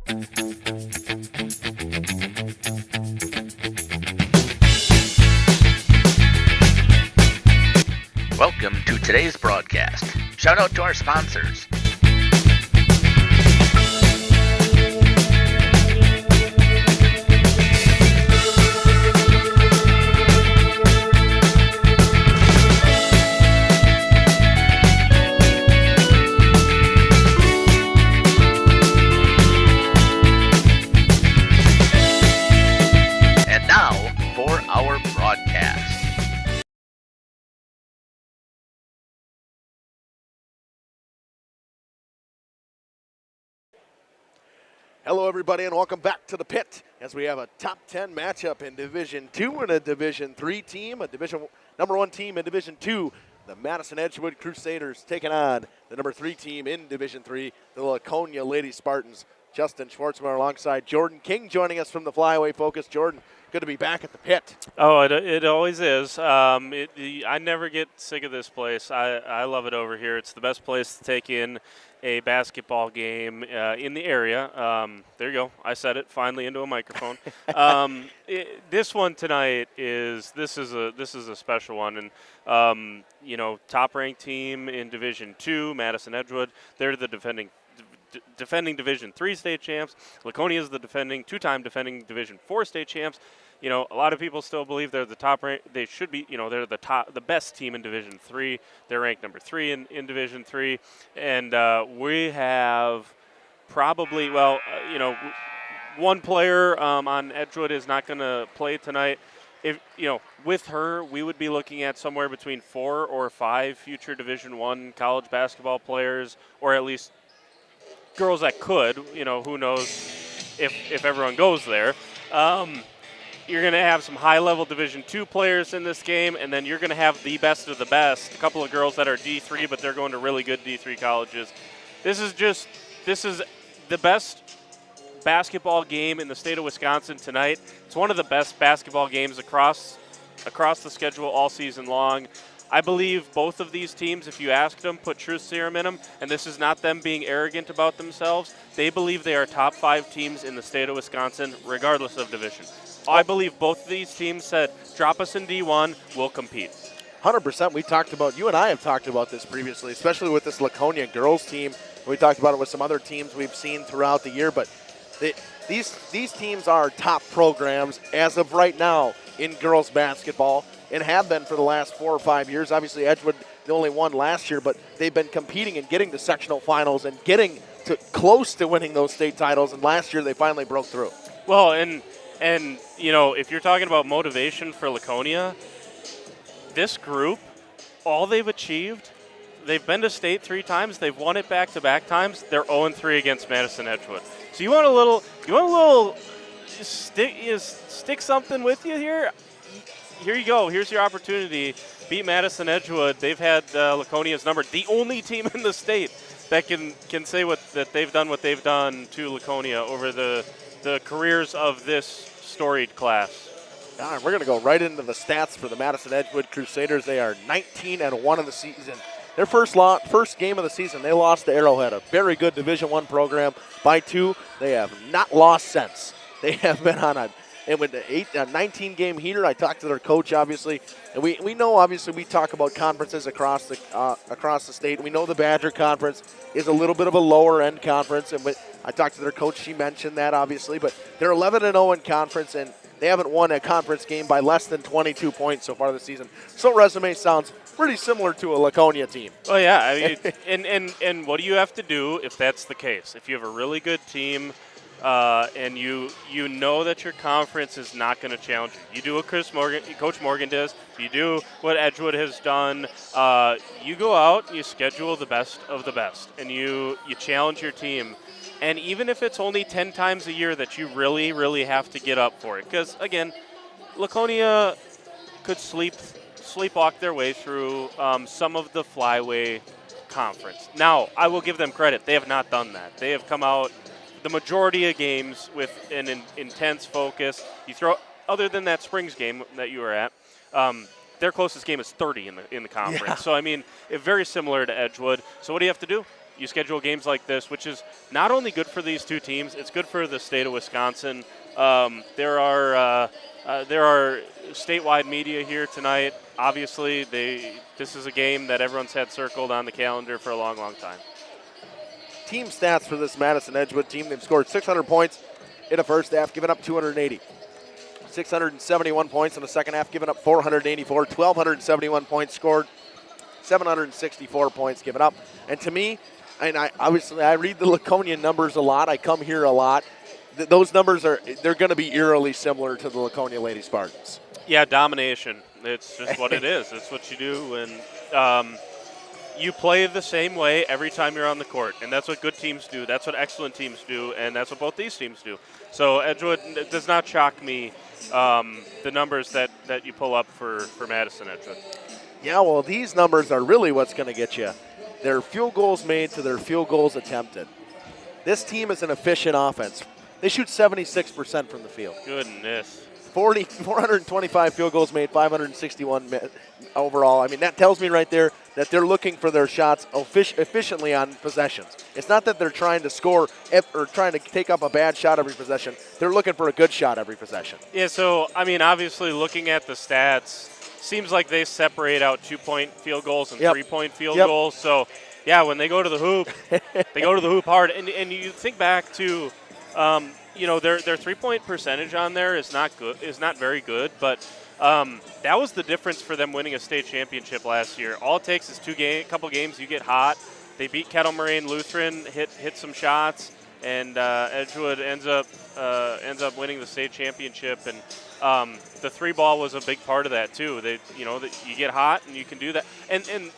Welcome to today's broadcast. Shout out to our sponsors. And now for our broadcast. Hello, everybody, and welcome back to the pit as we have a top 10 matchup in Division 2 and a Division 3 team, a Division number 1 team in Division 2, the Madison Edgewood Crusaders taking on the number 3 team in Division 3, the Laconia Lady Spartans. Justin Schwartzman alongside Jordan King joining us from the Flyaway Focus. Jordan, good to be back at the pit. Oh, it always is. I never get sick of this place. I love it over here. It's the best place to take in a basketball game in the area. There you go. I said it finally into a microphone. This one tonight is a special one, and top ranked team in Division 2, Madison Edgewood. They're the defending Division 3 state champs. Laconia is the two-time defending Division 4 state champs. A lot of people still believe they're the top rank. They should be, they're the best team in Division 3. They're ranked number 3 in Division 3. And we have probably, one player on Edgewood is not going to play tonight. If with her, we would be looking at somewhere between 4 or 5 future Division 1 college basketball players, or at least girls that could. Who knows if everyone goes there. You're going to have some high-level Division 2 players in this game, and then you're going to have the best of the best. A couple of girls that are D3, but they're going to really good D3 colleges. This is the best basketball game in the state of Wisconsin tonight. It's one of the best basketball games across the schedule all season long. I believe both of these teams, if you asked them, put truth serum in them, and this is not them being arrogant about themselves. They believe they are top 5 teams in the state of Wisconsin, regardless of division. I believe both of these teams said, drop us in D1, we'll compete. 100%. You and I have talked about this previously, especially with this Laconia girls team. We talked about it with some other teams we've seen throughout the year, but these teams are top programs as of right now in girls basketball and have been for the last 4 or 5 years. Obviously, Edgewood, they only won last year, but they've been competing and getting to sectional finals and getting to close to winning those state titles, and last year they finally broke through. Well, and if you're talking about motivation for Laconia, this group, all they've achieved, they've been to state 3 times, they've won it back-to-back times. They're 0-3 against Madison Edgewood. So you want a little stick something with you here? Here you go. Here's your opportunity. Beat Madison Edgewood. They've had Laconia's number. The only team in the state that can say that they've done what they've done to Laconia over the careers of this storied class. All right, we're going to go right into the stats for the Madison Edgewood Crusaders. They are 19-1 in the season. Their first game of the season, they lost to Arrowhead, a very good Division 1 program, by 2. They have not lost since. They have been on a 19-game heater. I talked to their coach, obviously, and we know, obviously, we talk about conferences across the state. We know the Badger Conference is a little bit of a lower-end conference, and I talked to their coach. She mentioned that, obviously, but they're 11-0 in conference, and they haven't won a conference game by less than 22 points so far this season. So resume sounds pretty similar to a Laconia team. Oh yeah, I mean, and what do you have to do if that's the case? If you have a really good team, and you know that your conference is not going to challenge you. You do what Coach Morgan does. You do what Edgewood has done. You go out and you schedule the best of the best, and you challenge your team. And even if it's only 10 times a year that you really, really have to get up for it. Because, again, Laconia could sleepwalk their way through some of the flyway conference. Now, I will give them credit. They have not done that. They have come out the majority of games with an intense focus. Other than that Springs game that you were at, their closest game is 30 in the conference. Yeah. So, I mean, very similar to Edgewood. So what do you have to do? you schedule games like this, which is not only good for these two teams, it's good for the state of Wisconsin. There are statewide media here tonight. Obviously, this is a game that everyone's had circled on the calendar for a long, long time. Team stats for this Madison Edgewood team: they've scored 600 points in the first half, given up 280. 671 points in the second half, given up 484. 1,271 points scored, 764 points given up. And to me, and I read the Laconia numbers a lot. I come here a lot. Those numbers they're going to be eerily similar to the Laconia Lady Spartans. Yeah, domination. It's just what it is. It's what you do, and you play the same way every time you're on the court, and that's what good teams do. That's what excellent teams do, and that's what both these teams do. So Edgewood does not shock me, the numbers that you pull up for Madison Edgewood. Yeah, well, these numbers are really what's going to get you. Their field goals made to their field goals attempted. This team is an efficient offense. They shoot 76% from the field. Goodness. 425 field goals made, 561 overall. I mean, that tells me right there that they're looking for their shots efficiently on possessions. It's not that they're trying to score or trying to take up a bad shot every possession. They're looking for a good shot every possession. Yeah, so, I mean, obviously looking at the stats, seems like they separate out 2-point field goals and 3-point field goals. So, yeah, when they go to the hoop, they go to the hoop hard. And you think back to, their 3-point percentage on there is not very good, but that was the difference for them winning a state championship last year. All it takes is couple games, you get hot. They beat Kettle Moraine Lutheran, hit some shots, and Edgewood ends up winning the state championship. And the 3-ball was a big part of that too. You get hot and you can do that, and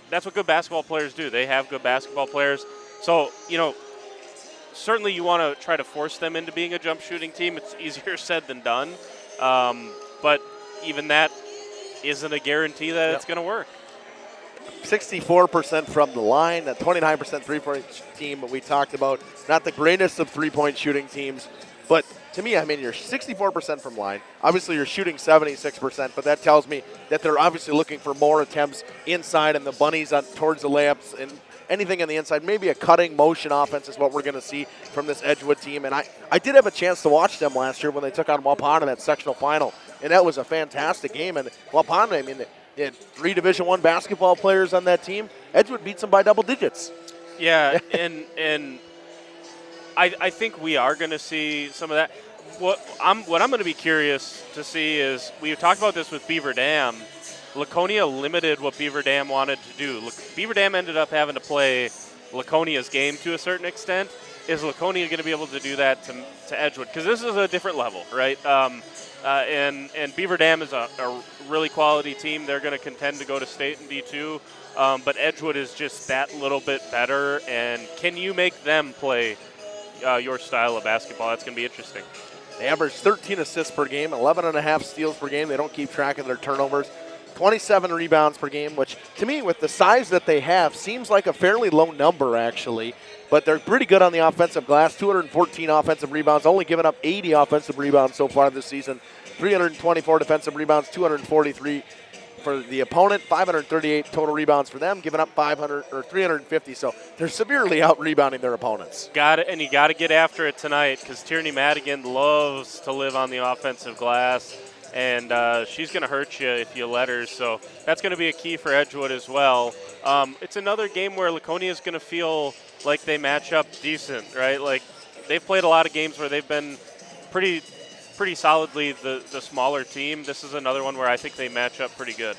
that's what good basketball players do. They have good basketball players. So certainly you want to try to force them into being a jump shooting team. It's easier said than done, but even that isn't a guarantee that it's going to work. 64% from the line, that 29% three-point team that we talked about. Not the greatest of three-point shooting teams, but to me, I mean, you're 64% from line. Obviously, you're shooting 76%, but that tells me that they're obviously looking for more attempts inside and the bunnies towards the layups and anything on the inside. Maybe a cutting motion offense is what we're going to see from this Edgewood team. And I did have a chance to watch them last year when they took on Wapana in that sectional final, and that was a fantastic game. And Wapana, I mean, they had 3 Division I basketball players on that team. Edgewood beats them by double digits. Yeah, and I think we are going to see some of that. What I'm going to be curious to see is, we talked about this with Beaver Dam. Laconia limited what Beaver Dam wanted to do. Beaver Dam ended up having to play Laconia's game to a certain extent. Is Laconia going to be able to do that to Edgewood? Because this is a different level, right? And Beaver Dam is a really quality team. They're going to contend to go to state in D2. But Edgewood is just that little bit better. And can you make them play your style of basketball? That's going to be interesting. They average 13 assists per game, 11.5 steals per game. They don't keep track of their turnovers. 27 rebounds per game, which to me, with the size that they have, seems like a fairly low number, actually. But they're pretty good on the offensive glass. 214 offensive rebounds, only giving up 80 offensive rebounds so far this season. 324 defensive rebounds, 243 for the opponent, 538 total rebounds for them, giving up 350. So they're severely out-rebounding their opponents. Got it, and you got to get after it tonight, because Tierney Madigan loves to live on the offensive glass. And she's going to hurt you if you let her. So that's going to be a key for Edgewood as well. It's another game where Laconia is going to feel like they match up decent, right? Like, they've played a lot of games where they've been pretty solidly the smaller team. This is another one where I think they match up pretty good.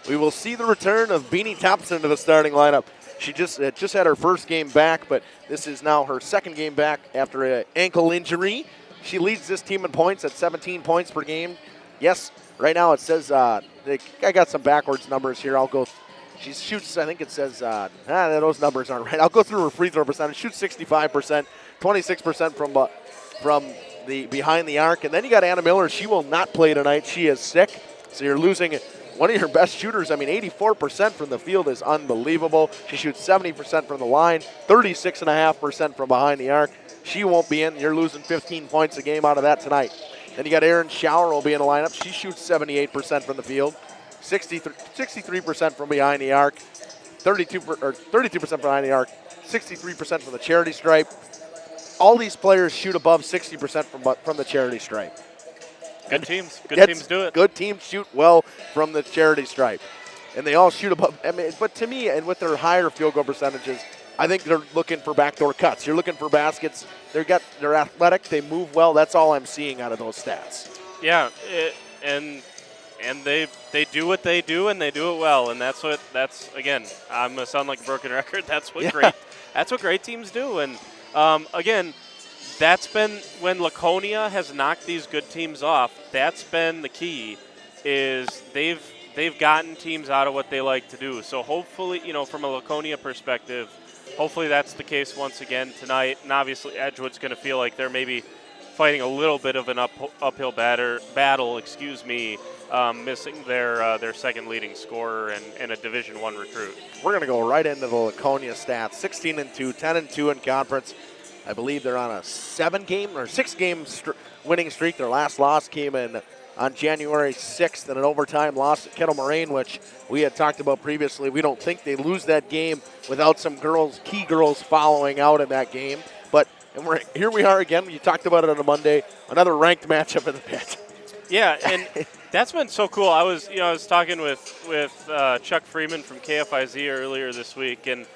We will see the return of Beanie Thompson to the starting lineup. She just had her first game back, but this is now her second game back after an ankle injury. She leads this team in points at 17 points per game. Yes, right now it says, I got some backwards numbers here. I'll go. She shoots, I think it says, those numbers aren't right. I'll go through her free throw percentage. Shoots 65%, 26% from the behind the arc. And then you got Anna Miller. She will not play tonight. She is sick. So you're losing one of your best shooters. I mean, 84% from the field is unbelievable. She shoots 70% from the line, 36.5% from behind the arc. She won't be in. You're losing 15 points a game out of that tonight. Then you got Erin Schauer will be in the lineup. She shoots 78% from the field, 63% from behind the arc, 32% behind the arc, 63% from the charity stripe. All these players shoot above 60% from the charity stripe. Good teams. Good teams do it. Good teams shoot well from the charity stripe. And they all shoot above. I mean, but to me, and with their higher field goal percentages, I think they're looking for backdoor cuts. You're looking for baskets. They're athletic. They move well. That's all I'm seeing out of those stats. Yeah, and they do what they do, and they do it well. And that's again, I'm gonna sound like a broken record. That's what great teams do. And again, that's been when Laconia has knocked these good teams off. That's been the key, is they've gotten teams out of what they like to do. So hopefully, from a Laconia perspective, hopefully that's the case once again tonight. And obviously Edgewood's going to feel like they're maybe fighting a little bit of an uphill battle, missing their second leading scorer and a Division I recruit. We're going to go right into the Laconia stats. 16-2, 10-2 in conference. I believe they're on a 6-game winning streak. Their last loss came on January 6th in an overtime loss at Kettle Moraine, which we had talked about previously. We don't think they lose that game without some key girls following out in that game. Here we are again. You talked about it on a Monday. Another ranked matchup in the pit. Yeah, and that's been so cool. I was talking with Chuck Freeman from KFIZ earlier this week, and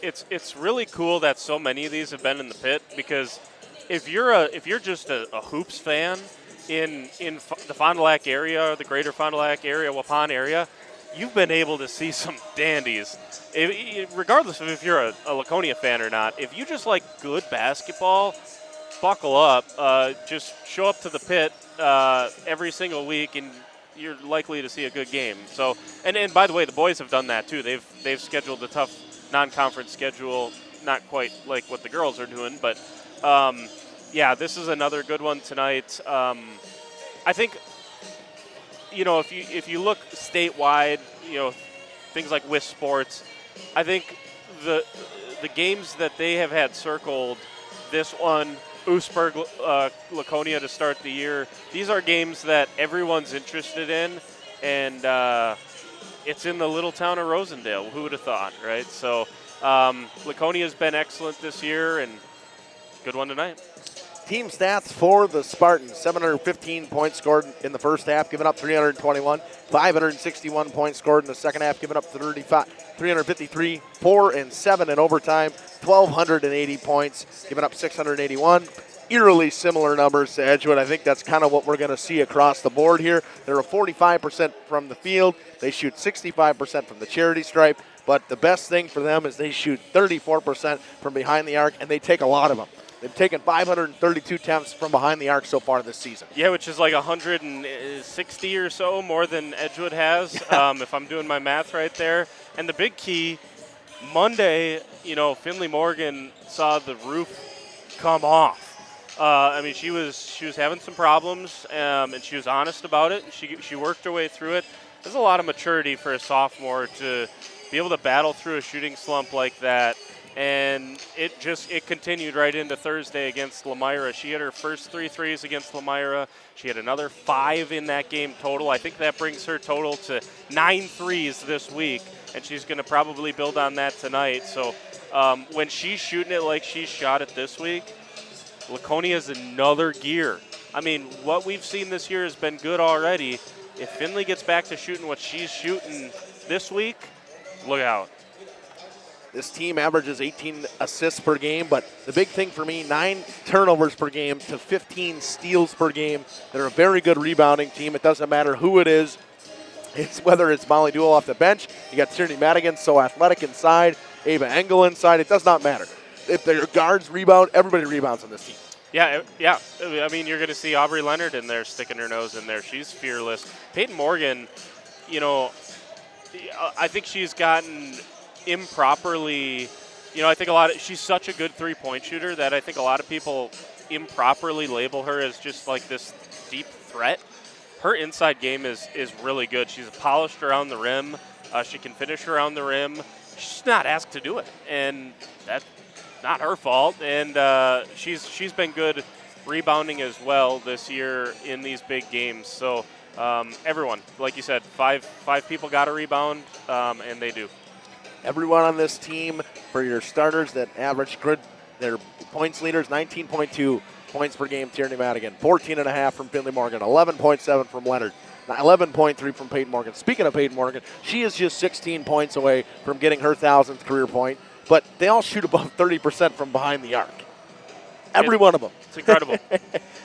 it's really cool that so many of these have been in the pit, because if you're just a hoops fan in the Fond du Lac area, the greater Fond du Lac area, Waupun area, you've been able to see some dandies. Regardless of if you're a Laconia fan or not, if you just like good basketball, buckle up. Just show up to the pit every single week, and you're likely to see a good game. So, and by the way, the boys have done that too. They've scheduled a tough non-conference schedule, not quite like what the girls are doing, but yeah, this is another good one tonight. I think, if you look statewide, things like WIS Sports, I think the games that they have had circled, this one, Oostburg, Laconia to start the year, these are games that everyone's interested in, and it's in the little town of Rosendale. Who would have thought, right? So Laconia's been excellent this year, and good one tonight. Team stats for the Spartans: 715 points scored in the first half, giving up 321. 561 points scored in the second half, giving up 353. 4 and 7 in overtime. 1,280 points, giving up 681. Eerily similar numbers to Edgewood. I think that's kind of what we're going to see across the board here. They're a 45% from the field. They shoot 65% from the charity stripe. But the best thing for them is they shoot 34% from behind the arc, and they take a lot of them. They've taken 532 attempts from behind the arc so far this season. Yeah, which is like 160 or so more than Edgewood has, if I'm doing my math right there. And the big key, Monday, Finley Morgan saw the roof come off. She was having some problems, and she was honest about it. She worked her way through it. There's a lot of maturity for a sophomore to be able to battle through a shooting slump like that. And it continued right into Thursday against Lemira. She had her first 3 threes against Lemira. She had another 5 in that game total. I think that brings her total to 9 threes this week, and she's going to probably build on that tonight. So when she's shooting it like she shot it this week, Laconia is another gear. I mean, what we've seen this year has been good already. If Finley gets back to shooting what she's shooting this week, look out. This team averages 18 assists per game, but the big thing for me, 9 turnovers per game to 15 steals per game. They're a very good rebounding team. It doesn't matter who it is. It's whether it's Molly Duell off the bench. You got Tierney Madigan, so athletic inside. Ava Engel inside. It does not matter. If their guards rebound, everybody rebounds on this team. Yeah. I mean, you're going to see Aubrey Leonard in there sticking her nose in there. She's fearless. Peyton Morgan, I think she's gotten improperly, I think she's such a good three-point shooter that I think a lot of people improperly label her as just like this deep threat. Her inside game is really good. She's polished around the rim. She can finish around the rim. She's not asked to do it, and that's not her fault. And she's been good rebounding as well this year in these big games. So everyone, like you said, five people got a rebound, and they do. Everyone on this team for your starters that average grid. Their points leaders, 19.2 points per game, Tierney Madigan. 14.5 from Finley Morgan. 11.7 from Leonard. 11.3 from Peyton Morgan. Speaking of Peyton Morgan, she is just 16 points away from getting her 1,000th career point. But they all shoot above 30% from behind the arc. Every one of them. It's incredible.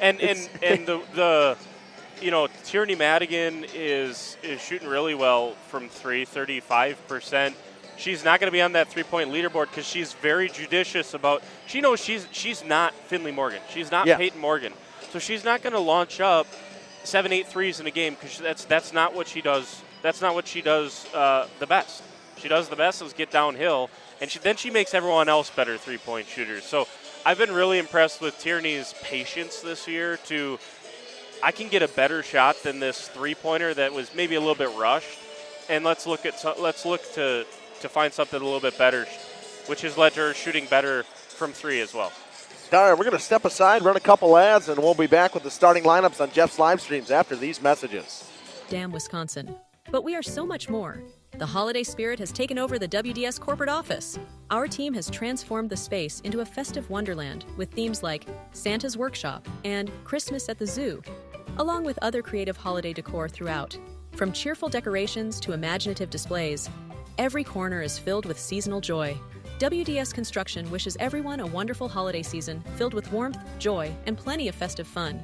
and the Tierney Madigan is shooting really well from 3, 35%. She's not going to be on that three-point leaderboard because she's very judicious about. She knows she's not Finley Morgan. She's not Peyton Morgan. So she's not going to launch up 7, 8 threes in a game because that's not what she does. That's not what she does the best. She does the best is get downhill, and then she makes everyone else better three-point shooters. So I've been really impressed with Tierney's patience this year I can get a better shot than this three-pointer that was maybe a little bit rushed, and let's look to find something a little bit better, which has led to her shooting better from 3 as well. All right, we're going to step aside, run a couple ads, and we'll be back with the starting lineups on Jeff's live streams after these messages. Damn Wisconsin. But we are so much more. The holiday spirit has taken over the WDS corporate office. Our team has transformed the space into a festive wonderland with themes like Santa's Workshop and Christmas at the Zoo, along with other creative holiday decor throughout. From cheerful decorations to imaginative displays, every corner is filled with seasonal joy. WDS Construction wishes everyone a wonderful holiday season filled with warmth, joy, and plenty of festive fun.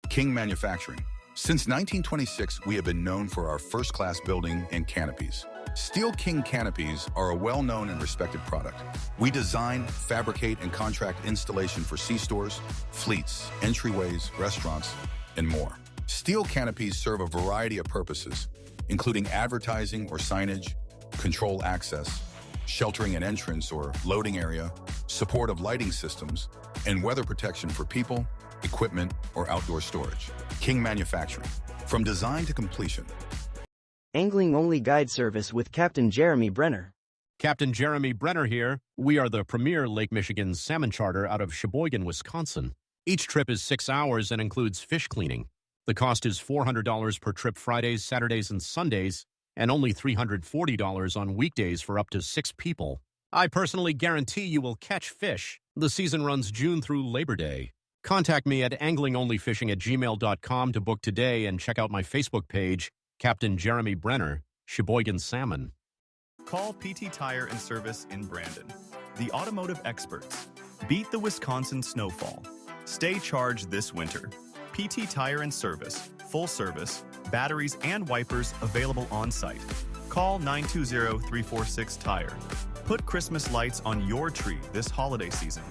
King Manufacturing. Since 1926, we have been known for our first-class building and canopies. Steel King canopies are a well-known and respected product. We design, fabricate, and contract installation for C-stores, fleets, entryways, restaurants, and more. Steel canopies serve a variety of purposes, including advertising or signage, control access, sheltering an entrance or loading area, support of lighting systems, and weather protection for people, equipment, or outdoor storage. King Manufacturing. From design to completion. Angling-only guide service with Captain Jeremy Brenner. Captain Jeremy Brenner here. We are the premier Lake Michigan salmon charter out of Sheboygan, Wisconsin. Each trip is 6 hours and includes fish cleaning. The cost is $400 per trip Fridays, Saturdays, and Sundays, and only $340 on weekdays for up to 6 people. I personally guarantee you will catch fish. The season runs June through Labor Day. Contact me at anglingonlyfishing@gmail.com to book today and check out my Facebook page, Captain Jeremy Brenner, Sheboygan Salmon. Call PT Tire and Service in Brandon. The automotive experts. Beat the Wisconsin snowfall. Stay charged this winter. PT Tire and Service. Full service, batteries and wipers available on site. Call 920-346-TIRE. Put Christmas lights on your tree this holiday season,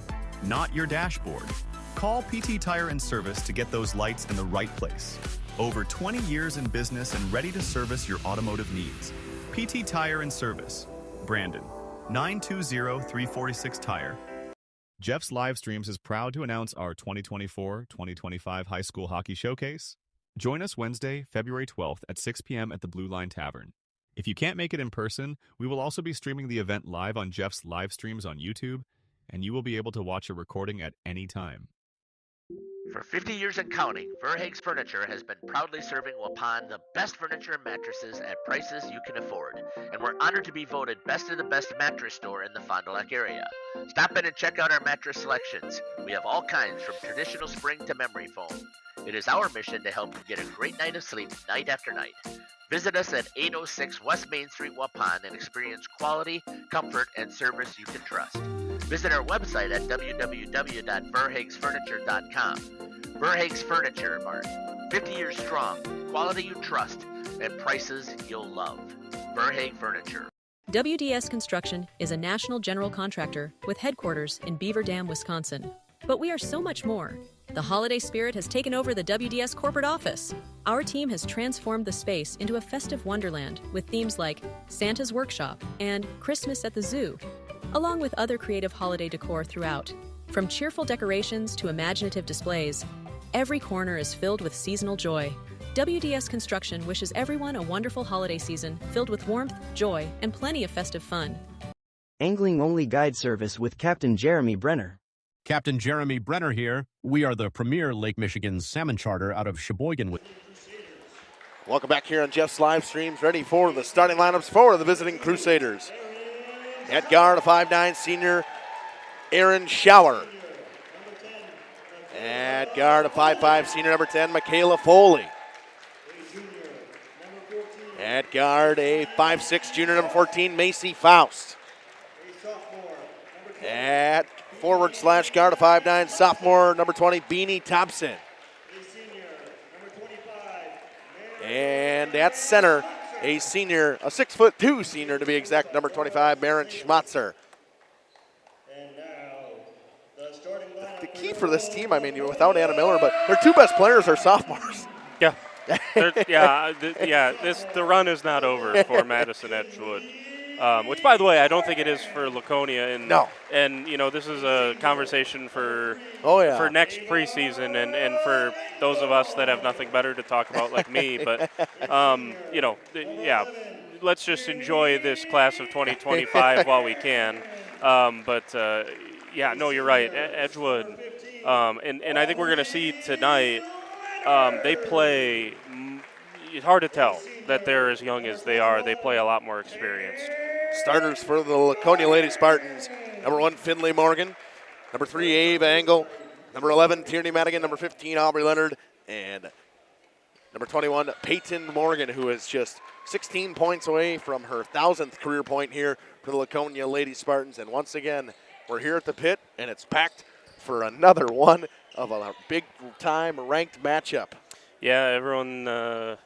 not your dashboard. Call PT Tire and Service to get those lights in the right place. Over 20 years in business and ready to service your automotive needs. PT Tire and Service, Brandon, 920-346-TIRE. Jeff's Live Streams is proud to announce our 2024-2025 High School Hockey Showcase. Join us Wednesday, February 12th at 6 p.m. at the Blue Line Tavern. If you can't make it in person, we will also be streaming the event live on Jeff's Live Streams on YouTube, and you will be able to watch a recording at any time. For 50 years and counting, Verhaeg's Furniture has been proudly serving Waupun the best furniture and mattresses at prices you can afford, and we're honored to be voted best of the best mattress store in the Fond du Lac area. Stop in and check out our mattress selections. We have all kinds from traditional spring to memory foam. It is our mission to help you get a great night of sleep night after night. Visit us at 806 West Main Street, Waupun, and experience quality, comfort, and service you can trust. Visit our website at www.verhaegsfurniture.com. Verhaeg's Furniture Mart. 50 years strong, quality you trust, and prices you'll love. Verhaeg Furniture. WDS Construction is a national general contractor with headquarters in Beaver Dam, Wisconsin. But we are so much more. The holiday spirit has taken over the WDS corporate office. Our team has transformed the space into a festive wonderland with themes like Santa's Workshop and Christmas at the Zoo, along with other creative holiday decor throughout. From cheerful decorations to imaginative displays, every corner is filled with seasonal joy. WDS Construction wishes everyone a wonderful holiday season filled with warmth, joy, and plenty of festive fun. Angling-only guide service with Captain Jeremy Brenner. Captain Jeremy Brenner here. We are the premier Lake Michigan salmon charter out of Sheboygan. Welcome back here on Jeff's Live Streams, ready for the starting lineups for the visiting Crusaders. At guard, a 5'9" senior, Aaron Schauer. At guard, a 5'5" senior, number 10, Michaela Foley. At guard, a 5'6" junior, number 14, Macy Faust. At forward / guard, a 5'9" sophomore, number 20, Beanie Thompson. And at center, a senior, a 6'2" senior to be exact, number 25, Maren Schmatzer. The key for this team, I mean, without Anna Miller, but their two best players are sophomores. Yeah. The run is not over for Madison Edgewood. Which, by the way, I don't think it is for Laconia. And, no. And, this is a conversation for next preseason and for those of us that have nothing better to talk about like me. But, let's just enjoy this class of 2025 while we can. You're right. Edgewood. And I think we're going to see tonight they play it's hard to tell that they're as young as they are. They play a lot more experienced. Starters for the Laconia Lady Spartans. Number 1, Finley Morgan. Number 3, Ava Engel. Number 11, Tierney Madigan. Number 15, Aubrey Leonard. And number 21, Peyton Morgan, who is just 16 points away from her 1,000th career point here for the Laconia Lady Spartans. And once again, we're here at the pit, and it's packed for another one of a big-time ranked matchup. Yeah, everyone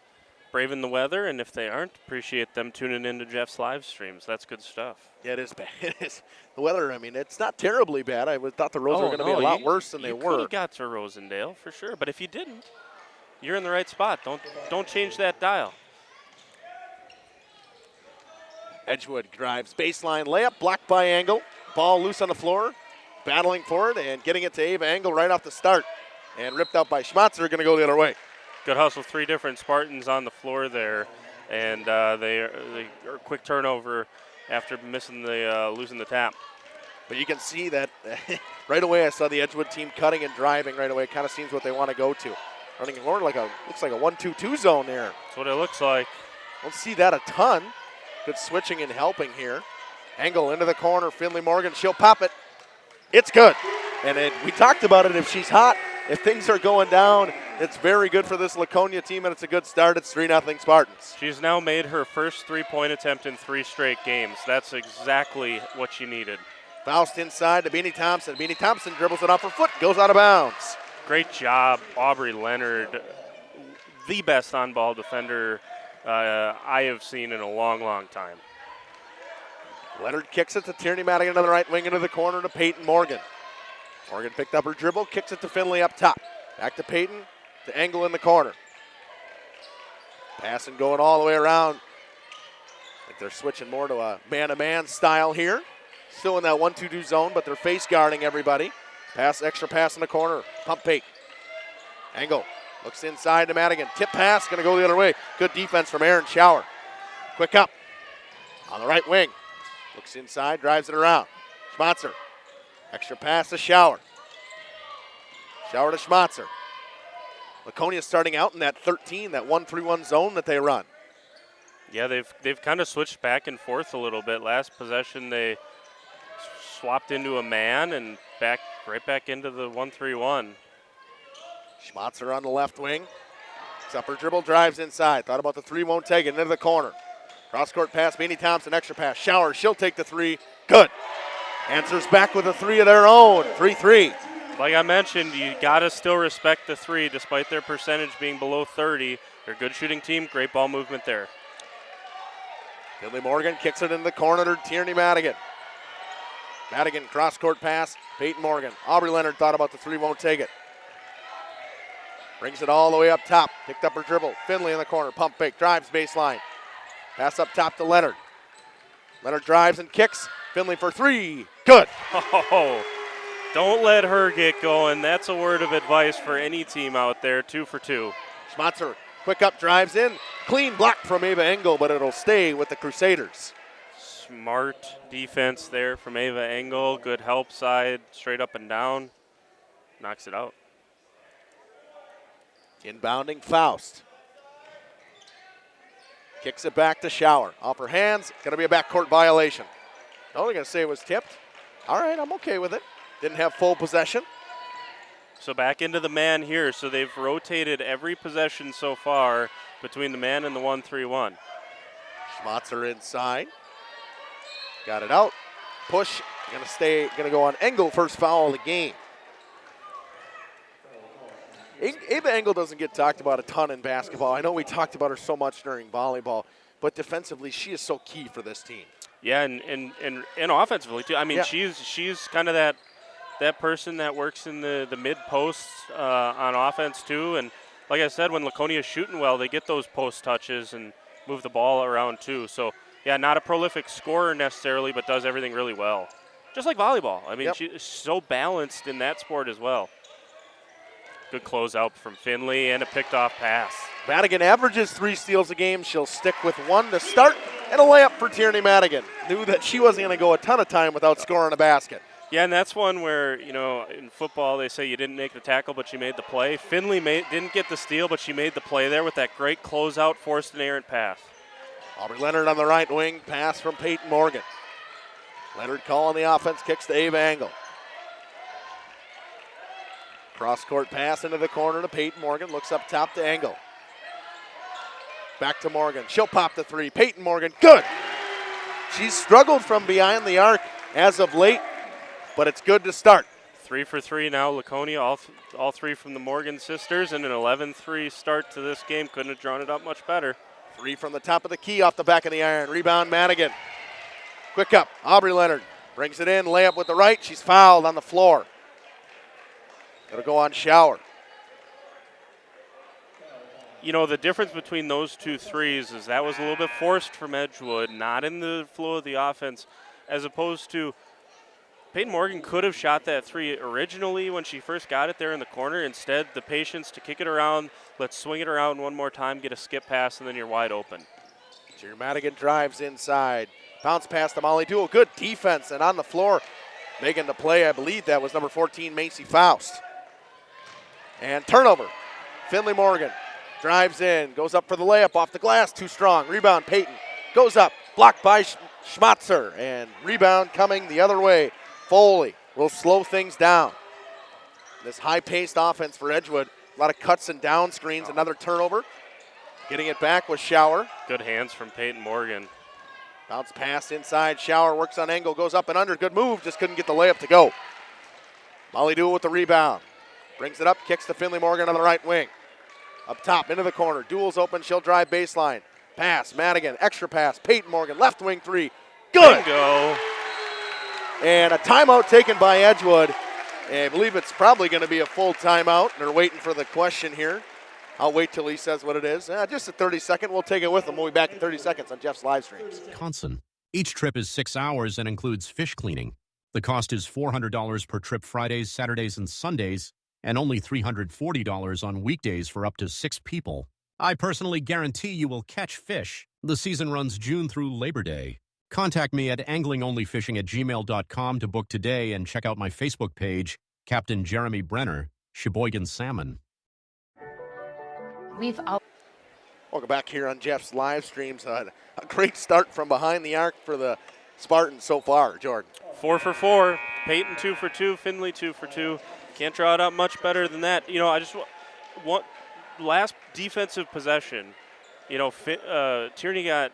braving the weather, and if they aren't, appreciate them tuning into Jeff's live streams. That's good stuff. Yeah, it is bad. It is. The weather, I mean, it's not terribly bad. I thought the roads were going to be a lot worse than they were. You could have got to Rosendale for sure, but if you didn't, you're in the right spot. Don't change that dial. Edgewood drives baseline layup, blocked by Angle. Ball loose on the floor, battling for it and getting it to Ava Angle right off the start. And ripped out by Schmatzer, going to go the other way. Good hustle, 3 different Spartans on the floor there, and they are quick turnover after losing the tap. But you can see that right away. I saw the Edgewood team cutting and driving right away. It kind of seems what they want to go to. Running more looks like a 1-2-2 zone there. That's what it looks like. Don't see that a ton. Good switching and helping here. Angle into the corner. Finley Morgan, she'll pop it. It's good. And we talked about it. If she's hot, if things are going down, it's very good for this Laconia team, and it's a good start. It's 3-0 Spartans. She's now made her first 3-point attempt in 3 straight games. That's exactly what she needed. Faust inside to Beanie Thompson. Beanie Thompson dribbles it off her foot, goes out of bounds. Great job, Aubrey Leonard. The best on-ball defender I have seen in a long, long time. Leonard kicks it to Tierney Madigan on the right wing into the corner to Peyton Morgan. Morgan picked up her dribble, kicks it to Finley up top. Back to Peyton, to Angle in the corner. Passing going all the way around. I think they're switching more to a man-to-man style here. Still in that 1-2-2 zone, but they're face guarding everybody. Extra pass in the corner, pump fake. Angle looks inside to Madigan. Tip pass, gonna go the other way. Good defense from Aaron Schauer. Quick up on the right wing. Looks inside, drives it around. Schmatzer. Extra pass to Schauer. Schauer to Schmatzer. Laconia starting out in that 13, that 1-3-1 zone that they run. Yeah, they've kind of switched back and forth a little bit. Last possession they swapped into a man and right back into the 1-3-1. Schmatzer on the left wing. Upper dribble, drives inside. Thought about the 3, won't take it, into the corner. Cross-court pass, Beanie Thompson, extra pass. Schauer, she'll take the 3. Good. Answers back with a 3 of their own, 3-3. Like I mentioned, you got to still respect the 3 despite their percentage being below 30. They're a good shooting team, great ball movement there. Finley Morgan kicks it in the corner to Tierney Madigan. Madigan, cross-court pass, Peyton Morgan. Aubrey Leonard thought about the 3, won't take it. Brings it all the way up top, picked up her dribble. Finley in the corner, pump fake, drives baseline. Pass up top to Leonard. Leonard drives and kicks. Finley for 3. Good. Oh, don't let her get going. That's a word of advice for any team out there. 2 for 2. Schmatzer, quick up, drives in. Clean block from Ava Engel, but it'll stay with the Crusaders. Smart defense there from Ava Engel. Good help side, straight up and down. Knocks it out. Inbounding Faust. Kicks it back to Schauer. Off her hands, going to be a backcourt violation. Only going to say it was tipped. All right, I'm okay with it. Didn't have full possession. So back into the man here. So they've rotated every possession so far between the man and the 1-3-1. Schmatzer inside. Got it out. Push. Going to go on Engel, first foul of the game. Ava Engel doesn't get talked about a ton in basketball. I know we talked about her so much during volleyball, but defensively, she is so key for this team. Yeah, and offensively too. I mean, yeah. she's kind of that person that works in the mid posts on offense too. And like I said, when Laconia's shooting well, they get those post touches and move the ball around too. So yeah, not a prolific scorer necessarily, but does everything really well. Just like volleyball. I mean, she's so balanced in that sport as well. Good closeout from Finley and a picked off pass. Madigan averages 3 steals a game. She'll stick with 1 to start, and a layup for Tierney Madigan. Knew that she wasn't going to go a ton of time without scoring a basket. Yeah, and that's one where, in football they say you didn't make the tackle, but you made the play. Finley didn't get the steal, but she made the play there with that great closeout, forced an errant pass. Aubrey Leonard on the right wing, pass from Peyton Morgan. Leonard calling the offense, kicks to Ava Engel. Cross-court pass into the corner to Peyton Morgan. Looks up top to Engel. Back to Morgan. She'll pop the 3. Peyton Morgan, good. She's struggled from behind the arc as of late, but it's good to start. 3 for 3 now, Laconia, all 3 from the Morgan sisters, and an 11-3 start to this game. Couldn't have drawn it up much better. 3 from the top of the key off the back of the iron. Rebound Madigan. Quick up, Aubrey Leonard brings it in, layup with the right. She's fouled on the floor. It'll go on Shower. The difference between those 2 threes is that was a little bit forced from Edgewood, not in the flow of the offense, as opposed to Peyton Morgan could have shot that 3 originally when she first got it there in the corner. Instead, the patience to kick it around, let's swing it around one more time, get a skip pass, and then you're wide open. Jerry Madigan drives inside. Bounce pass to Molly Duell. Good defense, and on the floor, making the play, I believe that was number 14, Macy Faust. And turnover. Finley Morgan drives in, goes up for the layup off the glass, too strong. Rebound, Peyton goes up, blocked by Schmatzer, and rebound coming the other way. Foley will slow things down. This high-paced offense for Edgewood, a lot of cuts and down screens, another turnover. Getting it back was Shower. Good hands from Peyton Morgan. Bounce pass inside, Shower works on Engel, goes up and under, good move, just couldn't get the layup to go. Molly Duell with the rebound. Brings it up, kicks to Finley Morgan on the right wing. Up top, into the corner. Duell's open, she'll drive baseline. Pass, Madigan, extra pass. Peyton Morgan, left wing 3. Good! Bingo. And a timeout taken by Edgewood. And I believe it's probably going to be a full timeout. They're waiting for the question here. I'll wait till he says what it is. Just a 30-second. We'll take it with him. We'll be back in 30 seconds on Jeff's live streams. Wisconsin. Each trip is 6 hours and includes fish cleaning. The cost is $400 per trip Fridays, Saturdays, and Sundays, and only $340 on weekdays for up to 6 people. I personally guarantee you will catch fish. The season runs June through Labor Day. Contact me at anglingonlyfishing@gmail.com to book today and check out my Facebook page, Captain Jeremy Brenner, Sheboygan Salmon. Welcome back here on Jeff's live streams. A great start from behind the arc for the Spartans so far, Jordan. 4 for 4. Peyton 2 for 2. Finley 2 for 2. Can't draw it up much better than that. I just want last defensive possession. Tierney got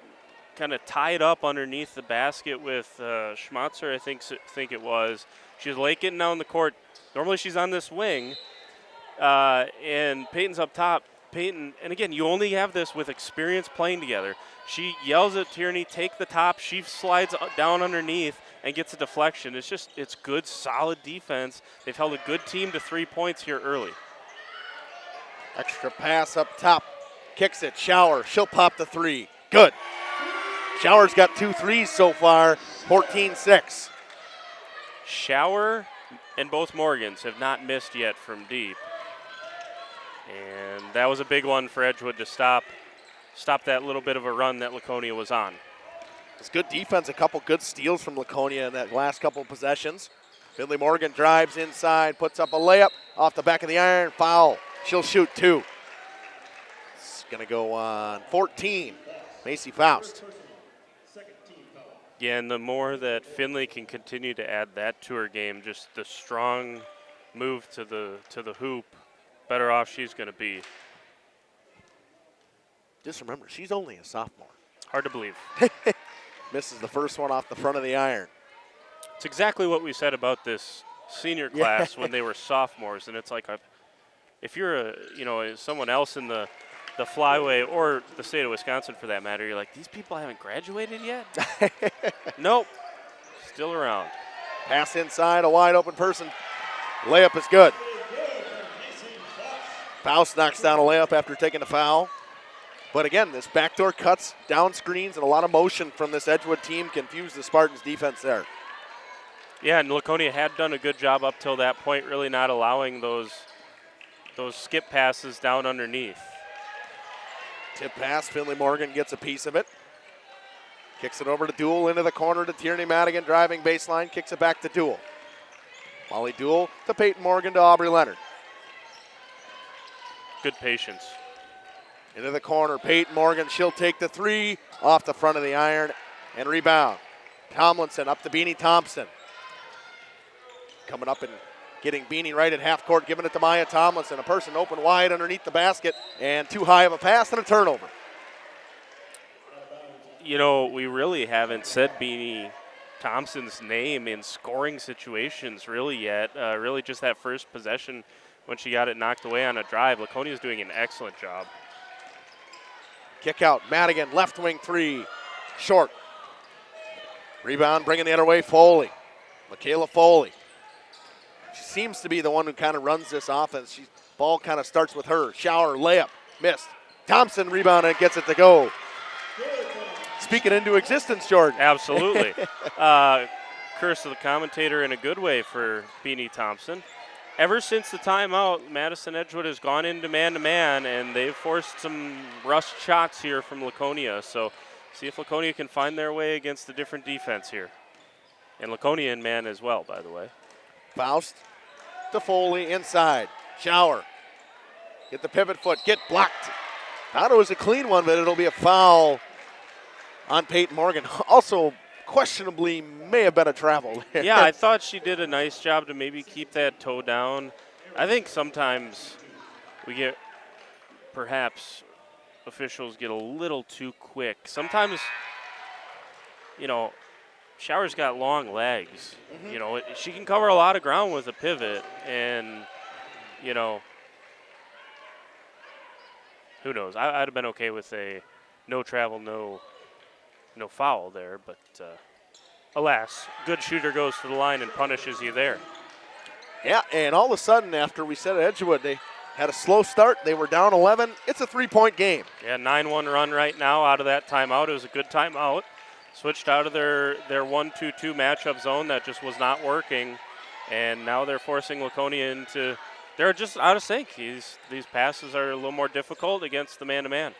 kind of tied up underneath the basket with Schmatzer, I think it was. She was late getting down the court. Normally she's on this wing, and Peyton's up top. Peyton, and again, you only have this with experience playing together. She yells at Tierney, take the top. She slides down underneath and gets a deflection. It's good, solid defense. They've held a good team to 3 points here early. Extra pass up top. Kicks it. Shower. She'll pop the 3. Good. Shower's got 2 threes so far. 14-6. Shower and both Morgans have not missed yet from deep. And that was a big one for Edgewood to stop that little bit of a run that Laconia was on. It's good defense, a couple good steals from Laconia in that last couple of possessions. Finley Morgan drives inside, puts up a layup off the back of the iron, foul. She'll shoot 2. It's going to go on 14. Macy Faust. Yeah, and the more that Finley can continue to add that to her game, just the strong move to the hoop, better off she's going to be. Just remember, she's only a sophomore. Hard to believe. Misses the first one off the front of the iron. It's exactly what we said about this senior class when they were sophomores, and it's like if you're someone else in the flyway or the state of Wisconsin for that matter, you're like, these people haven't graduated yet? Nope, still around. Pass inside, a wide open person. Layup is good. Faust knocks down a layup after taking a foul. But again, this backdoor cuts, down screens, and a lot of motion from this Edgewood team confused the Spartans' defense there. Yeah, and Laconia had done a good job up till that point, really not allowing those skip passes down underneath. Tip pass, Finley Morgan gets a piece of it. Kicks it over to Duel into the corner to Tierney Madigan, driving baseline, kicks it back to Duel. Molly Duel to Peyton Morgan to Aubrey Leonard. Good patience. Into the corner, Peyton Morgan, she'll take the three off the front of the iron and rebound. Tomlinson up to Beanie Thompson. Coming up and getting Beanie right at half court, giving it to Maya Tomlinson. A person open wide underneath the basket and too high of a pass and a turnover. You know, we really haven't said Beanie Thompson's name in scoring situations really yet. Really just that first possession when she got it knocked away on a drive. Laconia's doing an excellent job. Kick out, Madigan, left wing three, short. Rebound, bringing the other way, Foley. Michaela Foley. She seems to be the one who kind of runs this offense. Ball kind of starts with her. Shower, layup, missed. Thompson rebound and gets it to go. Speaking into existence, Jordan. Absolutely. Curse of the commentator in a good way for Beanie Thompson. Ever since the timeout, Madison Edgewood has gone into man-to-man, and they've forced some rushed shots here from Laconia. So see if Laconia can find their way against a different defense here. And Laconia in man as well, by the way. Faust to Foley inside. Shower. Get the pivot foot. Get blocked. Thought it was a clean one, but it'll be a foul on Peyton Morgan. Also, questionably may have been a travel. Yeah, I thought she did a nice job to maybe keep that toe down. I think sometimes perhaps officials get a little too quick. Sometimes, Shower's got long legs. Mm-hmm. She can cover a lot of ground with a pivot, and, who knows? I'd have been okay with a no travel, no foul there, but alas, good shooter goes to the line and punishes you there. Yeah, and all of a sudden, after we said Edgewood, they had a slow start. They were down 11. It's a three-point game. Yeah, 9-1 run right now out of that timeout. It was a good timeout. Switched out of their 1-2-2 matchup zone that just was not working, and now they're forcing Laconia into – they're just out of sync. These passes are a little more difficult against the man-to-man.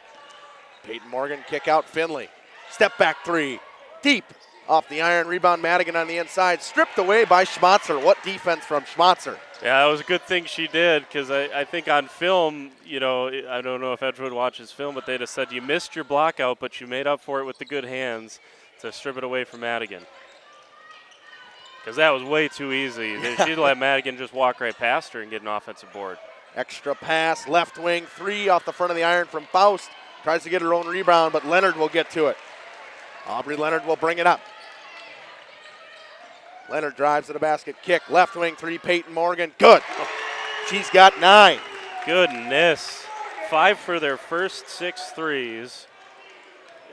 Peyton Morgan, kick out Finley. Step back three, deep off the iron. Rebound Madigan on the inside, stripped away by Schmatzer. What defense from Schmatzer. Yeah, that was a good thing she did, because I think on film, I don't know if Edgewood watches film, but they'd have said you missed your block out, but you made up for it with the good hands to strip it away from Madigan. Because that was way too easy. She'd let Madigan just walk right past her and get an offensive board. Extra pass, left wing, three off the front of the iron from Faust. Tries to get her own rebound, but Leonard will get to it. Aubrey Leonard will bring it up. Leonard drives to the basket, kick, left wing three, Peyton Morgan, good. She's got 9. Goodness. 5 for their first 6 threes.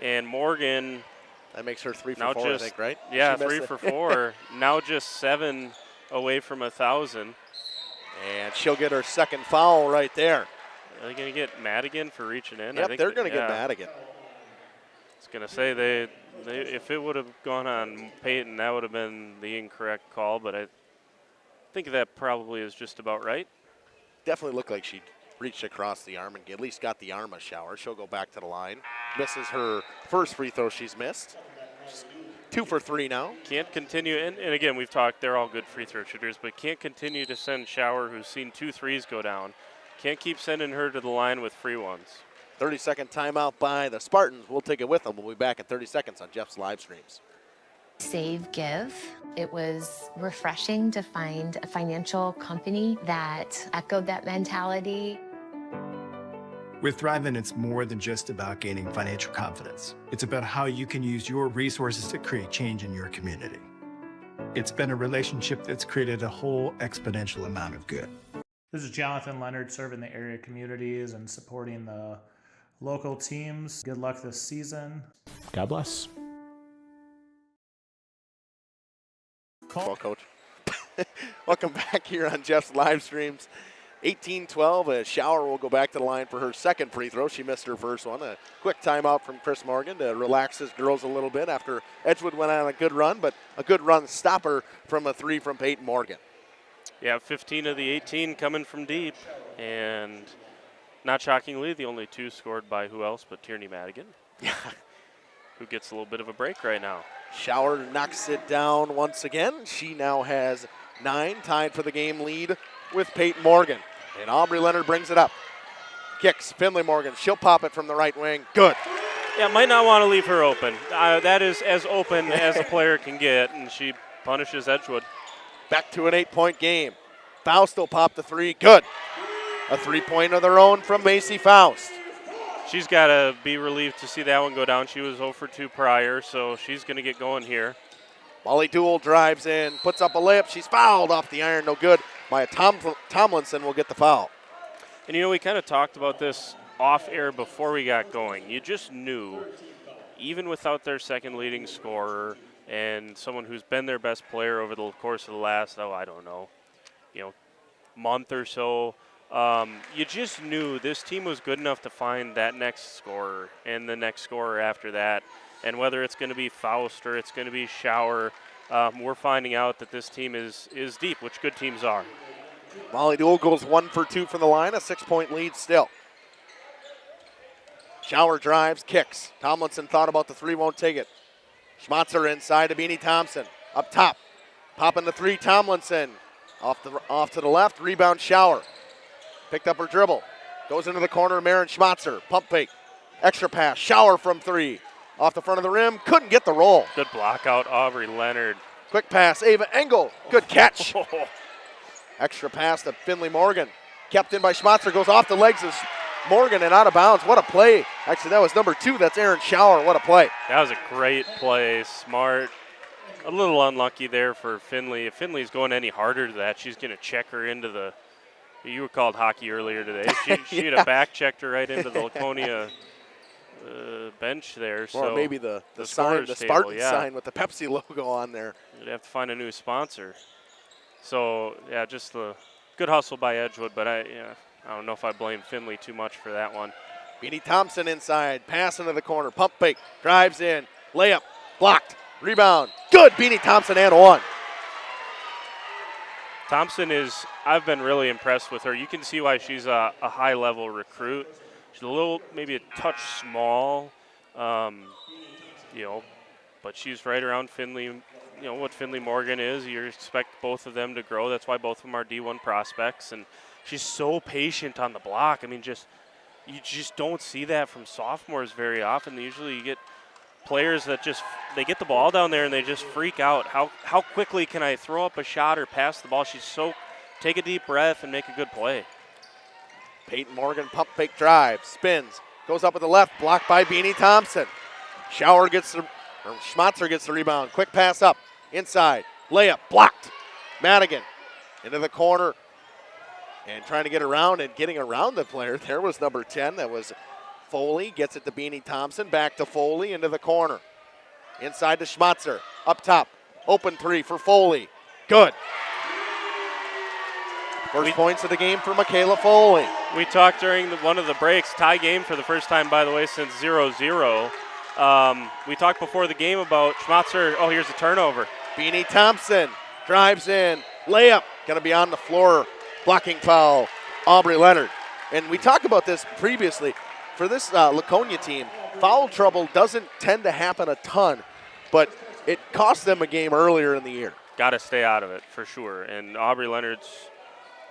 And Morgan. That makes her 3 for 4, I think, right? Yeah, 3 for 4. Now just 7 away from 1,000. And she'll get her second foul right there. Are they going to get Madigan for reaching in? Yep, they're going to get Madigan. I was going to say, they if it would have gone on Peyton, that would have been the incorrect call, but I think that probably is just about right. Definitely looked like she reached across the arm and at least got the arm a shower. She'll go back to the line. Misses her first free throw she's missed. She's 2 for 3 now. Can't continue, and again, we've talked, they're all good free throw shooters, but can't continue to send Shower, who's seen 2 threes go down. Can't keep sending her to the line with free ones. 30-second timeout by the Spartans. We'll take it with them. We'll be back in 30 seconds on Jeff's live streams. Save, give. It was refreshing to find a financial company that echoed that mentality. With Thrivent, it's more than just about gaining financial confidence. It's about how you can use your resources to create change in your community. It's been a relationship that's created a whole exponential amount of good. This is Jonathan Leonard, serving the area communities and supporting the local teams. Good luck this season. God bless. Well, Coach. Welcome back here on Jeff's live streams. 18-12, a Shower will go back to the line for her second free throw. She missed her first one. A quick timeout from Chris Morgan to relax his girls a little bit after Edgewood went on a good run, but a good run stopper from a three from Peyton Morgan. Yeah, 15 of the 18 coming from deep, and not shockingly, the only two scored by who else but Tierney Madigan, who gets a little bit of a break right now. Shower knocks it down once again. She now has 9, tied for the game lead with Peyton Morgan. And Aubrey Leonard brings it up. Kicks, Finley Morgan. She'll pop it from the right wing. Good. Yeah, might not want to leave her open. That is as open as a player can get, and she punishes Edgewood. Back to an 8-point game. Faust will pop the three. Good. A 3-point of their own from Macy Faust. She's got to be relieved to see that one go down. She was 0 for 2 prior, so she's going to get going here. Molly Duell drives in, puts up a layup. She's fouled off the iron, no good. Maya Tomlinson will get the foul. And, you know, we kind of talked about this off air before we got going. You just knew, even without their second leading scorer and someone who's been their best player over the course of the last, month or so, you just knew this team was good enough to find that next scorer and the next scorer after that. And whether it's going to be Faust or it's going to be Shower, we're finding out that this team is deep, which good teams are. Molly Duell goes 1 for 2 from the line, a 6-point lead still. Shower drives, kicks. Tomlinson thought about the three, won't take it. Schmatzer inside to Beanie Thompson. Up top, popping the three, Tomlinson. Off to the left, rebound Shower. Picked up her dribble. Goes into the corner, Marin Schmatzer. Pump fake. Extra pass, Shower from three. Off the front of the rim, couldn't get the roll. Good block out, Aubrey Leonard. Quick pass, Ava Engel. Good catch. Extra pass to Finley Morgan. Kept in by Schmatzer, goes off the legs of Morgan and out of bounds. What a play. Actually, that was number 2. That's Aaron Shower. What a play. That was a great play. Smart. A little unlucky there for Finley. If Finley's going any harder to that, she's going to check her into the – you were called hockey earlier today. She'd have back-checked her right into the Laconia bench there. Or maybe the sign, the Spartans sign with the Pepsi logo on there. You'd have to find a new sponsor. So, yeah, just the good hustle by Edgewood, but I don't know if I blame Finley too much for that one. Beanie Thompson inside, pass into the corner, pump fake, drives in, layup, blocked, rebound, good, Beanie Thompson and one. Thompson I've been really impressed with her. You can see why she's a high-level recruit. She's a little, maybe a touch small, but she's right around Finley. You know what Finley Morgan is. You expect both of them to grow. That's why both of them are D1 prospects. And she's so patient on the block. I mean, you just don't see that from sophomores very often. Usually you get players that they get the ball down there and they just freak out. How quickly can I throw up a shot or pass the ball? Take a deep breath and make a good play. Peyton Morgan pump fake drive, spins, goes up with the left, blocked by Beanie Thompson. Schmatzer gets the rebound. Quick pass up, inside, layup, blocked. Madigan into the corner and trying to get around and getting around the player. There was number 10, that was Foley, gets it to Beanie Thompson, back to Foley into the corner. Inside to Schmatzer, up top, open three for Foley, good. First points of the game for Michaela Foley. We talked during one of the breaks, tie game for the first time, by the way, since 0-0. We talked before the game about Schmatzer. Oh, here's a turnover. Beanie Thompson drives in, layup, going to be on the floor, blocking foul, Aubrey Leonard. And we talked about this previously. For this Laconia team, foul trouble doesn't tend to happen a ton, but it cost them a game earlier in the year. Got to stay out of it for sure. And Aubrey Leonard's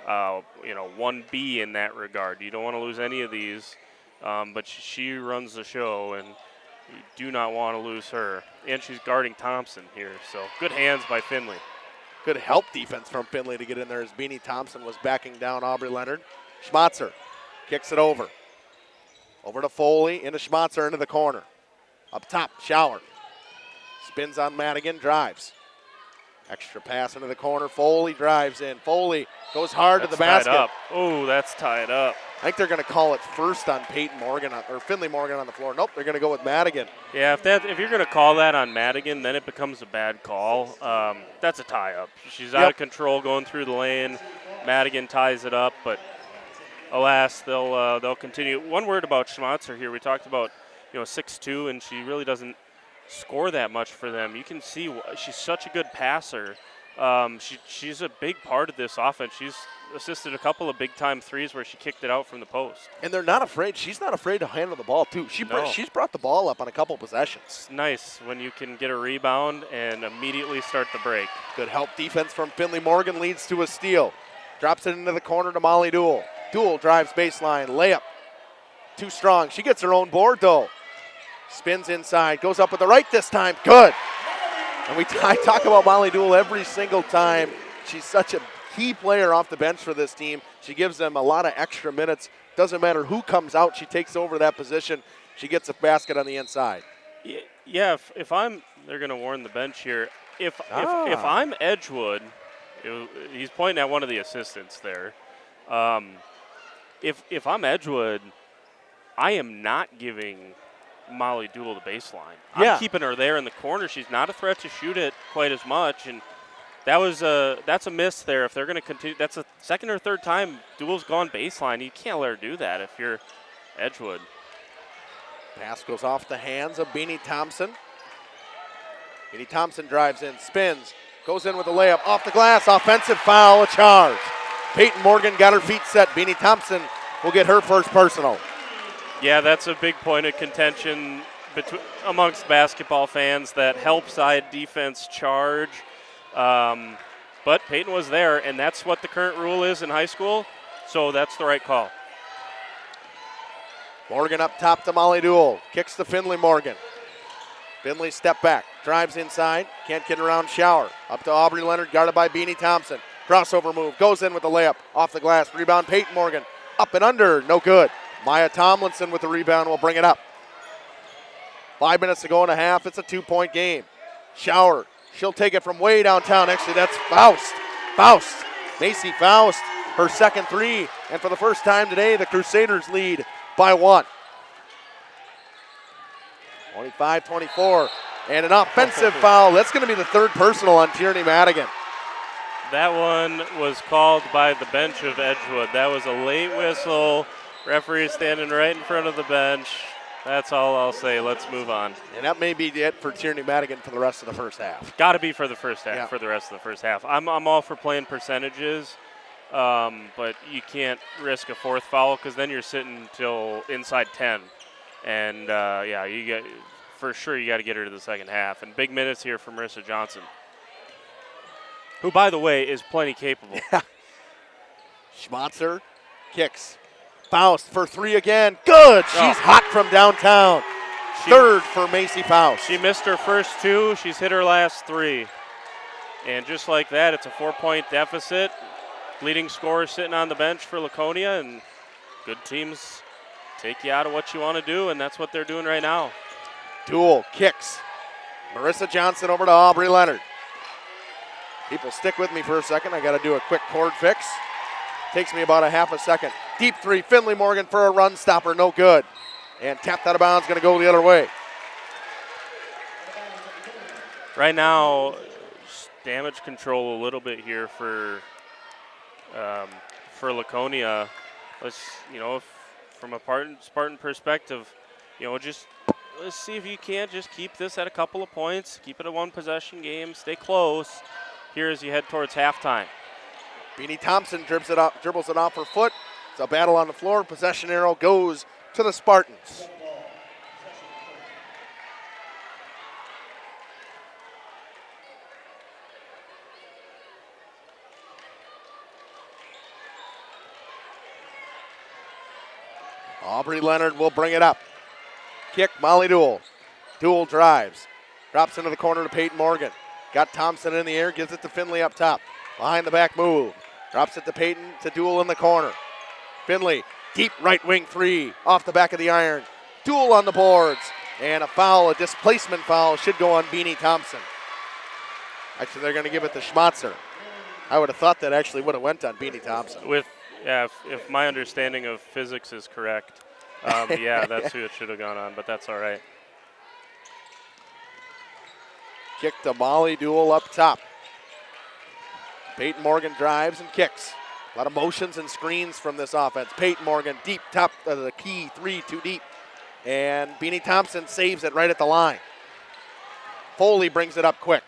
1B in that regard. You don't want to lose any of these, but she runs the show, and You do not want to lose her. And she's guarding Thompson here, so good hands by Finley. Good help defense from Finley to get in there as Beanie Thompson was backing down Aubrey Leonard. Schmatzer kicks it over. Over to Foley, into Schmatzer, into the corner. Up top, Schauer. Spins on Madigan, drives. Extra pass into the corner. Foley drives in. Foley goes hard to the basket. Tied up. Oh, that's tied up. I think they're going to call it first on Peyton Morgan, or Finley Morgan on the floor. Nope, they're going to go with Madigan. Yeah, if you're going to call that on Madigan, then it becomes a bad call. That's a tie-up. She's out of control going through the lane. Madigan ties it up, but alas, they'll continue. One word about Schmatzer here. We talked about 6'2", and she really doesn't score that much for them. You can see she's such a good passer. She's a big part of this offense. She's assisted a couple of big-time threes where she kicked it out from the post. And they're not afraid. She's not afraid to handle the ball, too. She's brought the ball up on a couple possessions. It's nice when you can get a rebound and immediately start the break. Good help defense from Finley Morgan leads to a steal. Drops it into the corner to Molly Duell. Duell drives baseline, layup. Too strong. She gets her own board, though. Spins inside, goes up with the right this time. Good. And I talk about Molly Duell every single time. She's such a key player off the bench for this team. She gives them a lot of extra minutes. Doesn't matter who comes out, she takes over that position. She gets a basket on the inside. Yeah, they're going to warn the bench here. If I'm Edgewood, he's pointing at one of the assistants there. If I'm Edgewood, I am not giving Molly Duell the baseline. I'm keeping her there in the corner. She's not a threat to shoot it quite as much, and that's a miss there. If they're going to continue, that's a second or third time Duell's gone baseline. You can't let her do that if you're Edgewood. Pass goes off the hands of Beanie Thompson. Beanie Thompson drives in, spins, goes in with a layup off the glass. Offensive foul, a charge. Peyton Morgan got her feet set. Beanie Thompson will get her first personal. Yeah, that's a big point of contention amongst basketball fans, that help side defense charge. But Peyton was there, and that's what the current rule is in high school, so that's the right call. Morgan up top to Molly Duell. Kicks to Finley Morgan. Finley step back, drives inside, can't get around Schauer. Up to Aubrey Leonard, guarded by Beanie Thompson. Crossover move, goes in with the layup, off the glass, rebound Peyton Morgan. Up and under, no good. Maya Tomlinson with the rebound will bring it up. 5 minutes to go in a half. It's a 2-point game. Schauer, she'll take it from way downtown. Actually, that's Faust. Macy Faust, her second three. And for the first time today, the Crusaders lead by 1. 25-24. And an offensive foul. That's going to be the third personal on Tierney Madigan. That one was called by the bench of Edgewood. That was a late whistle. Referee standing right in front of the bench. That's all I'll say. Let's move on. And that may be it for Tierney Madigan for the rest of the first half. Got to be for the first half, for the rest of the first half. I'm all for playing percentages, but you can't risk a fourth foul because then you're sitting till inside 10. And, for sure you got to get her to the second half. And big minutes here for Marissa Johnson, who, by the way, is plenty capable. Schmatzer kicks. Faust for three again. Good. She's hot from downtown. Third for Macy Faust. She missed her first two. She's hit her last three. And just like that, it's a 4-point deficit. Leading scorer sitting on the bench for Laconia, and good teams take you out of what you want to do, and that's what they're doing right now. Duell kicks. Marissa Johnson over to Aubrey Leonard. People stick with me for a second. I got to do a quick chord fix. Takes me about a half a second. Deep three, Finley Morgan for a run stopper, no good. And tapped out of bounds, going to go the other way. Right now, damage control a little bit here for Laconia. Let's, from a Spartan perspective, just let's see if you can't just keep this at a couple of points, keep it a one-possession game, stay close here as you head towards halftime. Beanie Thompson dribbles it off her foot. It's a battle on the floor. Possession arrow goes to the Spartans. Aubrey Leonard will bring it up. Kick, Molly Duell. Duel drives. Drops into the corner to Peyton Morgan. Got Thompson in the air, gives it to Finley up top. Behind the back move. Drops it to Peyton to Duel in the corner. Finley, deep right wing three off the back of the iron. Duel on the boards. And a foul, a displacement foul, should go on Beanie Thompson. Actually, they're going to give it to Schmatzer. I would have thought that actually would have went on Beanie Thompson. If my understanding of physics is correct, that's who it should have gone on, but that's all right. Kick to Molly Duel up top. Peyton Morgan drives and kicks. A lot of motions and screens from this offense. Peyton Morgan deep top of the key, 3 too deep. And Beanie Thompson saves it right at the line. Foley brings it up quick.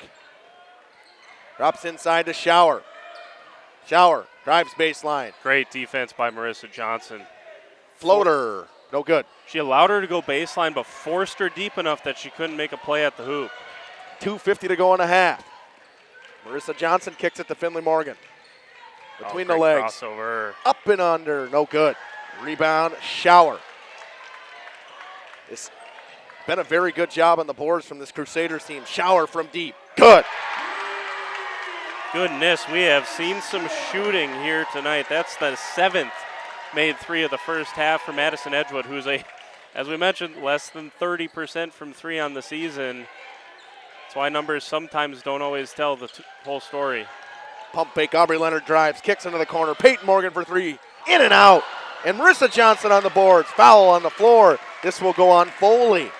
Drops inside to Shower. Shower drives baseline. Great defense by Marissa Johnson. Floater, no good. She allowed her to go baseline, but forced her deep enough that she couldn't make a play at the hoop. 2:50 to go in a half. Marissa Johnson kicks it to Finley Morgan. Between the legs. Crossover. Up and under, no good. Rebound, Shower. It's been a very good job on the boards from this Crusaders team. Shower from deep, good. Goodness, we have seen some shooting here tonight. That's the 7th made three of the first half for Madison Edgewood, who's as we mentioned, less than 30% from three on the season. That's why numbers sometimes don't always tell the whole story. Pump fake, Aubrey Leonard drives, kicks into the corner. Peyton Morgan for three, in and out. And Marissa Johnson on the boards, foul on the floor. This will go on Foley.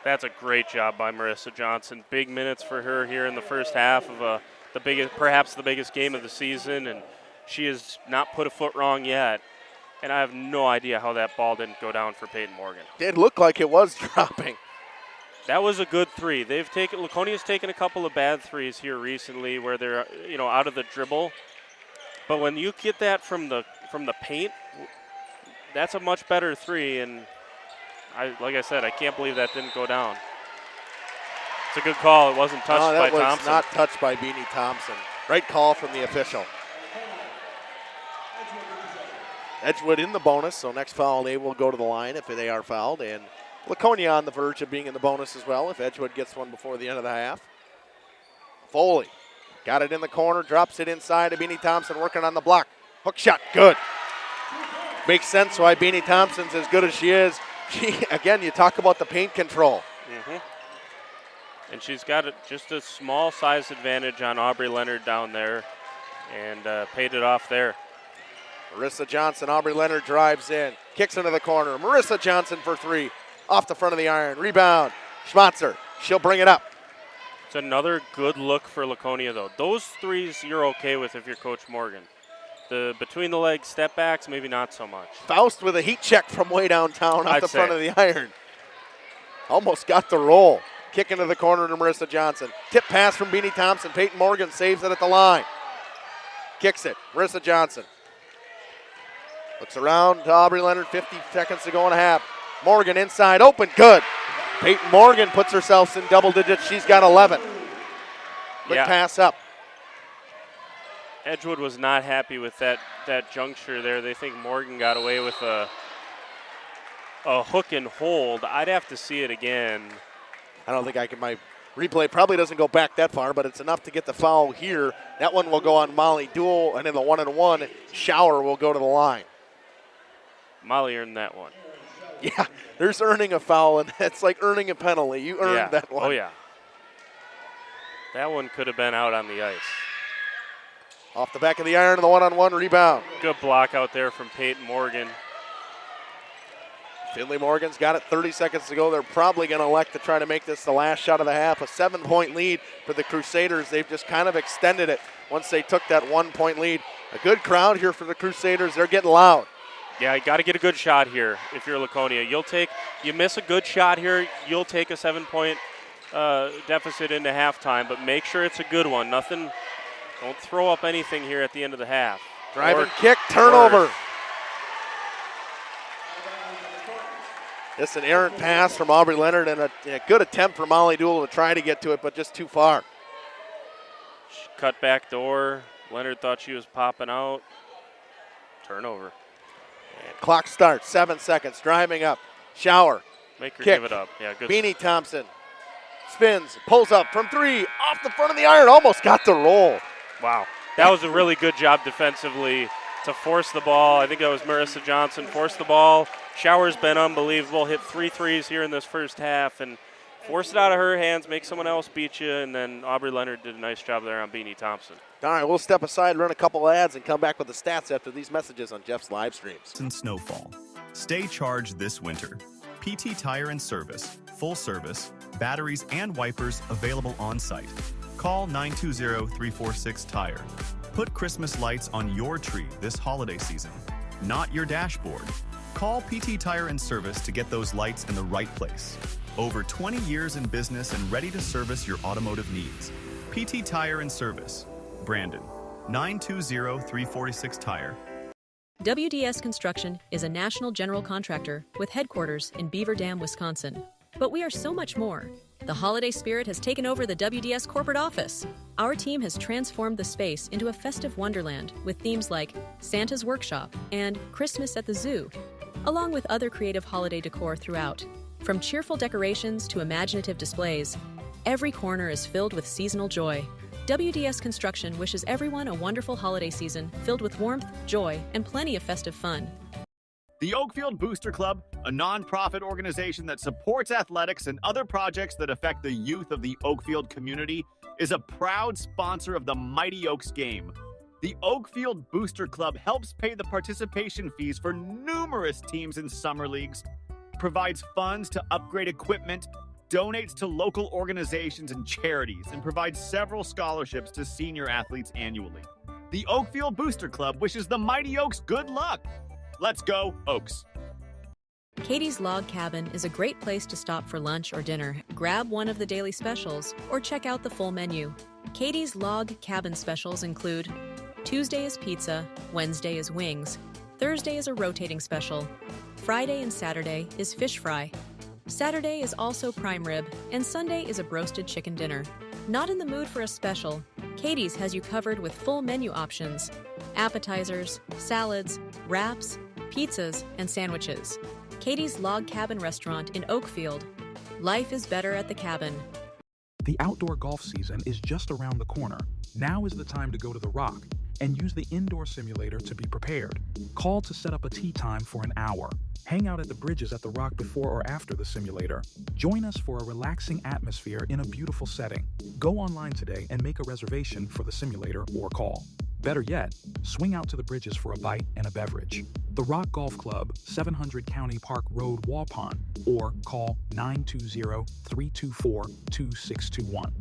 That's a great job by Marissa Johnson. Big minutes for her here in the first half of perhaps the biggest game of the season, and she has not put a foot wrong yet. And I have no idea how that ball didn't go down for Peyton Morgan. It looked like it was dropping. That was a good three. Laconia's taken a couple of bad threes here recently where they're out of the dribble. But when you get that from the paint, that's a much better three. And like I said, I can't believe that didn't go down. It's a good call. It wasn't touched by Thompson. That was not touched by Beanie Thompson. Right call from the official. Edgewood in the bonus, so next foul they will go to the line if they are fouled. And Laconia on the verge of being in the bonus as well if Edgewood gets one before the end of the half. Foley got it in the corner, drops it inside to Beanie Thompson working on the block. Hook shot, good. Makes sense why Beanie Thompson's as good as she is. Again, you talk about the paint control. Mm-hmm. And she's got just a small size advantage on Aubrey Leonard down there and paid it off there. Marissa Johnson, Aubrey Leonard drives in, kicks into the corner. Marissa Johnson for three, off the front of the iron. Rebound, Schmatzer, she'll bring it up. It's another good look for Laconia, though. Those threes you're okay with if you're Coach Morgan. The between the legs step backs, maybe not so much. Faust with a heat check from way downtown off the front of the iron. Almost got the roll. Kick into the corner to Marissa Johnson. Tip pass from Beanie Thompson. Peyton Morgan saves it at the line. Kicks it, Marissa Johnson. Looks around to Aubrey Leonard, 50 seconds to go in a half. Morgan inside, open, good. Peyton Morgan puts herself in double digits. She's got 11. Quick pass up. Edgewood was not happy with that juncture there. They think Morgan got away with a hook and hold. I'd have to see it again. I don't think my replay probably doesn't go back that far, but it's enough to get the foul here. That one will go on Molly Duel, and in the 1-and-1, Shower will go to the line. Molly earned that one. Yeah, there's earning a foul, and that's like earning a penalty. You earned that one. Oh, yeah. That one could have been out on the ice. Off the back of the iron, the 1-on-1 rebound. Good block out there from Peyton Morgan. Finley Morgan's got it, 30 seconds to go. They're probably going to elect to try to make this the last shot of the half. A 7-point lead for the Crusaders. They've just kind of extended it once they took that 1-point lead. A good crowd here for the Crusaders. They're getting loud. Yeah, you got to get a good shot here if you're Laconia. You miss a good shot here, you'll take a 7-point deficit into halftime, but make sure it's a good one. Don't throw up anything here at the end of the half. Driving kick, turnover. It's an errant pass from Aubrey Leonard and a good attempt from Molly Duel to try to get to it, but just too far. Cut back door. Leonard thought she was popping out. Turnover. And clock starts, 7 seconds, driving up. Shower. Make her Kick. give it up. Yeah, good. Beanie Thompson spins, pulls up from 3, off the front of the iron, almost got the roll. Wow. That was a really good job defensively to force the ball. I think that was Marissa Johnson. Forced the ball. Shower's been unbelievable. Hit 3 threes here in this first half and forced it out of her hands, make someone else beat you, and then Aubrey Leonard did a nice job there on Beanie Thompson. All right, we'll step aside, run a couple ads, and come back with the stats after these messages on Jeff's live streams. And snowfall. Stay charged this winter. PT Tire and Service, full service, batteries and wipers available on site. Call 920-346-TIRE. Put Christmas lights on your tree this holiday season, not your dashboard. Call PT Tire and Service to get those lights in the right place. Over 20 years in business and ready to service your automotive needs. PT Tire and Service, Brandon, 920-346-TIRE. WDS Construction is a national general contractor with headquarters in Beaver Dam, Wisconsin. But we are so much more. The holiday spirit has taken over the WDS corporate office. Our team has transformed the space into a festive wonderland with themes like Santa's Workshop and Christmas at the Zoo, along with other creative holiday decor throughout. From cheerful decorations to imaginative displays, every corner is filled with seasonal joy. WDS Construction wishes everyone a wonderful holiday season filled with warmth, joy, and plenty of festive fun. The Oakfield Booster Club, a nonprofit organization that supports athletics and other projects that affect the youth of the Oakfield community, is a proud sponsor of the Mighty Oaks game. The Oakfield Booster Club helps pay the participation fees for numerous teams in summer leagues, provides funds to upgrade equipment, donates to local organizations and charities, and provides several scholarships to senior athletes annually. The Oakfield Booster Club wishes the Mighty Oaks good luck. Let's go, Oaks. Katie's Log Cabin is a great place to stop for lunch or dinner. Grab one of the daily specials or check out the full menu. Katie's Log Cabin specials include Tuesday is pizza, Wednesday is wings, Thursday is a rotating special, Friday and Saturday is fish fry, Saturday is also prime rib, and Sunday is a broasted chicken dinner. Not in the mood for a special? Katie's has you covered with full menu options, appetizers, salads, wraps, pizzas, and sandwiches. Katie's Log Cabin Restaurant in Oakfield. Life is better at the cabin. The outdoor golf season is just around the corner. Now is the time to go to the Rock and use the indoor simulator to be prepared. Call to set up a tee time for an hour. Hang out at the bridges at the Rock before or after the simulator. Join us for a relaxing atmosphere in a beautiful setting. Go online today and make a reservation for the simulator or call. Better yet, swing out to the bridges for a bite and a beverage. The Rock Golf Club, 700 County Park Road, Waupun, or call 920-324-2621.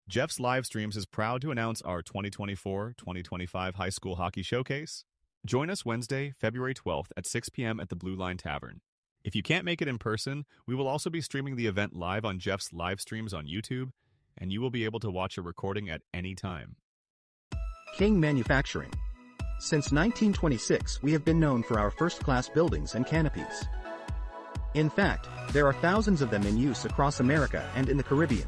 Jeff's Live Streams is proud to announce our 2024-2025 High School Hockey Showcase. Join us Wednesday, February 12th at 6 p.m. at the Blue Line Tavern. If you can't make it in person, we will also be streaming the event live on Jeff's Live Streams on YouTube, and you will be able to watch a recording at any time. King Manufacturing. Since 1926, we have been known for our first-class buildings and canopies. In fact, there are thousands of them in use across America and in the Caribbean.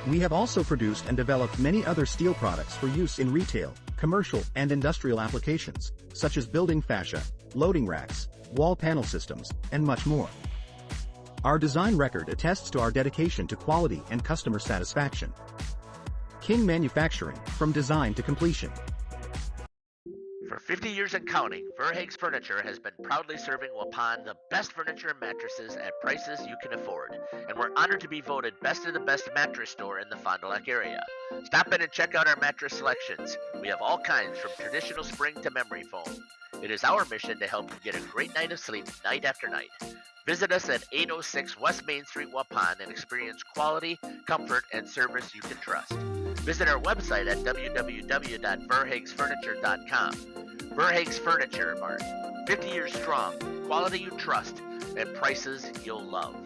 We have also produced and developed many other steel products for use in retail, commercial, and industrial applications, such as building fascia, loading racks, wall panel systems, and much more. Our design record attests to our dedication to quality and customer satisfaction. King Manufacturing, from design to completion. For 50 years and counting, Verhaeg's Furniture has been proudly serving Waupun the best furniture and mattresses at prices you can afford, and we're honored to be voted best of the best mattress store in the Fond du Lac area. Stop in and check out our mattress selections. We have all kinds from traditional spring to memory foam. It is our mission to help you get a great night of sleep night after night. Visit us at 806 West Main Street, Waupun, and experience quality, comfort, and service you can trust. Visit our website at www.verhaegsfurniture.com. Verhaeg's Furniture Mart. 50 years strong, quality you trust, and prices you'll love.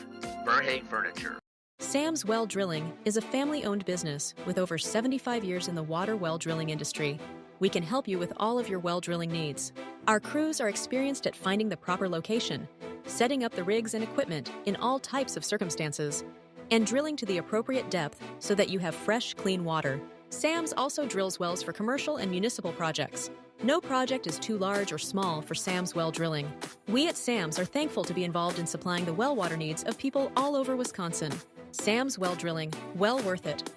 Verhaeg Furniture. Sam's Well Drilling is a family-owned business with over 75 years in the water well drilling industry. We can help you with all of your well drilling needs. Our crews are experienced at finding the proper location, setting up the rigs and equipment in all types of circumstances, and drilling to the appropriate depth so that you have fresh, clean water. SAMS also drills wells for commercial and municipal projects. No project is too large or small for SAMS well drilling. We at SAMS are thankful to be involved in supplying the well water needs of people all over Wisconsin. SAMS well drilling, well worth it.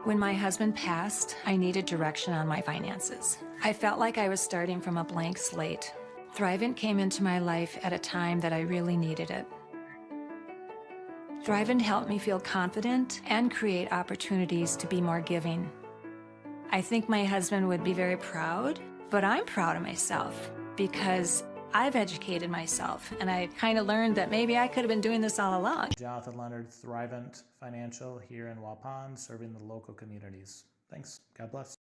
When my husband passed, I needed direction on my finances. I felt like I was starting from a blank slate. Thrivent came into my life at a time that I really needed it. Thrivent helped me feel confident and create opportunities to be more giving. I think my husband would be very proud, but I'm proud of myself because I've educated myself and I kind of learned that maybe I could have been doing this all along. Jonathan Leonard, Thrivent Financial here in Waupun, serving the local communities. Thanks. God bless.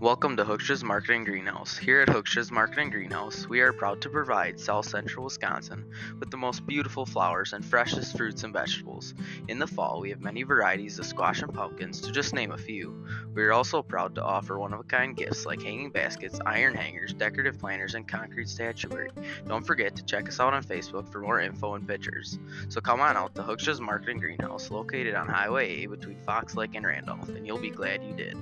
Welcome to Hooksha's Marketing Greenhouse. Here at Hooksha's Marketing Greenhouse, we are proud to provide South Central Wisconsin with the most beautiful flowers and freshest fruits and vegetables. In the fall, we have many varieties of squash and pumpkins, to just name a few. We are also proud to offer one-of-a-kind gifts like hanging baskets, iron hangers, decorative planters, and concrete statuary. Don't forget to check us out on Facebook for more info and pictures. So come on out to Hooksha's Marketing Greenhouse, located on Highway A between Fox Lake and Randolph, and you'll be glad you did.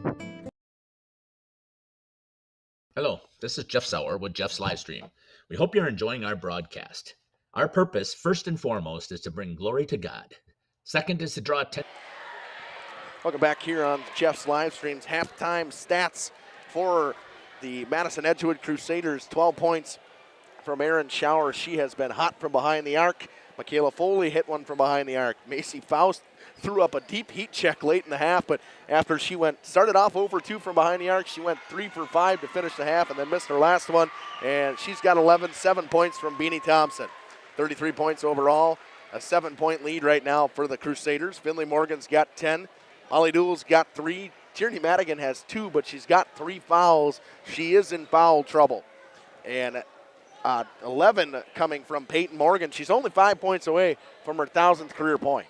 Hello, this is Jeff Sauer with Jeff's Livestream. We hope you're enjoying our broadcast. Our purpose, first and foremost, is to bring glory to God. Second is to draw attention. Welcome back here on Jeff's Livestream's halftime stats for the Madison Edgewood Crusaders. 12 points from Erin Schauer. She has been hot from behind the arc. Michaela Foley hit one from behind the arc. Macy Faust threw up a deep heat check late in the half, but after she started off 0 for 2 from behind the arc, she went 3 for 5 to finish the half and then missed her last one, and she's got 7 points from Beanie Thompson. 33 points overall, a 7-point lead right now for the Crusaders. Finley Morgan's got 10. Molly Dool's got 3. Tierney Madigan has 2, but she's got 3 fouls. She is in foul trouble. And 11 coming from Peyton Morgan. She's only 5 points away from her 1,000th career point.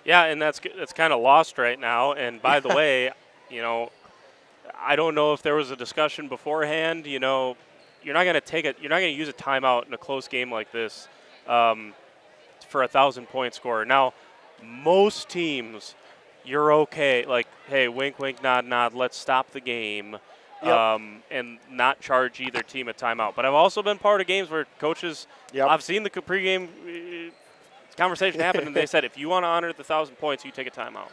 Yeah, and that's kind of lost right now. And by the way, I don't know if there was a discussion beforehand. You're not going to you're not going to use a timeout in a close game like this for a 1,000-point score. Now, most teams, you're okay. Like, hey, wink, wink, nod, nod. Let's stop the game. Yep. And not charge either team a timeout. But I've also been part of games where coaches, I've seen the pregame conversation happen, and they said, if you want to honor the 1,000 points, you take a timeout.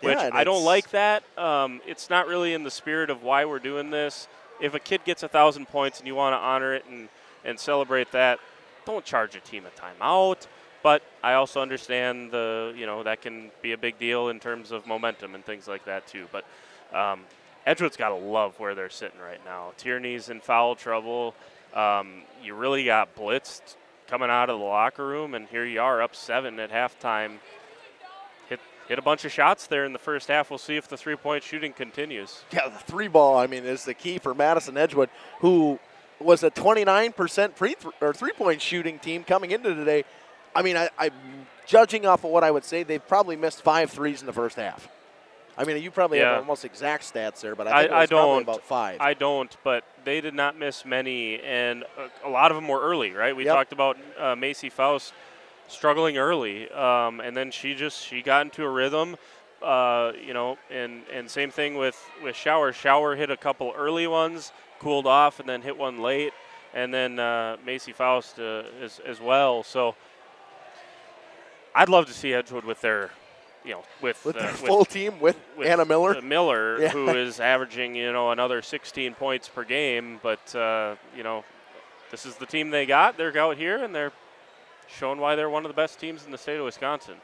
Which I don't like that. It's not really in the spirit of why we're doing this. If a kid gets 1,000 points and you want to honor it and celebrate that, don't charge a team a timeout. But I also understand that can be a big deal in terms of momentum and things like that too. But Edgewood's got to love where they're sitting right now. Tierney's in foul trouble. You really got blitzed coming out of the locker room, and here you are up 7 at halftime. Hit a bunch of shots there in the first half. We'll see if the three-point shooting continues. Yeah, the three ball, is the key for Madison Edgewood, who was a 29% three-point shooting team coming into today. I'm judging off of what I would say, they've probably missed 5 threes in the first half. You probably have almost exact stats there, but I think it was probably about 5. I don't, but they did not miss many, and a lot of them were early, right? We talked about Macy Faust struggling early, and then she got into a rhythm, and same thing with Schauer. Schauer hit a couple early ones, cooled off, and then hit one late, and then Macy Faust as well. So I'd love to see Edgewood with their with their full team with Anna Miller. Who is averaging, another 16 points per game. But, this is the team they got. They're out here, and they're showing why they're one of the best teams in the state of Wisconsin.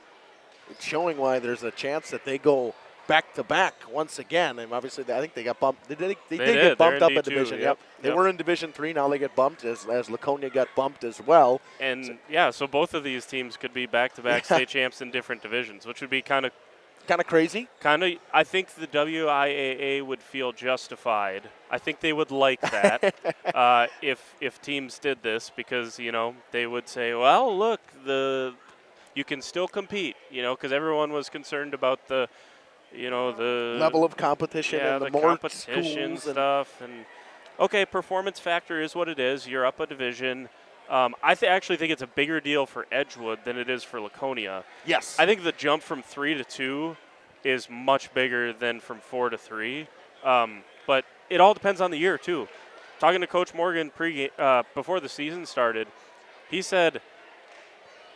It's showing why there's a chance that they go back-to-back once again. And obviously, I think they got bumped. They did get bumped up a division. Yep. They were in Division 3. Now they get bumped as Laconia got bumped as well. And, so both of these teams could be back-to-back state champs in different divisions, which would be kind of crazy. I think the WIAA would feel justified. I think they would like that if teams did this because, they would say, well, look, you can still compete, because everyone was concerned about the level of competition and the more competition stuff. And okay, performance factor is what it is. You're up a division. I actually think it's a bigger deal for Edgewood than it is for Laconia. Yes. I think the jump from 3 to 2 is much bigger than from 4 to 3. But it all depends on the year, too. Talking to Coach Morgan before the season started, he said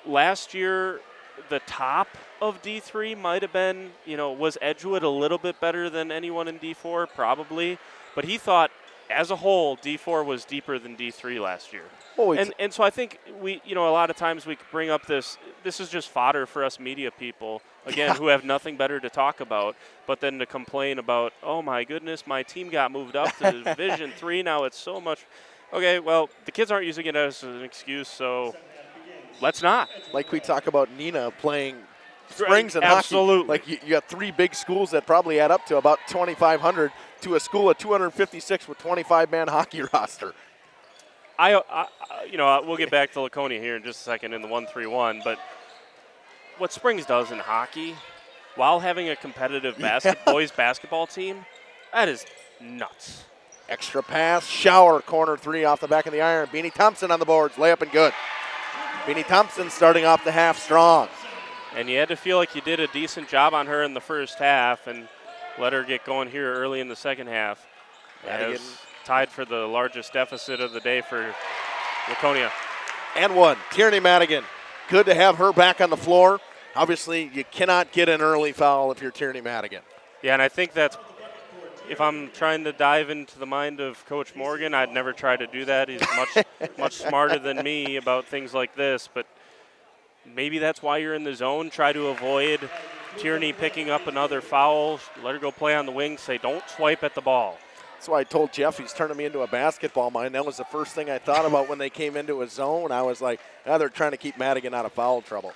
last year the top of D3 might have been, was Edgewood a little bit better than anyone in D4? Probably. But he thought, as a whole, D4 was deeper than D3 last year. Oh, and so I think we, a lot of times we could bring up this is just fodder for us media people, again, who have nothing better to talk about, but then to complain about, oh my goodness, my team got moved up to Division 3, now it's so much. Okay, well, the kids aren't using it as an excuse, so let's not. Like we talk about Nina playing springs and Absolutely. hockey. Like you got 3 big schools that probably add up to about 2,500 to a school of 256 with 25-man hockey roster. We'll get back to Laconia here in just a second in the 1-3-1, but what Springs does in hockey, while having a competitive boys basketball team, that is nuts. Extra pass, Shower, corner 3 off the back of the iron. Beanie Thompson on the boards, layup and good. Beanie Thompson starting off the half strong. And you had to feel like you did a decent job on her in the first half and let her get going here early in the second half. As tied for the largest deficit of the day for Laconia. And one, Tierney Madigan. Good to have her back on the floor. Obviously, you cannot get an early foul if you're Tierney Madigan. Yeah, and I think that's, if I'm trying to dive into the mind of Coach Morgan, I'd never try to do that. He's much smarter than me about things like this, but maybe that's why you're in the zone. Try to avoid Tierney picking up another foul. Let her go play on the wing. Say, don't swipe at the ball. That's why I told Jeff he's turning me into a basketball mind. That was the first thing I thought about when they came into a zone. I was like, they're trying to keep Madigan out of foul trouble.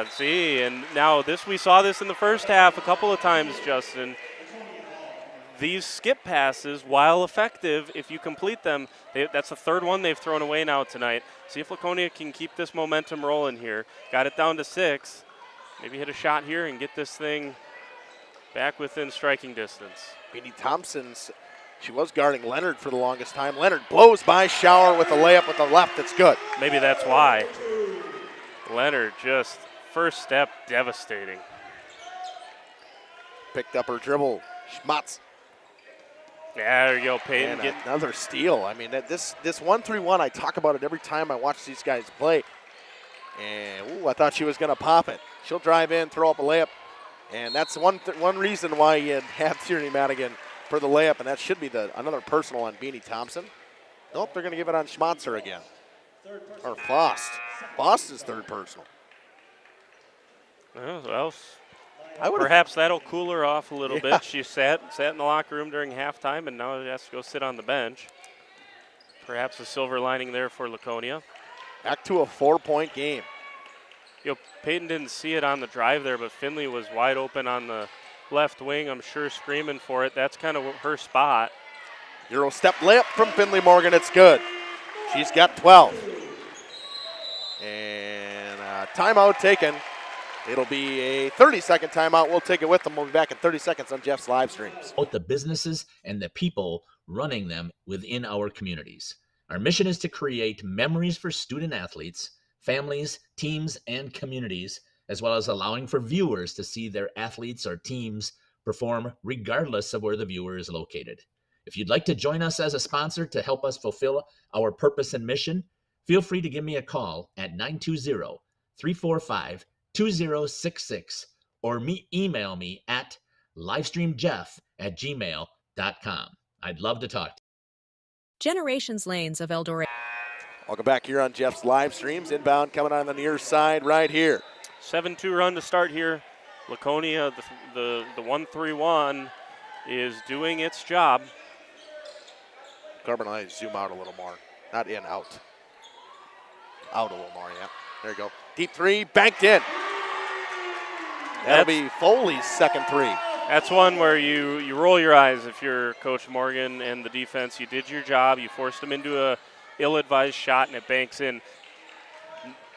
See, and now we saw this in the first half a couple of times, Justin. These skip passes, while effective, if you complete them, that's the third one they've thrown away now tonight. See if Laconia can keep this momentum rolling here. Got it down to 6. Maybe hit a shot here and get this thing back within striking distance. Beanie Thompson, she was guarding Leonard for the longest time. Leonard blows by Shower with a layup with the left. It's good. Maybe that's why. Leonard just first step devastating. Picked up her dribble. Schmatz. Yeah, there you go, Peyton. And another steal. I mean, this 1-3-1, I talk about it every time I watch these guys play. And, I thought she was going to pop it. She'll drive in, throw up a layup. And that's one reason why you have Tierney Madigan for the layup, and that should be another personal on Beanie Thompson. Nope, they're going to give it on Schmatzer again. Or Fost. Fost is third personal. Well, perhaps that'll cool her off a little bit. She sat in the locker room during halftime, and now she has to go sit on the bench. Perhaps a silver lining there for Laconia. Back to a 4-point game. Peyton didn't see it on the drive there, but Finley was wide open on the left wing, I'm sure screaming for it. That's kind of her spot. Euro step layup from Finley Morgan. It's good. She's got 12. And timeout taken. It'll be a 30-second timeout. We'll take it with them. We'll be back in 30 seconds on Jeff's live streams. Both the businesses and the people running them within our communities. Our mission is to create memories for student athletes, families, teams, and communities, as well as allowing for viewers to see their athletes or teams perform regardless of where the viewer is located. If you'd like to join us as a sponsor to help us fulfill our purpose and mission, feel free to give me a call at 920-345-2066 or email me at livestreamjeff@gmail.com. I'd love to talk to you. Generations Lanes of Eldorado. Welcome back here on Jeff's live streams. Inbound coming on the near side right here. 7-2 run to start here. Laconia, the 1-3-1 is doing its job. Carbon, I zoom out a little more. Not in, out. Out a little more, yeah. There you go. Deep three, banked in. That'll be Foley's second three. That's one where you roll your eyes if you're Coach Morgan and the defense. You did your job. You forced them into a ill-advised shot, and it banks in.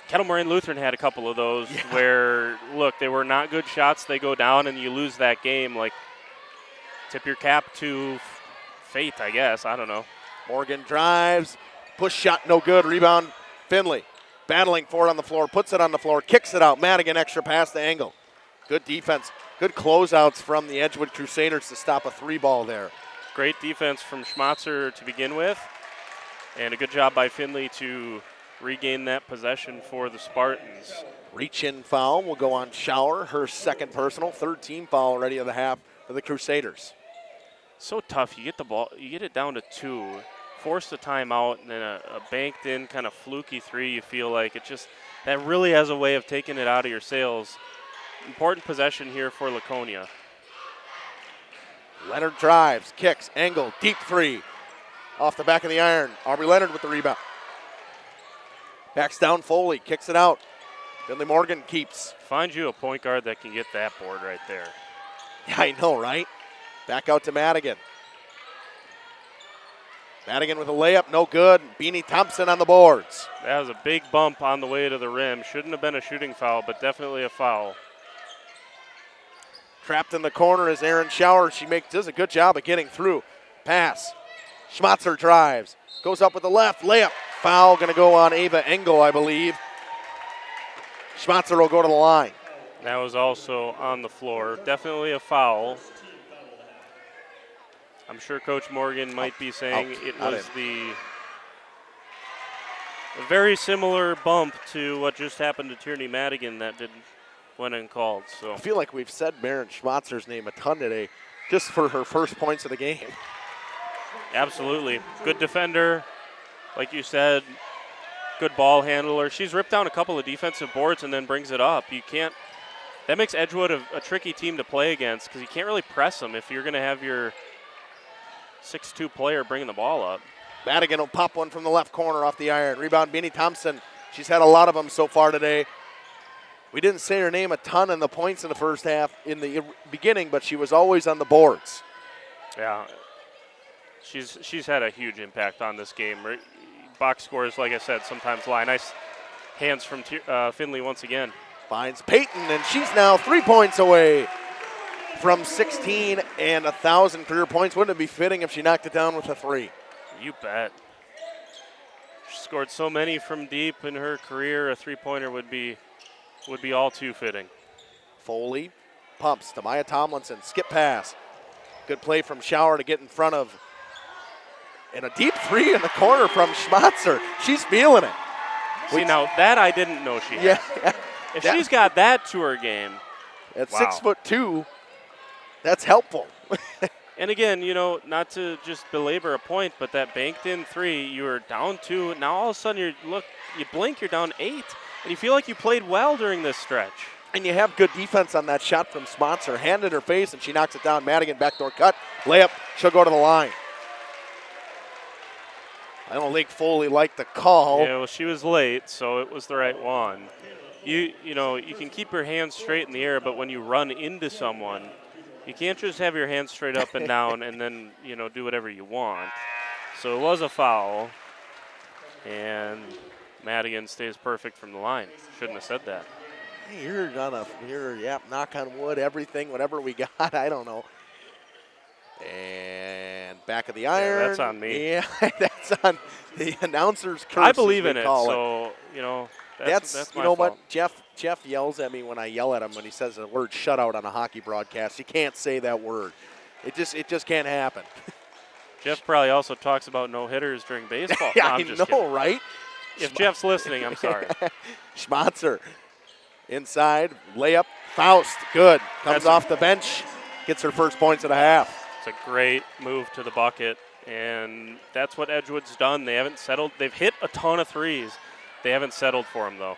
Kettle Moraine Lutheran had a couple of those where, look, they were not good shots. They go down, and you lose that game. Like, tip your cap to fate, I guess. I don't know. Morgan drives. Push shot, no good. Rebound, Finley. Battling for it on the floor. Puts it on the floor. Kicks it out. Madigan extra pass to Engel. Good defense. Good closeouts from the Edgewood Crusaders to stop a 3-ball there. Great defense from Schmatzer to begin with, and a good job by Finley to regain that possession for the Spartans. Reach-in foul will go on Schauer, her second personal, third team foul already of the half for the Crusaders. So tough. You get the ball, you get it down to 2, force the timeout, and then a banked in kind of fluky 3. You feel like it just, that really has a way of taking it out of your sails. Important possession here for Laconia. Leonard drives, kicks, angle, deep 3. Off the back of the iron. Aubrey Leonard with the rebound. Backs down Foley, kicks it out. Finley Morgan keeps. Find you a point guard that can get that board right there. Yeah, I know, right? Back out to Madigan. Madigan with a layup, no good. Beanie Thompson on the boards. That was a big bump on the way to the rim. Shouldn't have been a shooting foul, but definitely a foul. Trapped in the corner is Aaron Schauer. She does a good job of getting through. Pass. Schmatzer drives. Goes up with the left. Layup. Foul going to go on Ava Engel, I believe. Schmatzer will go to the line. That was also on the floor. Definitely a foul. I'm sure Coach Morgan might be saying it was a very similar bump to what just happened to Tierney Madigan that went uncalled. So I feel like we've said Maren Schmatzer's name a ton today just for her first points of the game. Absolutely. Good defender. Like you said, good ball handler. She's ripped down a couple of defensive boards and then brings it up. You can't. That makes Edgewood a tricky team to play against because you can't really press them if you're going to have your 6'2" player bringing the ball up. Madigan will pop one from the left corner off the iron. Rebound, Beanie Thompson. She's had a lot of them so far today. We didn't say her name a ton in the points in the first half in the beginning, but she was always on the boards. Yeah, she's had a huge impact on this game. Box scores, like I said, sometimes lie. Nice hands from Finley once again. Finds Peyton, and she's now 3 points away from 16 and 1,000 career points. Wouldn't it be fitting if she knocked it down with a 3? You bet. She scored so many from deep in her career. A three-pointer would be all too fitting. Foley pumps to Maya Tomlinson. Skip pass. Good play from Schauer to get in front of. And a deep 3 in the corner from Schmatzer. She's feeling it. See, now that I didn't know she had. Yeah. If she's got that to her game. At wow. 6'2", that's helpful. And again, not to just belabor a point, but that banked in 3, you were down 2. Now all of a sudden you blink, you're down 8. And you feel like you played well during this stretch. And you have good defense on that shot from Schmatzer. Hand in her face, and she knocks it down. Madigan, backdoor cut. Layup. She'll go to the line. I don't think Foley liked the call. Yeah, well, she was late, so it was the right one. You can keep your hands straight in the air, but when you run into someone, you can't just have your hands straight up and down and then, do whatever you want. So it was a foul, and Madigan stays perfect from the line. Shouldn't have said that. Hey, you're knock on wood, everything, whatever we got, I don't know. And back of the iron. Yeah, that's on me. Yeah, that's on the announcer's curse. I believe in it, so, that's my fault. What? Jeff yells at me when I yell at him when he says the word shutout on a hockey broadcast. You can't say that word. It just can't happen. Jeff probably also talks about no-hitters during baseball. Yeah, no, I'm I just know, kidding. right? If Jeff's listening, I'm sorry. Schmatzer inside, layup, Faust, good. Comes off the bench, gets her first points of the half. It's a great move to the bucket, and that's what Edgewood's done. They haven't settled. They've hit a ton of threes. They haven't settled for them, though.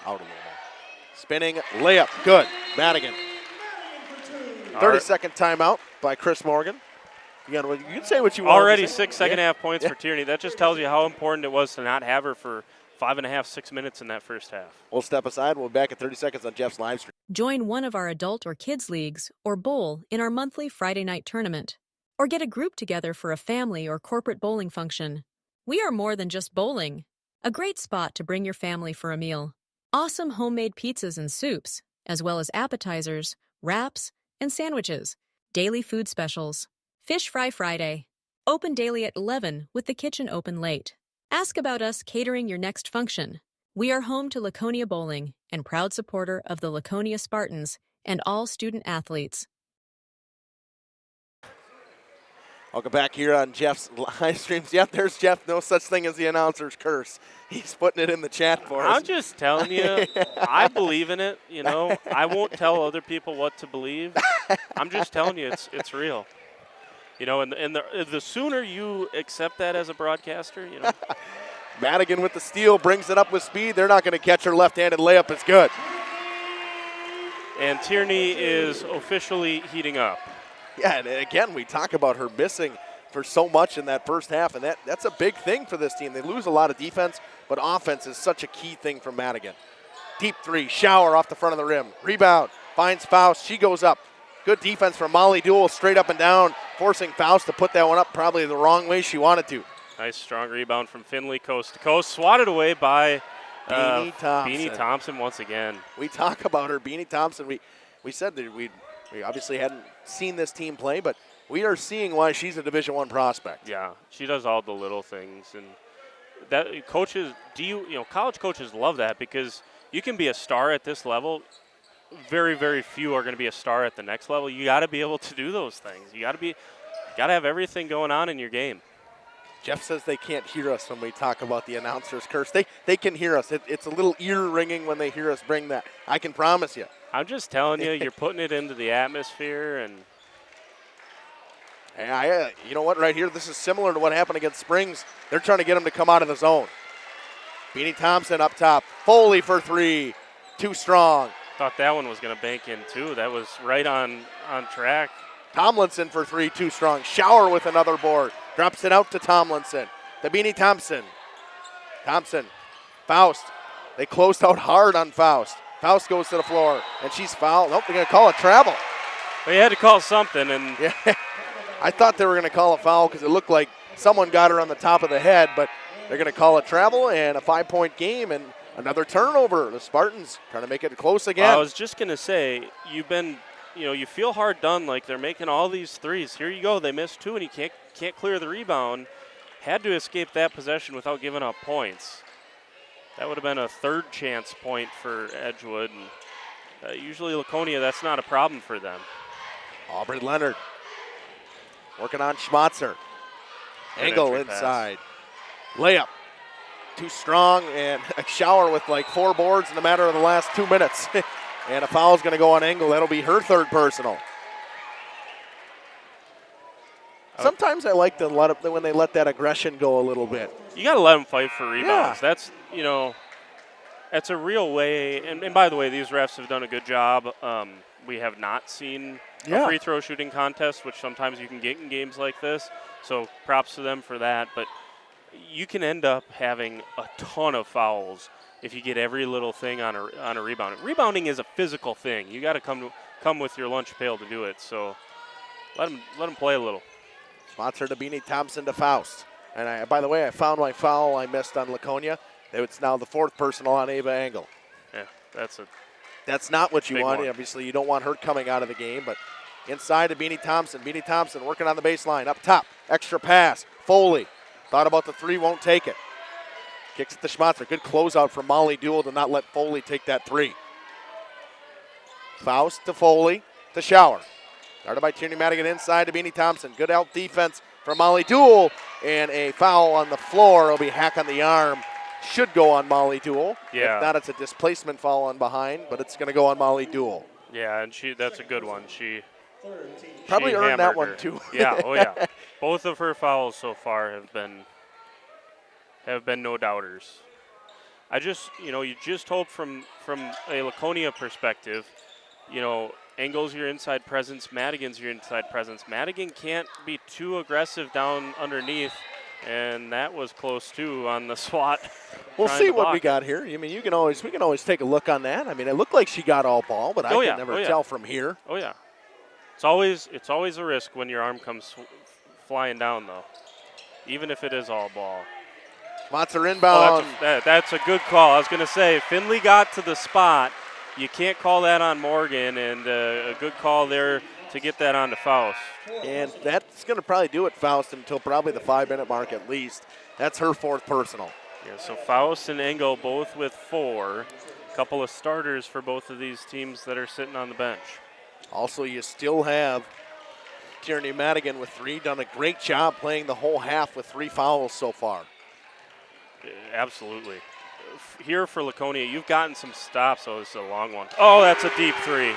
Out of the ball. Spinning, layup, good. Madigan. 30-second timeout by Chris Morgan. You can say what you want. Already 6 second-half points for Tierney. That just tells you how important it was to not have her for 5.5, 6 minutes in that first half. We'll step aside. We'll be back at 30 seconds on Jeff's live stream. Join one of our adult or kids leagues or bowl in our monthly Friday night tournament. Or get a group together for a family or corporate bowling function. We are more than just bowling. A great spot to bring your family for a meal. Awesome homemade pizzas and soups, as well as appetizers, wraps, and sandwiches. Daily food specials. Fish Fry Friday. Open daily at 11 with the kitchen open late. Ask about us catering your next function. We are home to Laconia Bowling and proud supporter of the Laconia Spartans and all student athletes. Welcome back here on Jeff's live streams. Yep, there's Jeff. No such thing as the announcer's curse. He's putting it in the chat for us. I'm just telling you, I believe in it. You know, I won't tell other people what to believe. I'm just telling you, it's real. You know, and the sooner you accept that as a broadcaster, you know. Madigan with the steal, brings it up with speed. They're not going to catch her left-handed layup. It's good. And Tierney is officially heating up. Yeah, and again, we talk about her missing for so much in that first half, and that's a big thing for this team. They lose a lot of defense, but offense is such a key thing for Madigan. Deep three, shower off the front of the rim. Rebound, finds Faust. She goes up. Good defense from Molly Duell, straight up and down, forcing Faust to put that one up probably the wrong way she wanted to. Nice strong rebound from Finley, coast to coast, swatted away by Beanie Thompson once again. We talk about her, Beanie Thompson. We said that we obviously hadn't seen this team play, but we are seeing why she's a Division I prospect. Yeah, she does all the little things, and that coaches, college coaches love that because you can be a star at this level. Very, very few are going to be a star at the next level. You got to be able to do those things. You got to have everything going on in your game. Jeff says they can't hear us when we talk about the announcer's curse. They can hear us. It's a little ear ringing when they hear us bring that. I can promise you. I'm just telling you, you're putting it into the atmosphere. And you know what, right here, this is similar to what happened against Springs. They're trying to get them to come out of the zone. Beanie Thompson up top. Foley for three. Too strong. Thought that one was going to bank in, too. That was right on track. Tomlinson for three, too strong. Shower with another board. Drops it out to Tomlinson. To Beanie Thompson. Thompson. Faust. They closed out hard on Faust. Faust goes to the floor, and she's fouled. Nope, they're going to call a travel. They had to call something. And yeah, I thought they were going to call a foul because it looked like someone got her on the top of the head, but they're going to call a travel and a 5-point game and another turnover. The Spartans trying to make it close again. I was just going to say, you feel hard done, like they're making all these threes. Here you go, they missed two, and you can't clear the rebound. Had to escape that possession without giving up points. That would have been a third chance point for Edgewood. And usually Laconia, that's not a problem for them. Aubrey Leonard working on Schmatzer. Angle inside. Layup. Too strong, and a shower with like 4 boards in the matter of the last 2 minutes. And a foul is going to go on Angle. That'll be her third personal. Sometimes I like to when they let that aggression go a little bit. You got to let them fight for rebounds. Yeah. That's a real way. And by the way, these refs have done a good job. We have not seen a free throw shooting contest, which sometimes you can get in games like this. So props to them for that. But you can end up having a ton of fouls if you get every little thing on a rebound. Rebounding is a physical thing. You got to come with your lunch pail to do it. So let them play a little. Sponsor to Beanie Thompson to Faust. And by the way, I found my foul I missed on Laconia. It's now the 4th personal on Ava Angle. Yeah, that's not what you want. One. Obviously, you don't want her coming out of the game, but inside to Beanie Thompson. Beanie Thompson working on the baseline. Up top, extra pass. Foley thought about the 3, won't take it. Kicks it to Schmatzer. Good closeout from Molly Duell to not let Foley take that 3. Faust to Foley to Shower. Started by Tierney Madigan inside to Beanie Thompson. Good out defense from Molly Duell. And a foul on the floor. It'll be hack on the arm. Should go on Molly Duell. Yeah. If not, it's a displacement foul on behind, but it's going to go on Molly Duell. Yeah, and that's a good one. She earned that one her. too. Yeah, oh yeah. Both of her fouls so far have been no doubters. You just hope from a Laconia perspective, Engel's your inside presence, Madigan's your inside presence. Madigan can't be too aggressive down underneath, and that was close too on the swat. We'll see what we got here. I mean, we can always take a look on that. I mean, it looked like she got all ball, but I can never tell from here. Oh yeah, it's always a risk when your arm comes flying down though, even if it is all ball. Schmatzer inbound. That's a good call. I was going to say, Finley got to the spot. You can't call that on Morgan, and a good call there to get that on to Faust. And that's going to probably do it, Faust, until probably the 5-minute mark at least. That's her 4th personal. Yeah, so Faust and Engel both with 4. A couple of starters for both of these teams that are sitting on the bench. Also, you still have Tierney Madigan with 3, done a great job playing the whole half with 3 fouls so far. Absolutely. Here for Laconia, you've gotten some stops. Oh, this is a long one. Oh, that's a deep 3.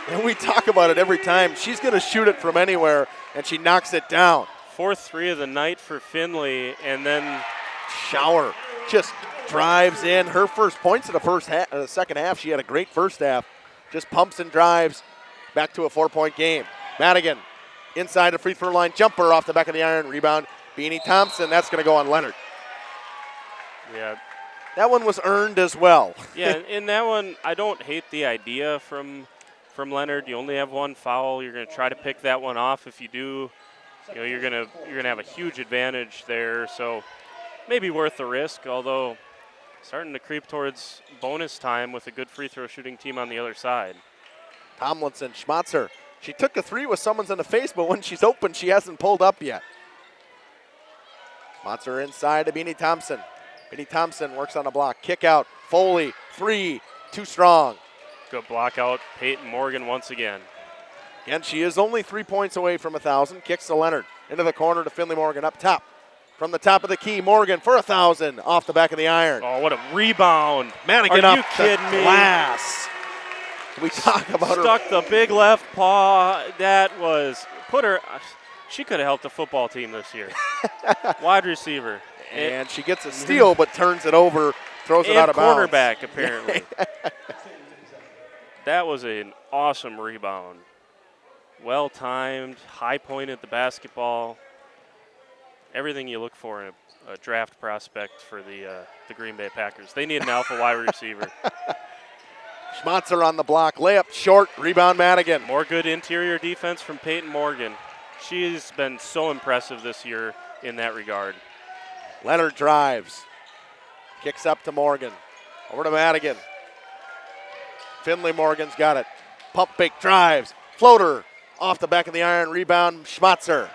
And we talk about it every time. She's going to shoot it from anywhere, and she knocks it down. 4th 3 of the night for Finley, and then Shower just drives in. Her first points in the second half. She had a great first half. Just pumps and drives back to a 4-point game. Madigan inside the free throw line. Jumper off the back of the iron. Rebound, Beanie Thompson. That's going to go on Leonard. Yeah. That one was earned as well. Yeah, in that one, I don't hate the idea from Leonard. You only have 1 foul. You're going to try to pick that one off. If you do, you're going to have a huge advantage there. So maybe worth the risk, although starting to creep towards bonus time with a good free throw shooting team on the other side. Tomlinson, Schmatzer. She took a 3 with someone's in the face, but when she's open, she hasn't pulled up yet. Schmatzer inside to Beanie Thompson. Beanie Thompson works on a block. Kick out. Foley, 3, too strong. Good block out. Peyton Morgan once again. And she is only 3 points away from 1,000. Kicks to Leonard. Into the corner to Finley Morgan up top. From the top of the key, Morgan for 1,000 off the back of the iron. Oh, what a rebound. Madigan Are up you kidding me? Glass. We talk about Stuck the big left paw. That was, she could have helped the football team this year. Wide receiver. And she gets a steal, but turns it over, throws it out of bounds. Cornerback, apparently. That was an awesome rebound. Well-timed, high-pointed the basketball. Everything you look for in a draft prospect for the Green Bay Packers. They need an alpha wide receiver. Schmatzer on the block. Layup short. Rebound Madigan. More good interior defense from Peyton Morgan. She's been so impressive this year in that regard. Leonard drives. Kicks up to Morgan. Over to Madigan. Finley Morgan's got it. Pump fake drives. Floater off the back of the iron. Rebound Schmatzer.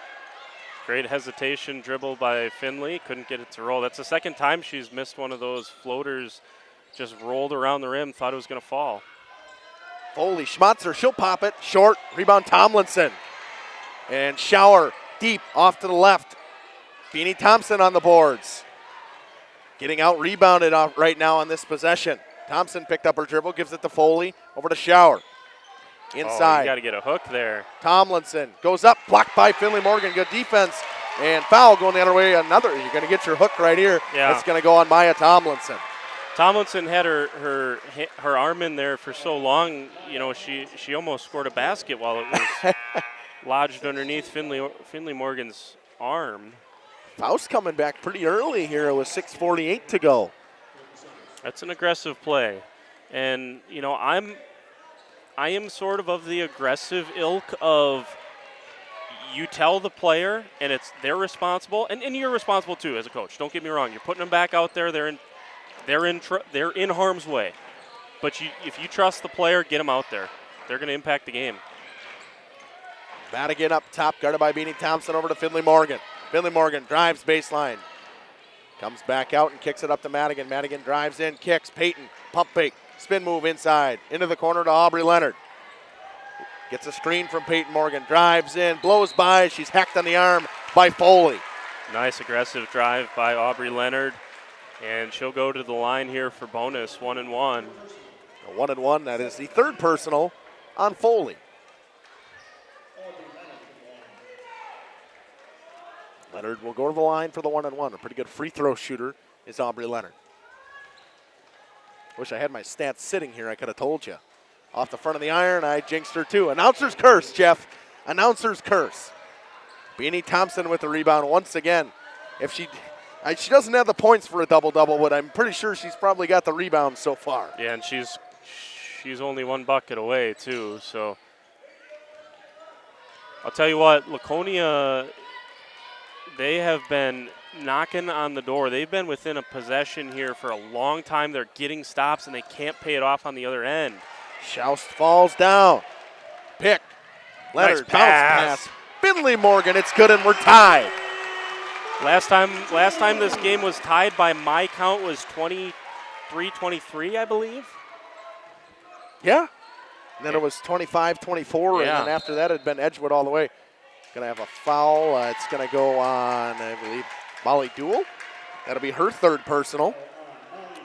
Great hesitation dribble by Finley. Couldn't get it to roll. That's the second time she's missed one of those floaters. Just rolled around the rim. Thought it was going to fall. Foley, Schmatzer. She'll pop it. Short. Rebound Tomlinson. And Shower deep off to the left. Beanie Thompson on the boards. Getting out rebounded right now on this possession. Thompson picked up her dribble. Gives it to Foley. Over to Shower. Inside. Oh, you got to get a hook there. Tomlinson goes up, blocked by Finley Morgan. Good defense. And foul going the other way. You're going to get your hook right here. Yeah. It's going to go on Maya Tomlinson. Tomlinson had her arm in there for so long, she almost scored a basket while it was lodged underneath Finley Morgan's arm. Faust coming back pretty early here with 6:48 to go. That's an aggressive play. And, I am sort of the aggressive ilk of you tell the player and they're responsible, and you're responsible too as a coach. Don't get me wrong. You're putting them back out there. They're in harm's way. But if you trust the player, get them out there. They're going to impact the game. Madigan up top, guarded by Beanie Thompson, over to Finley Morgan. Finley Morgan drives baseline. Comes back out and kicks it up to Madigan. Madigan drives in, kicks. Peyton, pump fake, spin move inside. Into the corner to Aubrey Leonard. Gets a screen from Peyton Morgan. Drives in, blows by. She's hacked on the arm by Foley. Nice aggressive drive by Aubrey Leonard. And she'll go to the line here for bonus, 1-1. A 1-1, that is the third personal on Foley. Leonard will go to the line for the 1-1. A pretty good free throw shooter is Aubrey Leonard. Wish I had my stats sitting here. I could have told you. Off the front of the iron, I jinxed her too. Announcer's curse, Jeff. Announcer's curse. Beanie Thompson with the rebound once again. If she doesn't have the points for a double-double, but I'm pretty sure she's probably got the rebound so far. Yeah, and she's only one bucket away too. So I'll tell you what, Laconia, they have been knocking on the door. They've been within a possession here for a long time. They're getting stops, and they can't pay it off on the other end. Schaust falls down. Pick. Leonard, nice bounce pass. Finley Morgan, it's good, and we're tied. Last time this game was tied by my count was 23-23, I believe. Yeah. And then it was 25-24, Yeah. and then after that it had been Edgewood all the way. Going to have a foul. It's going to go on, I believe, Molly Duell. That'll be her third personal.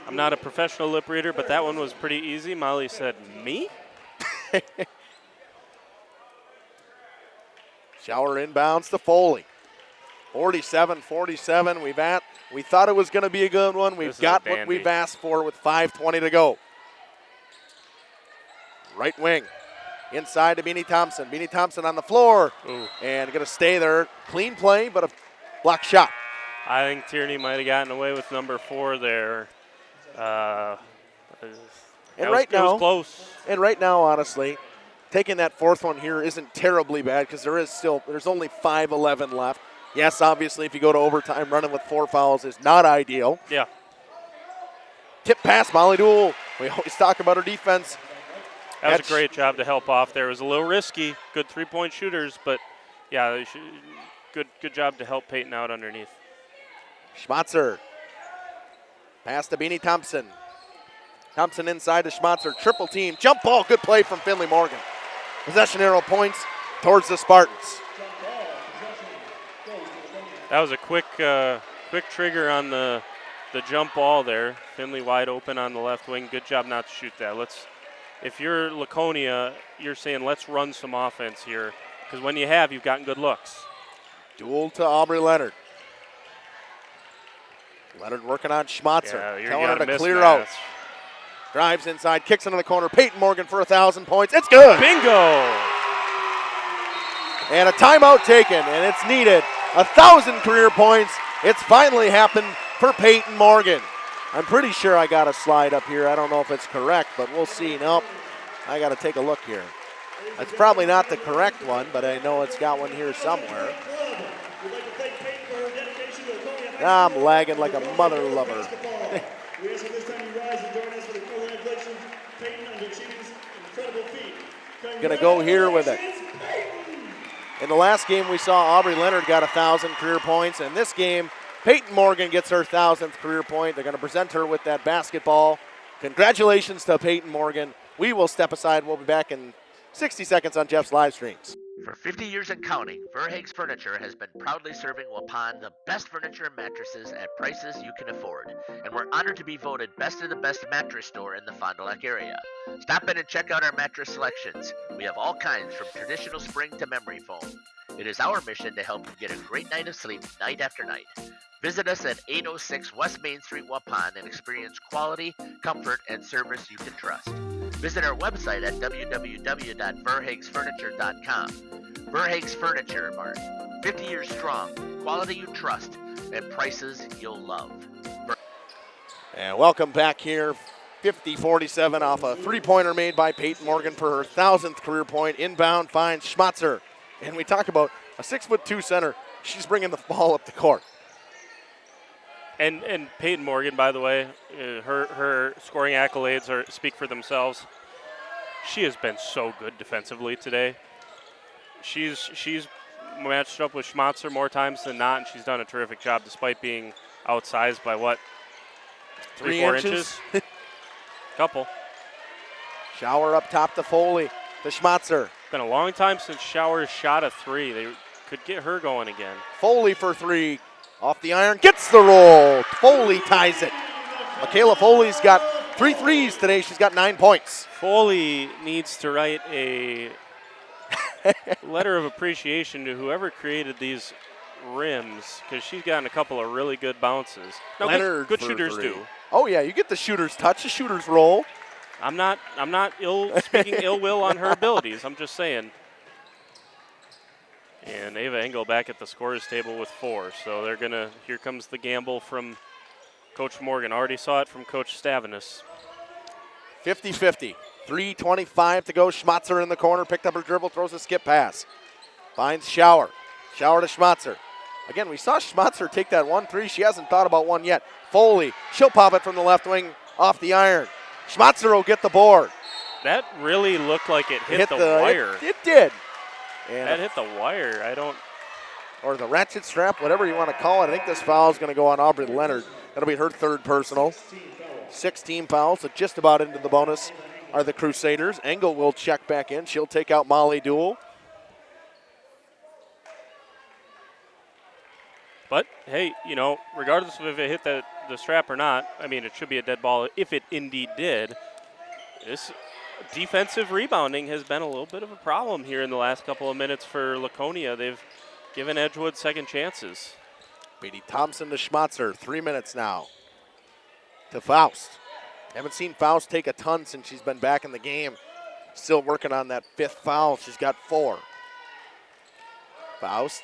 I'm not a professional lip reader, but that one was pretty easy. Molly said, me? Shower inbounds to Foley. 47-47. We thought it was going to be a good one. We've got what we've asked for with 5:20 to go. Right wing. Inside to Beanie Thompson. Beanie Thompson on the floor. Ooh. And going to stay there. Clean play, but a block shot. I think Tierney might have gotten away with number 4 there. And it was close. And right now, honestly, taking that fourth one here isn't terribly bad because there's only 5:11 left. Yes, obviously, if you go to overtime, running with 4 fouls is not ideal. Yeah. Tip pass, Molly Duell. We always talk about her defense. That was a great job to help off there. It was a little risky. Good three-point shooters, but, yeah, good job to help Peyton out underneath. Schmatzer. Pass to Beanie Thompson. Thompson inside to Schmatzer. Triple team. Jump ball. Good play from Finley Morgan. Possession arrow points towards the Spartans. That was a quick trigger on the jump ball there. Finley wide open on the left wing. Good job not to shoot that. If you're Laconia, you're saying let's run some offense here because when you've gotten good looks. Duel to Aubrey Leonard. Leonard working on Schmatzer. Yeah, telling her to clear out. Drives inside, kicks into the corner. Peyton Morgan for 1,000 points. It's good. Bingo. And a timeout taken, and it's needed. 1,000 career points. It's finally happened for Peyton Morgan. I'm pretty sure I got a slide up here. I don't know if it's correct, but we'll see. Nope. I got to take a look here. It's probably not the correct one, but I know it's got one here somewhere. I'm lagging like a mother lover. Gonna go here with it. In the last game, we saw Aubrey Leonard got 1,000 career points. In this game, Peyton Morgan gets her 1,000th career point. They're going to present her with that basketball. Congratulations to Peyton Morgan. We will step aside. We'll be back in 60 seconds on Jeff's live streams. For 50 years and counting, Verhaeg's Furniture has been proudly serving Waupun the best furniture and mattresses at prices you can afford. And we're honored to be voted best of the best mattress store in the Fond du Lac area. Stop in and check out our mattress selections. We have all kinds from traditional spring to memory foam. It is our mission to help you get a great night of sleep night after night. Visit us at 806 West Main Street, Waupun, and experience quality, comfort, and service you can trust. Visit our website at www.verhaegsfurniture.com. Verhaeg's Furniture Mart. 50 years strong, quality you trust, and prices you'll love. And welcome back here. 50-47 off a three-pointer made by Peyton Morgan for her 1,000th career point. Inbound finds Schmatzer. And we talk about a 6'2" center. She's bringing the ball up the court. And Peyton Morgan, by the way, her scoring accolades speak for themselves. She has been so good defensively today. She's matched up with Schmatzer more times than not, and she's done a terrific job despite being outsized by what? 3-4 inches? Couple. Shower up top to Foley. To Schmatzer. Been a long time since Shower shot a three. They could get her going again. Foley for three. Off the iron. Gets the roll. Foley ties it. Michaela Foley's got 3 threes today. She's got 9 points. Foley needs to write a letter of appreciation to whoever created these rims because she's gotten a couple of really good bounces. Now, good shooters do. Oh, yeah. You get the shooter's touch, the shooter's roll. I'm not speaking ill will on her abilities. I'm just saying. And Ava Engel back at the scorers table with 4. So they're gonna. Here comes the gamble from Coach Morgan. Already saw it from Coach Stavinus. 50-50. 3:25 to go. Schmatzer in the corner. Picked up her dribble. Throws a skip pass. Finds Shower. Shower to Schmatzer. Again, we saw Schmatzer take that 1-3. She hasn't thought about one yet. Foley. She'll pop it from the left wing off the iron. Schmatzer will get the board. That really looked like it hit the wire. It did. And that hit the wire. or the ratchet strap, whatever you want to call it. I think this foul is going to go on Aubrey Leonard. That'll be her third personal. 16 fouls, so just about into the bonus are the Crusaders. Engel will check back in. She'll take out Molly Dool. But, hey, you know, regardless of if it hit the strap or not, I mean, it should be a dead ball if it indeed did. This defensive rebounding has been a little bit of a problem here in the last couple of minutes for Laconia. They've given Edgewood second chances. Beatty Thompson to Schmatzer, 3 minutes now. To Faust. Haven't seen Faust take a ton since she's been back in the game. Still working on that 5th foul. She's got 4. Faust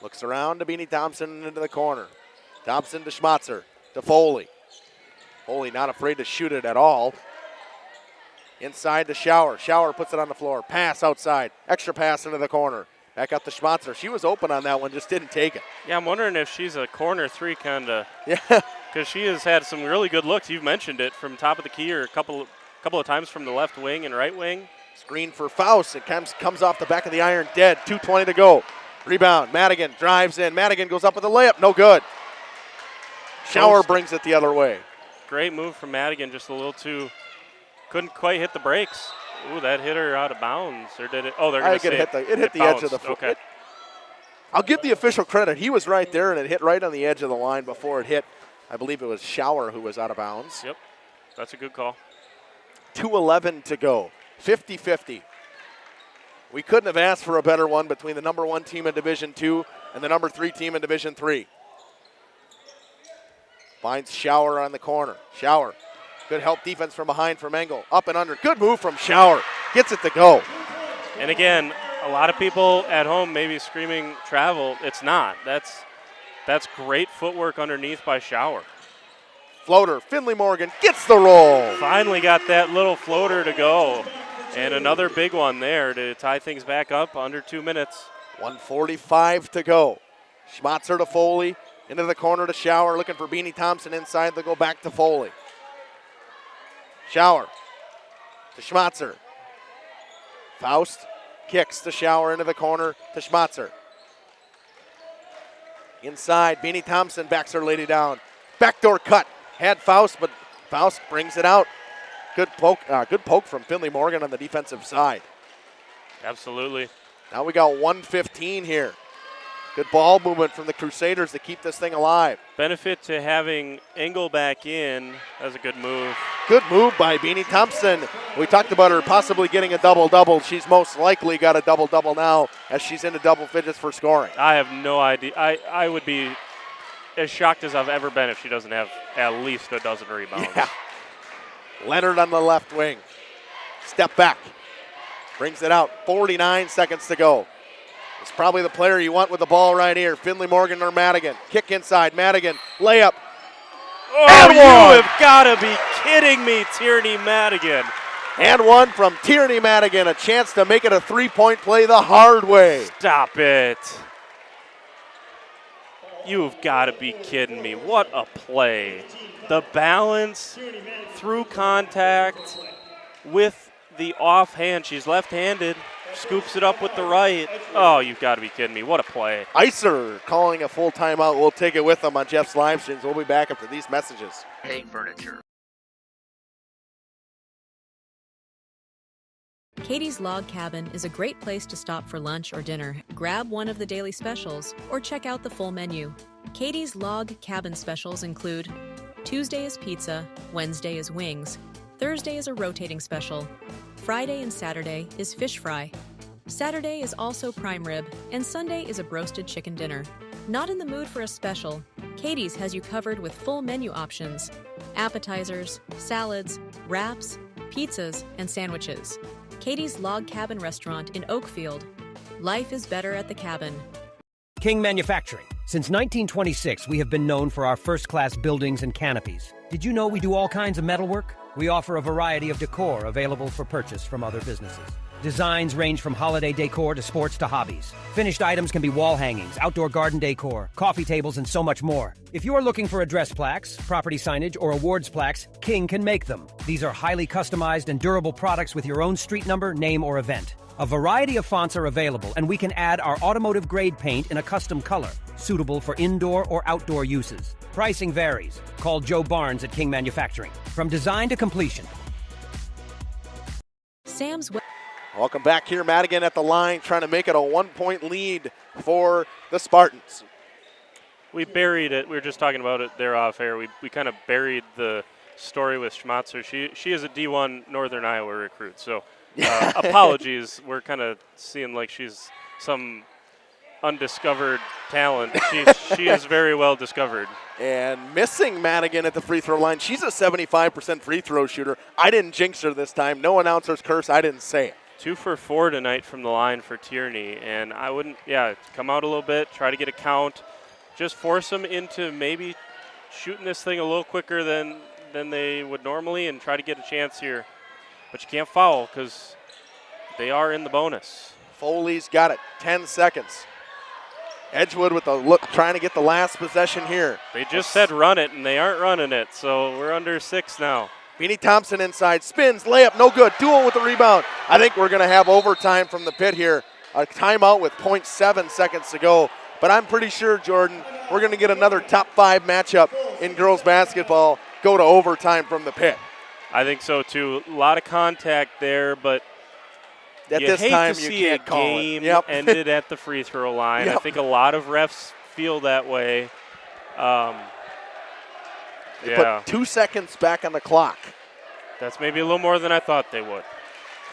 looks around to Beanie Thompson into the corner. Thompson to Schmatzer, to Foley. Foley not afraid to shoot it at all. Inside to Shower. Shower puts it on the floor. Pass outside. Extra pass into the corner. Back up to Schmatzer. She was open on that one, just didn't take it. Yeah, I'm wondering if she's a corner 3 kind of. Yeah. Because she has had some really good looks. You've mentioned it from top of the key or a couple of times from the left wing and right wing. Screen for Faust. It comes off the back of the iron dead. 2:20 to go. Rebound. Madigan drives in. Madigan goes up with a layup. No good. Shower brings it the other way. Great move from Madigan. Just a little too. Couldn't quite hit the brakes. Ooh, that hit her out of bounds. Or did it? Oh, they're going to say it hit the edge of the foot. Okay. I'll give the official credit. He was right there, and it hit right on the edge of the line before it hit. I believe it was Shower who was out of bounds. Yep. That's a good call. 2:11 to go. 50-50. We couldn't have asked for a better one between the number 1 team in Division II and the number 3 team in Division III. Finds Shower on the corner. Shower. Good help defense from behind from Engel. Up and under. Good move from Shower. Gets it to go. And again, a lot of people at home may be screaming travel. It's not. That's great footwork underneath by Shower. Floater. Finley Morgan gets the roll. Finally got that little floater to go. And another big one there to tie things back up under 2 minutes. 1:45 to go. Schmatzer to Foley. Into the corner to Shower. Looking for Beanie Thompson inside. They go back to Foley. Shower to Schmatzer. Faust kicks to Shower into the corner to Schmatzer. Inside, Beanie Thompson backs her lady down. Backdoor cut. Had Faust, but Faust brings it out. Good poke from Finley Morgan on the defensive side. Absolutely. Now we got 1:15 here. Good ball movement from the Crusaders to keep this thing alive. Benefit to having Engel back in. That was a good move. Good move by Beanie Thompson. We talked about her possibly getting a double-double. She's most likely got a double-double now as she's into double figures for scoring. I have no idea. I would be as shocked as I've ever been if she doesn't have at least a dozen rebounds. Yeah. Leonard on the left wing. Step back. Brings it out. 49 seconds to go. It's probably the player you want with the ball right here. Finley Morgan or Madigan. Kick inside. Madigan. Layup. Oh, you have got to be kidding me, Tierney Madigan. And one from Tierney Madigan. A chance to make it a three-point play the hard way. Stop it. You've got to be kidding me. What a play. The balance through contact with the offhand. She's left-handed. Scoops it up with the right. Oh, you've got to be kidding me. What a play. Icer calling a full timeout. We'll take it with them on Jeff's live streams. We'll be back after these messages. Hague Furniture. Katie's Log Cabin is a great place to stop for lunch or dinner. Grab one of the daily specials or check out the full menu. Katie's Log Cabin specials include Tuesday is pizza, Wednesday is wings, Thursday is a rotating special, Friday and Saturday is fish fry. Saturday is also prime rib, and Sunday is a broasted chicken dinner. Not in the mood for a special? Katie's has you covered with full menu options, appetizers, salads, wraps, pizzas, and sandwiches. Katie's Log Cabin Restaurant in Oakfield. Life is better at the cabin. King Manufacturing. Since 1926, we have been known for our first-class buildings and canopies. Did you know we do all kinds of metalwork? We offer a variety of decor available for purchase from other businesses. Designs range from holiday decor to sports to hobbies. Finished items can be wall hangings, outdoor garden decor, coffee tables, and so much more. If you are looking for address plaques, property signage, or awards plaques, King can make them. These are highly customized and durable products with your own street number, name, or event. A variety of fonts are available, and we can add our automotive-grade paint in a custom color, suitable for indoor or outdoor uses. Pricing varies. Call Joe Barnes at King Manufacturing. From design to completion. Sam's Welcome back here. Madigan at the line, trying to make it a 1-point lead for the Spartans. We buried it. We were just talking about it there off air. We kind of buried the story with Schmatzer. She is a D1 Northern Iowa recruit, so apologies. We're kind of seeing like she's some undiscovered talent. She is very well discovered. And missing Madigan at the free throw line. She's a 75% free throw shooter. I didn't jinx her this time. No announcer's curse. I didn't say it. 2 for 4 tonight from the line for Tierney, and I wouldn't, come out a little bit, try to get a count, just force them into maybe shooting this thing a little quicker than they would normally and try to get a chance here. But you can't foul because they are in the bonus. Foley's got it, 10 seconds. Edgewood with a look, trying to get the last possession here. They just said run it, and they aren't running it, so we're under 6 now. Beanie Thompson inside, spins, layup, no good. Duel with the rebound. I think we're going to have overtime from the pit here. A timeout with 0.7 seconds to go. But I'm pretty sure, Jordan, we're going to get another top 5 matchup in girls basketball go to overtime from the pit. I think so, too. A lot of contact there, but at this time you can't call it. Game ended at the free throw line. I think a lot of refs feel that way. They put 2 seconds back on the clock. That's maybe a little more than I thought they would.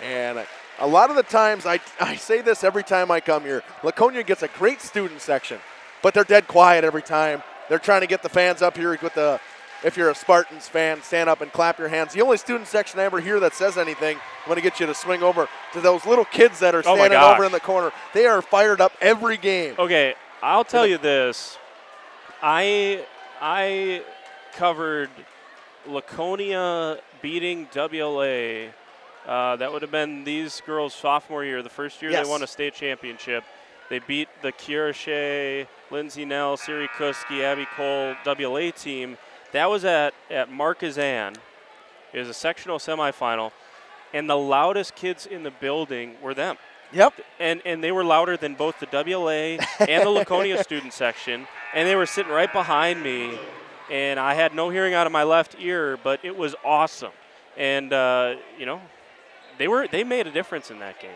And a lot of the times, I say this every time I come here, Laconia gets a great student section, but they're dead quiet every time. They're trying to get the fans up here with the, if you're a Spartans fan, stand up and clap your hands. The only student section I ever hear that says anything, I'm going to get you to swing over to those little kids that are standing over in the corner. They are fired up every game. Okay, I'll tell you this. I covered Laconia beating WLA. That would have been these girls' sophomore year, the first year they won a state championship. They beat the Kierche, Lindsay Nell, Siri Kuski, Abby Cole WLA team. That was at Marquezan. It was a sectional semifinal, and the loudest kids in the building were them. Yep. And they were louder than both the WLA and the Laconia student section, and they were sitting right behind me. And I had no hearing out of my left ear, but it was awesome. And, they made a difference in that game.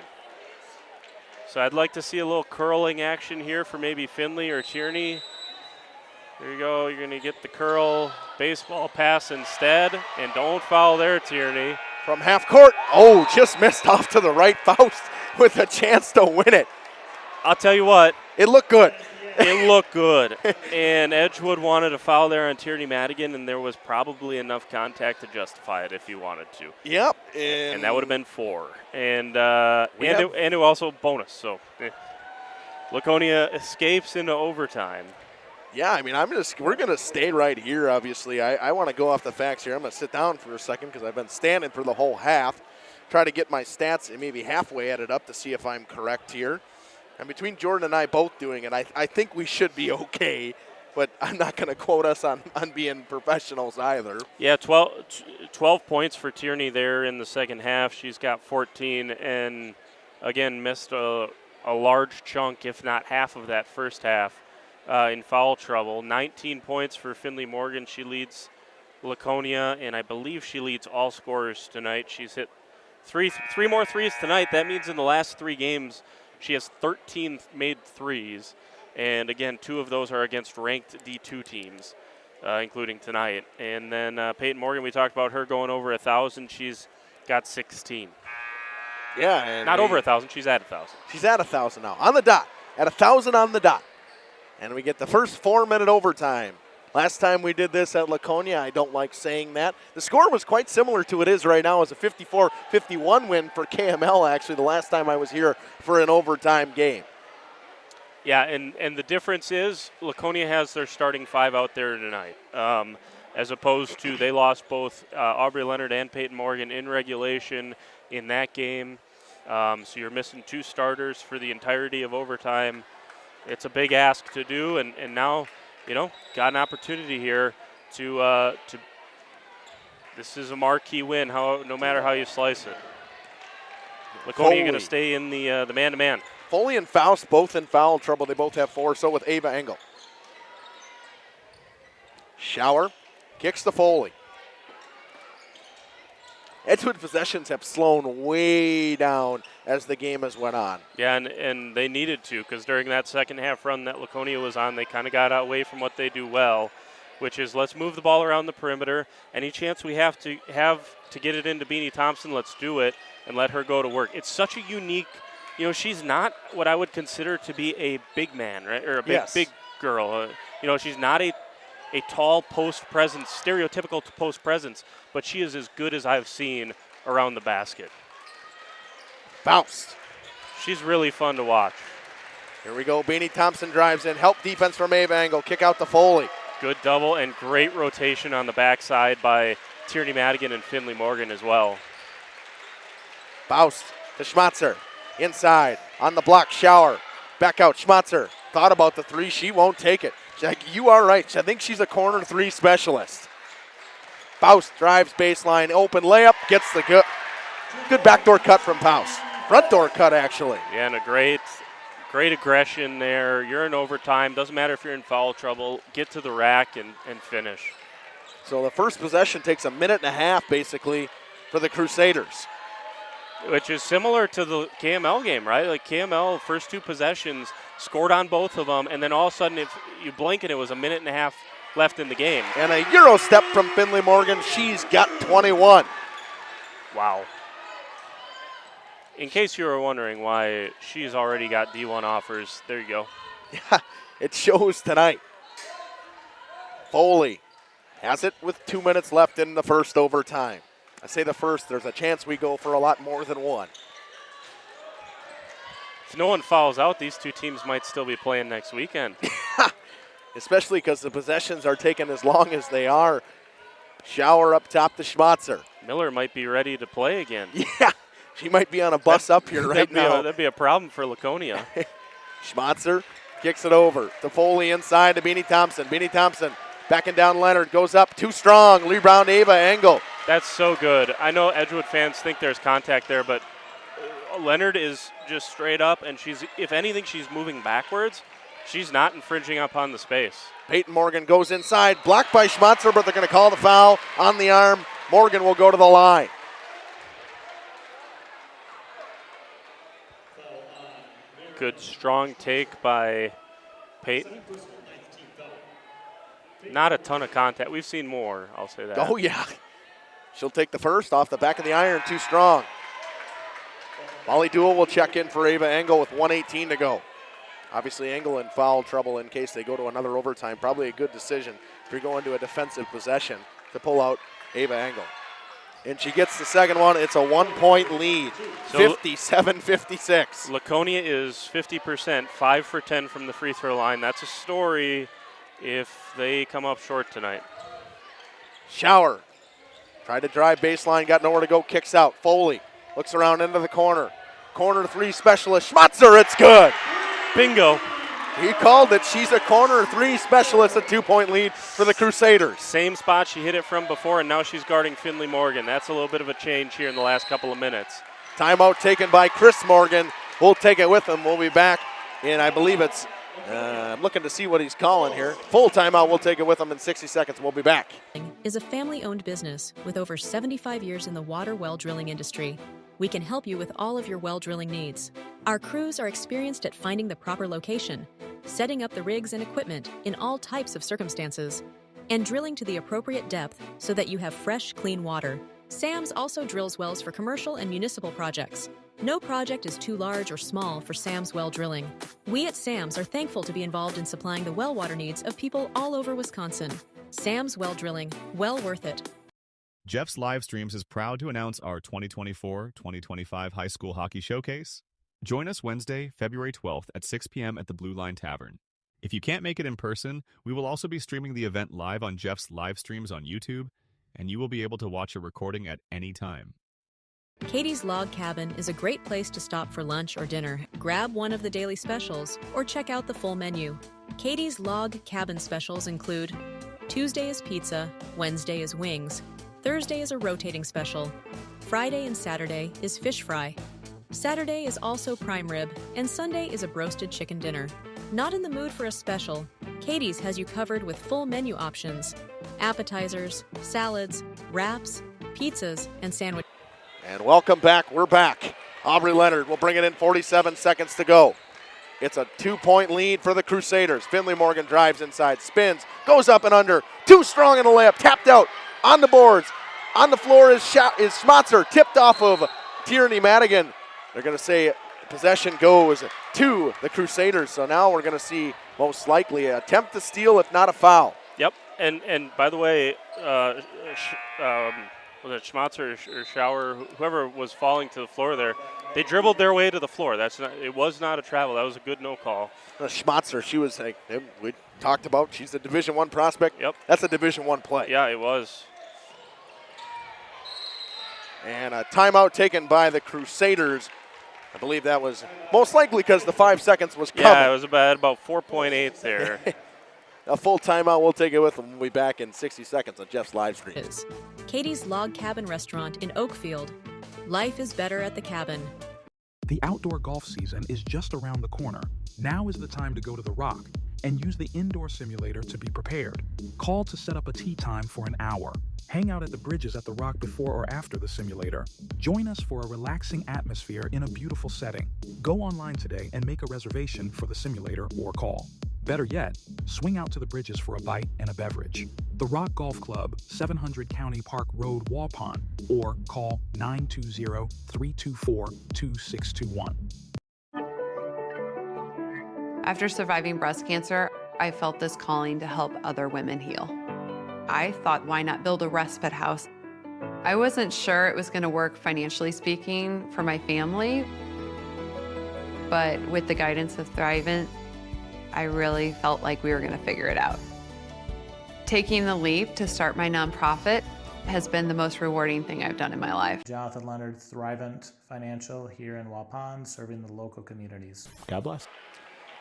So I'd like to see a little curling action here for maybe Finley or Tierney. There you go. You're going to get the curl baseball pass instead. And don't foul there, Tierney. From half court. Oh, just missed off to the right post with a chance to win it. I'll tell you what. It looked good. It looked good. And Edgewood wanted a foul there on Tierney Madigan, and there was probably enough contact to justify it if he wanted to. Yep. And that would have been 4. And it also bonus. So Laconia escapes into overtime. Yeah, I mean, we're going to stay right here, obviously. I want to go off the facts here. I'm going to sit down for a second because I've been standing for the whole half. Try to get my stats and maybe halfway added up to see if I'm correct here. And between Jordan and I both doing it, I think we should be okay, but I'm not going to quote us on being professionals either. Yeah, 12 points for Tierney there in the second half. She's got 14 and, again, missed a large chunk, if not half of that first half in foul trouble. 19 points for Finley Morgan. She leads Laconia, and I believe she leads all scorers tonight. She's hit three more threes tonight. That means in the last 3 games, she has 13 made threes, and again, 2 of those are against ranked D2 teams, including tonight. And then Peyton Morgan, we talked about her going over 1,000. She's got 16. Yeah. And not over 1,000. She's at 1,000. She's at 1,000 now, on the dot, at 1,000 on the dot. And we get the first 4-minute overtime. Last time we did this at Laconia, I don't like saying that. The score was quite similar to it is right now. It was a 54-51 win for KML, actually, the last time I was here for an overtime game. Yeah, and the difference is Laconia has their starting 5 out there tonight, as opposed to they lost both Aubrey Leonard and Peyton Morgan in regulation in that game. So you're missing 2 starters for the entirety of overtime. It's a big ask to do, and now – got an opportunity here to this is a marquee win, no matter how you slice it. Laconia going to stay in the man-to-man. Foley and Faust both in foul trouble. They both have 4, so with Ava Engel. Schauer kicks to Foley. Edgewood possessions have slowed way down as the game has went on. Yeah, and they needed to, because during that second half run that Laconia was on, they kind of got away from what they do well, which is let's move the ball around the perimeter. Any chance we have to get it into Beanie Thompson, let's do it and let her go to work. It's such a unique, she's not what I would consider to be a big man, right, or a big girl. She's not a tall post presence, stereotypical post presence, but she is as good as I've seen around the basket. Faust. She's really fun to watch. Here we go. Beanie Thompson drives in. Help defense from Ava Engel. Kick out to Foley. Good double and great rotation on the backside by Tierney Madigan and Finley Morgan as well. Faust to Schmatzer. Inside. On the block. Schauer. Back out. Schmatzer. Thought about the 3. She won't take it. You are right. I think she's a corner 3 specialist. Faust drives baseline. Open layup. Gets the good backdoor cut from Faust. Front door cut, actually. Yeah, and a great aggression there. You're in overtime. Doesn't matter if you're in foul trouble. Get to the rack and finish. So the first possession takes a minute and a half, basically, for the Crusaders. Which is similar to the KML game, right? Like KML, first 2 possessions, scored on both of them, and then all of a sudden, if you blink and it was a minute and a half left in the game. And a Euro step from Finley Morgan. She's got 21. Wow. In case you were wondering why she's already got D1 offers, there you go. Yeah, it shows tonight. Foley has it with 2 minutes left in the first overtime. I say the first, there's a chance we go for a lot more than 1. If no one fouls out, these 2 teams might still be playing next weekend. Especially because the possessions are taking as long as they are. Schauer up top to Schmatzer. Miller might be ready to play again. Yeah, she might be on a bus up here right now. That'd be a problem for Laconia. Schmatzer kicks it over to Foley inside to Beanie Thompson. Beanie Thompson backing down Leonard, goes up too strong. Rebound Ava Engel. That's so good. I know Edgewood fans think there's contact there, but Leonard is just straight up, and if anything, she's moving backwards. She's not infringing upon the space. Peyton Morgan goes inside, blocked by Schmatzer, but they're going to call the foul on the arm. Morgan will go to the line. Good strong take by Peyton. Not a ton of contact. We've seen more, I'll say that. Oh, yeah. She'll take the first off the back of the iron, too strong. Molly Duell will check in for Ava Engel with 1:18 to go. Obviously, Engel in foul trouble in case they go to another overtime. Probably a good decision if you're going to a defensive possession to pull out Ava Engel. And she gets the second one. It's a 1-point lead, 57-56. Laconia is 50%, 5 for 10 from the free throw line. That's a story if they come up short tonight. Schauer tried to drive baseline, got nowhere to go, kicks out. Foley looks around into the corner. Corner 3 specialist. Schmatzer, it's good. Bingo. He called it. She's a corner 3 specialist, a 2-point lead for the Crusaders. Same spot she hit it from before, and now she's guarding Finley Morgan. That's a little bit of a change here in the last couple of minutes. Timeout taken by Chris Morgan. We'll take it with him. We'll be back, and I believe it's, I'm looking to see what he's calling here. Full timeout. We'll take it with him in 60 seconds. We'll be back. Is a family-owned business with over 75 years in the water well drilling industry. We can help you with all of your well drilling needs. Our crews are experienced at finding the proper location, setting up the rigs and equipment in all types of circumstances, and drilling to the appropriate depth so that you have fresh, clean water. SAMS also drills wells for commercial and municipal projects. No project is too large or small for SAMS well drilling. We at SAMS are thankful to be involved in supplying the well water needs of people all over Wisconsin. SAMS well drilling, well worth it. Jeff's Live Streams is proud to announce our 2024-2025 High School Hockey Showcase. Join us Wednesday, February 12th at 6 p.m. at the Blue Line Tavern. If you can't make it in person, we will also be streaming the event live on Jeff's Live Streams on YouTube, and you will be able to watch a recording at any time. Katie's Log Cabin is a great place to stop for lunch or dinner. Grab one of the daily specials or check out the full menu. Katie's Log Cabin specials include Tuesday is pizza, Wednesday is wings, Thursday is a rotating special, Friday and Saturday is fish fry, Saturday is also prime rib, and Sunday is a broasted chicken dinner. Not in the mood for a special? Katie's has you covered with full menu options, appetizers, salads, wraps, pizzas, and sandwiches. And welcome back. We're back. Aubrey Leonard will bring it in, 47 seconds to go. It's a 2-point lead for the Crusaders. Finley Morgan drives inside, spins, goes up and under. Too strong in the layup, tapped out on the boards. On the floor is Schmatzer, tipped off of Tierney Madigan. They're going to say possession goes to the Crusaders. So now we're going to see most likely an attempt to steal, if not a foul. Yep, and by the way, was it Schmatzer or Schauer, whoever was falling to the floor there, they dribbled their way to the floor. It was not a travel. That was a good no call. Schmatzer, she was like we talked about. She's a Division I prospect. Yep, that's a Division I play. Yeah, it was. And a timeout taken by the Crusaders. I believe that was most likely because the 5 seconds was coming. Yeah, it was about 4.8 there. A full timeout. We'll take it with them. We'll be back in 60 seconds on Jeff's live stream. Katie's Log Cabin Restaurant in Oakfield. Life is better at the cabin. The outdoor golf season is just around the corner. Now is the time to go to the Rock and use the indoor simulator to be prepared. Call to set up a tee time for an hour. Hang out at the bridges at the Rock before or after the simulator. Join us for a relaxing atmosphere in a beautiful setting. Go online today and make a reservation for the simulator or call. Better yet, swing out to the bridges for a bite and a beverage. The Rock Golf Club, 700 County Park Road, Waupun, or call 920-324-2621. After surviving breast cancer, I felt this calling to help other women heal. I thought, why not build a respite house? I wasn't sure it was going to work financially speaking for my family, but with the guidance of Thrivent, I really felt like we were going to figure it out. Taking the leap to start my nonprofit has been the most rewarding thing I've done in my life. Jonathan Leonard, Thrivent Financial here in Waupun, serving the local communities. God bless.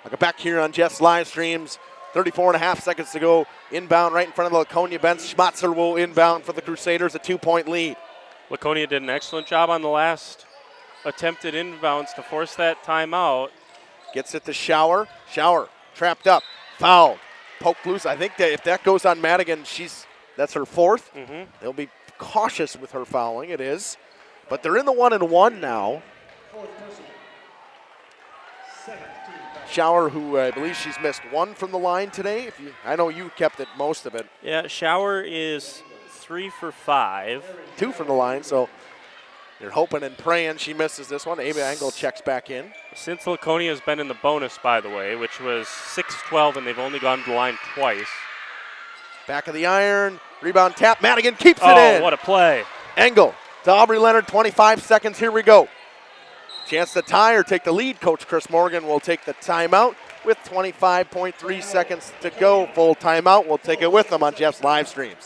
I'll get back here on Jeff's live streams. 34.5 seconds to go. Inbound right in front of the Laconia bench. Schmatzer will inbound for the Crusaders, a 2-point lead. Laconia did an excellent job on the last attempted inbounds to force that timeout. Gets it to Schauer. Schauer trapped up, fouled, poked loose. I think that if that goes on Madigan, that's her fourth. Mm-hmm. They'll be cautious with her fouling. It is, but they're in the 1-and-1 now. Schauer, who I believe she's missed one from the line today. I know you kept it most of it. Yeah, Schauer is 3 for 5. 2 from the line, so you're hoping and praying she misses this one. Ava Engel checks back in. Since Laconia has been in the bonus, by the way, which was 6-12, and they've only gone to the line twice. Back of the iron, rebound tap. Madigan keeps it in. Oh, what a play. Engel to Aubrey Leonard, 25 seconds. Here we go. Chance to tie or take the lead. Coach Chris Morgan will take the timeout with 25.3 seconds to go. Full timeout. We'll take it with them on Jeff's live streams.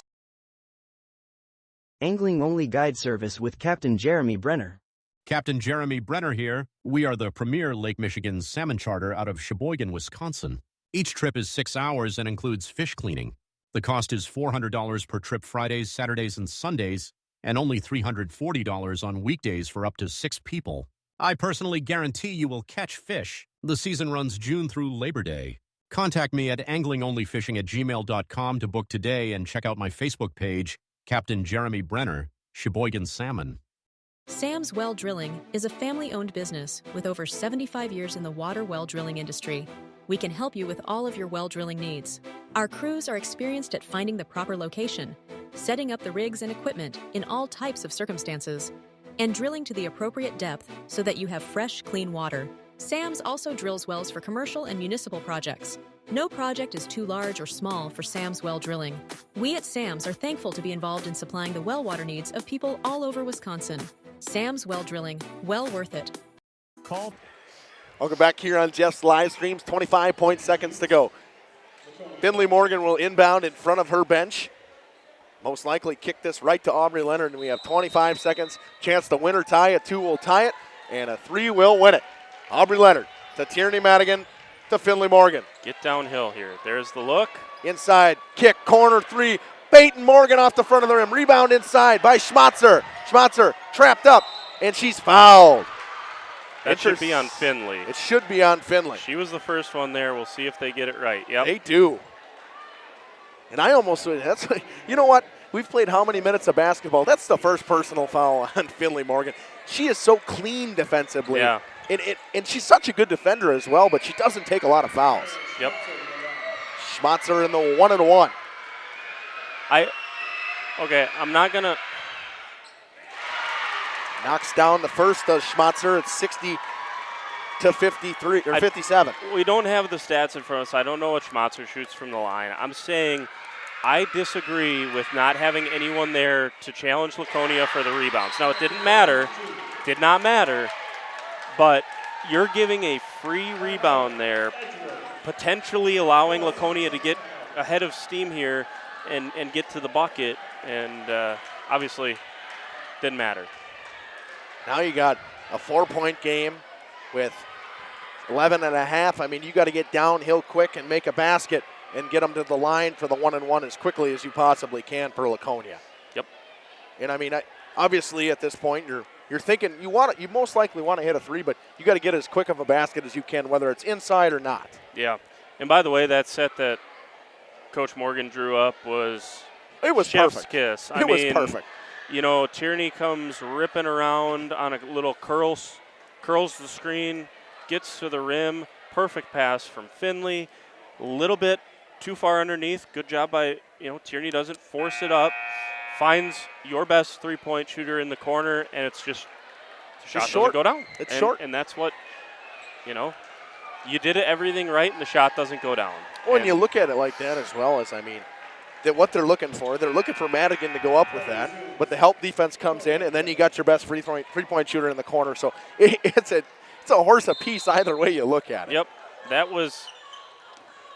Angling-only guide service with Captain Jeremy Brenner. Captain Jeremy Brenner here. We are the premier Lake Michigan salmon charter out of Sheboygan, Wisconsin. Each trip is 6 hours and includes fish cleaning. The cost is $400 per trip Fridays, Saturdays, and Sundays, and only $340 on weekdays for up to 6 people. I personally guarantee you will catch fish. The season runs June through Labor Day. Contact me at anglingonlyfishing@gmail.com to book today and check out my Facebook page, Captain Jeremy Brenner, Sheboygan Salmon. Sam's Well Drilling is a family-owned business with over 75 years in the water well drilling industry. We can help you with all of your well drilling needs. Our crews are experienced at finding the proper location, setting up the rigs and equipment in all types of circumstances, and drilling to the appropriate depth so that you have fresh, clean water. Sam's also drills wells for commercial and municipal projects. No project is too large or small for Sam's Well Drilling. We at Sam's are thankful to be involved in supplying the well water needs of people all over Wisconsin. Sam's Well Drilling, well worth it. Call. Welcome back here on Jeff's live streams. 25 seconds to go. Finley Morgan will inbound in front of her bench. Most likely kick this right to Aubrey Leonard, and we have 25 seconds. Chance to win or tie. A 2 will tie it, and a 3 will win it. Aubrey Leonard to Tierney Madigan to Finley Morgan. Get downhill here. There's the look. Inside, kick, corner 3. Peyton Morgan off the front of the rim. Rebound inside by Schmatzer. Schmatzer trapped up, and she's fouled. That should be on Finley. It should be on Finley. She was the first one there. We'll see if they get it right. Yep. They do. And I almost, you know what? We've played how many minutes of basketball? That's the first personal foul on Finley Morgan. She is so clean defensively. Yeah. And she's such a good defender as well, but she doesn't take a lot of fouls. Yep. Schmatzer in the 1-and-1. I'm not going to. Knocks down the first of Schmatzer. It's 60 to 53 or 57. We don't have the stats in front of us. I don't know what Schmatzer shoots from the line. I'm saying I disagree with not having anyone there to challenge Laconia for the rebounds. Now, it did not matter, but you're giving a free rebound there, potentially allowing Laconia to get ahead of steam here and get to the bucket, and obviously didn't matter. Now you got a 4-point game with 11 and a half. I mean, you got to get downhill quick and make a basket and get them to the line for the 1-and-1 as quickly as you possibly can for Laconia. Yep. And I mean, obviously at this point you're thinking you most likely want to hit a three, but you got to get as quick of a basket as you can, whether it's inside or not. Yeah. And by the way, that set that Coach Morgan drew up was chef's perfect. Kiss. It was perfect. You know, Tierney comes ripping around on a little curls the screen, gets to the rim, perfect pass from Finley, a little bit too far underneath. Good job by, Tierney doesn't force it up, finds your best three-point shooter in the corner, and it's just, the shot doesn't go down. It's short. And that's what, you did everything right, and the shot doesn't go down. Well, and you look at it like that as well as, that what they're looking for Madigan to go up with that, but the help defense comes in, and then you got your best three-point shooter in the corner. So it's a horse apiece either way you look at it. Yep, that was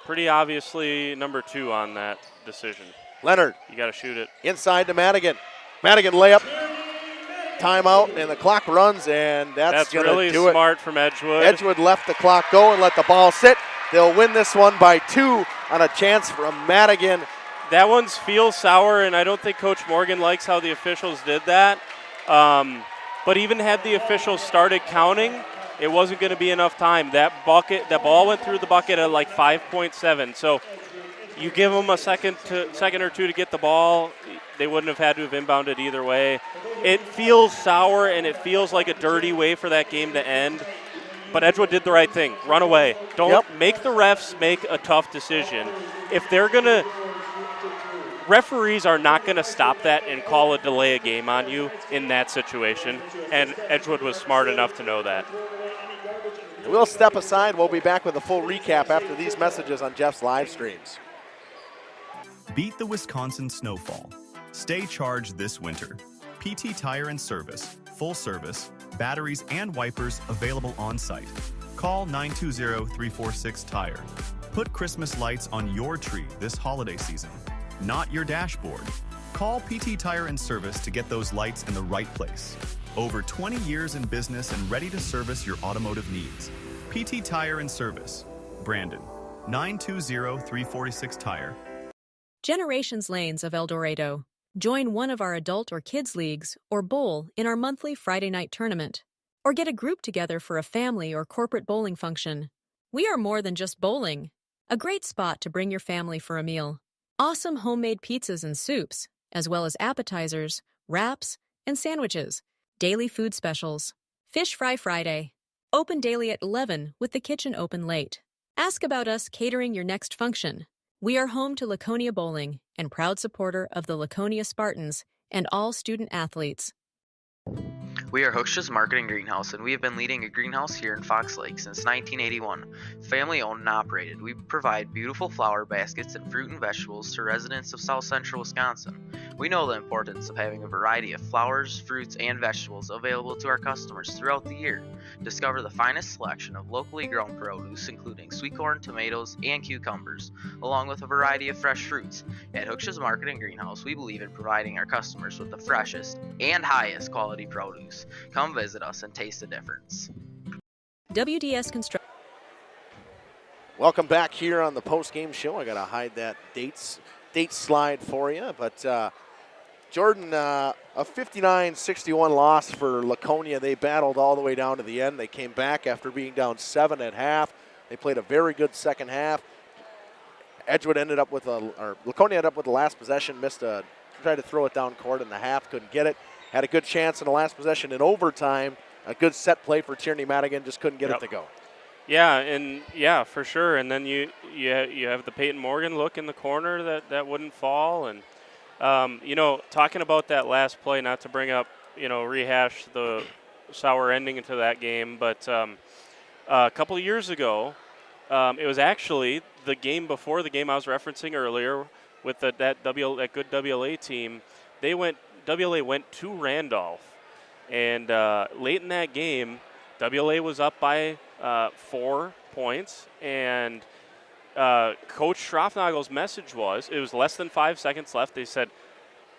pretty obviously number 2 on that decision. Leonard. You got to shoot it. Inside to Madigan. Madigan layup. Timeout, and the clock runs, and that's going to really do it. Smart from Edgewood. Edgewood left the clock go and let the ball sit. They'll win this one by 2 on a chance from Madigan. That one feels sour, and I don't think Coach Morgan likes how the officials did that. But even had the officials started counting, it wasn't going to be enough time. That ball went through the bucket at like 5.7. So you give them a second or two to get the ball, they wouldn't have had to have inbounded either way. It feels sour, and it feels like a dirty way for that game to end. But Edgewood did the right thing. Run away. Don't make the refs make a tough decision. If they're going to – referees are not going to stop that and call a delay a game on you in that situation, and Edgewood was smart enough to know that. We'll step aside. We'll be back with a full recap after these messages on Jeff's live streams. Beat the Wisconsin snowfall. Stay charged this winter. PT Tire and Service, full service, batteries and wipers available on site. Call 920-346-TIRE. Put Christmas lights on your tree this holiday season, not your dashboard. Call PT Tire and Service to get those lights in the right place. Over 20 years in business and ready to service your automotive needs. PT Tire and Service, Brandon, 920-346-TIRE. Generations Lanes of El Dorado. Join one of our adult or kids leagues or bowl in our monthly Friday night tournament. Or get a group together for a family or corporate bowling function. We are more than just bowling. A great spot to bring your family for a meal. Awesome homemade pizzas and soups, as well as appetizers, wraps, and sandwiches. Daily food specials. Fish Fry Friday. Open daily at 11 with the kitchen open late. Ask about us catering your next function. We are home to Laconia Bowling and proud supporter of the Laconia Spartans and all student athletes. We are Hooksha's Marketing Greenhouse, and we have been leading a greenhouse here in Fox Lake since 1981. Family owned and operated, we provide beautiful flower baskets and fruit and vegetables to residents of South Central Wisconsin. We know the importance of having a variety of flowers, fruits, and vegetables available to our customers throughout the year. Discover the finest selection of locally grown produce, including sweet corn, tomatoes, and cucumbers, along with a variety of fresh fruits. At Hooksha's Marketing Greenhouse, we believe in providing our customers with the freshest and highest quality produce. Come visit us and taste the difference. WDS Construction. Welcome back here on the post-game show. I got to hide that date slide for you, but Jordan, a 59-61 loss for Laconia. They battled all the way down to the end. They came back after being down 7 at half. They played a very good second half. Edgewood ended up with Laconia ended up with the last possession, tried to throw it down court in the half, couldn't get it. Had a good chance in the last possession in overtime. A good set play for Tierney Madigan, just couldn't get it to go. Yeah, for sure. And then you have the Peyton Morgan look in the corner that wouldn't fall. And, talking about that last play, not to bring up, rehash the sour ending into that game, but a couple of years ago, it was actually the game before the game I was referencing earlier with that good WLA team. WLA went to Randolph, and late in that game, WLA was up by 4 points, and Coach Schroffnagel's message was, it was less than 5 seconds left. They said,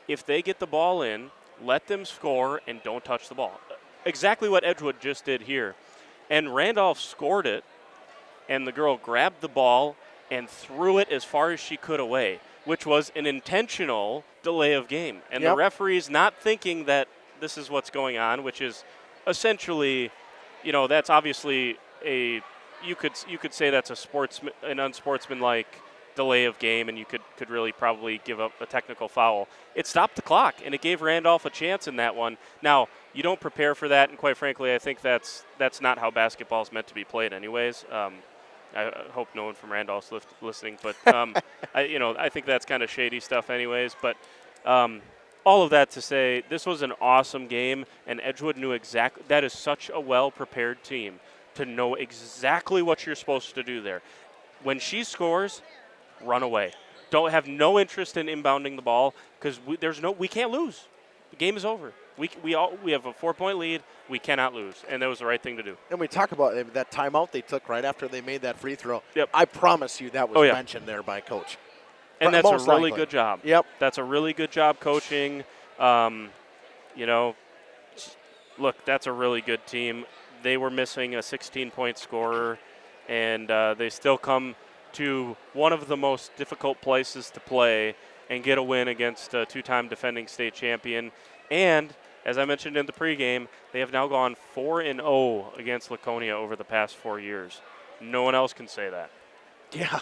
if they get the ball in, let them score and don't touch the ball. Exactly what Edgewood just did here. And Randolph scored it, and the girl grabbed the ball and threw it as far as she could away, which was an intentional delay of game. And the referee's not thinking that this is what's going on, which is essentially, that's obviously you could say that's an unsportsmanlike delay of game, and you could really probably give up a technical foul. It stopped the clock, and it gave Randolph a chance in that one. Now, you don't prepare for that, and quite frankly, I think that's not how basketball is meant to be played anyways. I hope no one from Randolph's listening, but I think that's kind of shady stuff anyways. But all of that to say, this was an awesome game, and Edgewood knew exactly. That is such a well-prepared team to know exactly what you're supposed to do there. When she scores, run away. Don't have no interest in inbounding the ball because we can't lose. The game is over. We have a 4-point lead. We cannot lose, and that was the right thing to do. And we talk about that timeout they took right after they made that free throw. Yep. I promise you that was mentioned there by Coach. And that's a really good job. Yep. That's a really good job coaching. Look, that's a really good team. They were missing a 16-point scorer, and they still come to one of the most difficult places to play and get a win against a two-time defending state champion. And as I mentioned in the pregame, they have now gone 4-0 against Laconia over the past 4 years. No one else can say that. Yeah.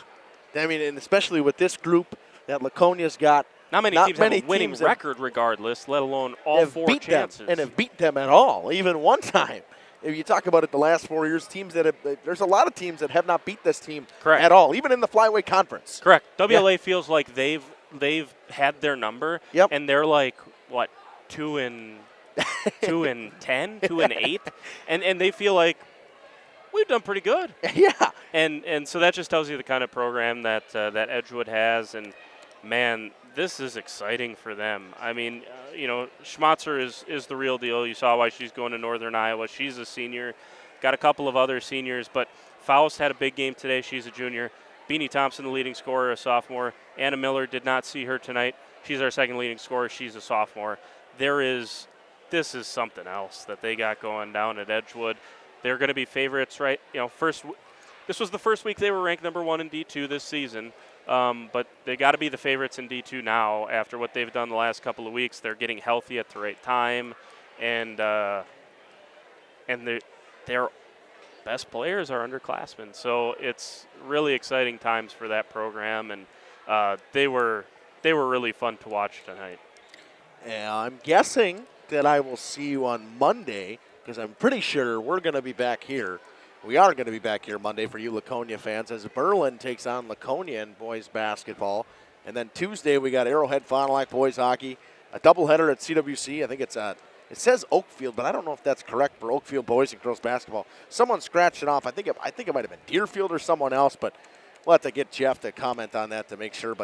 I mean, and especially with this group that Laconia's got. Not many teams have a winning record regardless, let alone all 4 chances. And have beat them at all, even one time. If you talk about it the last 4 years, there's a lot of teams that have not beat this team at all, even in the Flyweight Conference. Correct. WLA feels like they've had their number, and they're like, what, 2-10, 2-8, and they feel like we've done pretty good. Yeah. And so that just tells you the kind of program that Edgewood has, and man, this is exciting for them. I mean, Schmatzer is the real deal. You saw why she's going to Northern Iowa. She's a senior. Got a couple of other seniors, but Faust had a big game today. She's a junior. Beanie Thompson, the leading scorer, a sophomore. Anna Miller, did not see her tonight. She's our second leading scorer. She's a sophomore. This is something else that they got going down at Edgewood. They're going to be favorites, right? This was the first week they were ranked number 1 in D2 this season. But they got to be the favorites in D2 now after what they've done the last couple of weeks. They're getting healthy at the right time, and their best players are underclassmen. So it's really exciting times for that program, and they were really fun to watch tonight. Yeah, I'm guessing that I will see you on Monday because I'm pretty sure we're going to be back here. We are going to be back here Monday for you Laconia fans as Berlin takes on Laconia in boys basketball. And then Tuesday we got Arrowhead Fond du Lac boys hockey, a doubleheader at CWC. I think it says Oakfield, but I don't know if that's correct for Oakfield boys and girls basketball. Someone scratched it off. I think it might have been Deerfield or someone else, but we'll have to get Jeff to comment on that to make sure.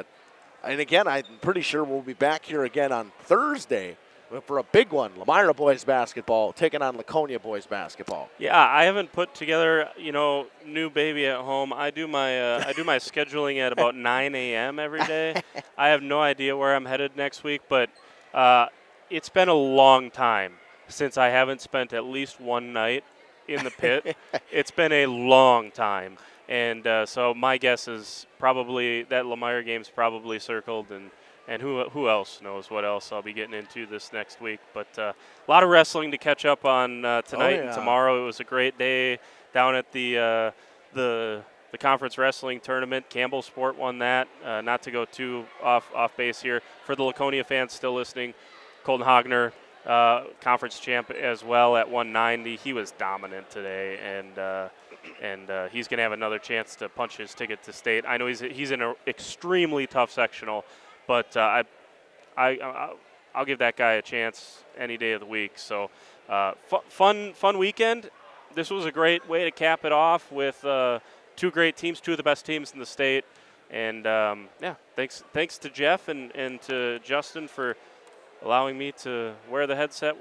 And again, I'm pretty sure we'll be back here again on Thursday for a big one, Lamira boys basketball taking on Laconia boys basketball. Yeah, I haven't put together, new baby at home. I do my scheduling at about 9 a.m. every day. I have no idea where I'm headed next week, but it's been a long time since I haven't spent at least one night in the pit. It's been a long time, and so my guess is probably that Lamira game's probably circled, and who else knows what else I'll be getting into this next week. But a lot of wrestling to catch up on tonight and tomorrow. It was a great day down at the conference wrestling tournament. Campbell Sport won that. Not to go too off base here. For the Laconia fans still listening, Colton Hogner, conference champ as well at 190. He was dominant today, and he's going to have another chance to punch his ticket to state. I know he's in an extremely tough sectional, but I'll give that guy a chance any day of the week. So fun weekend. This was a great way to cap it off with two great teams, two of the best teams in the state. And, thanks to Jeff and to Justin for allowing me to wear the headset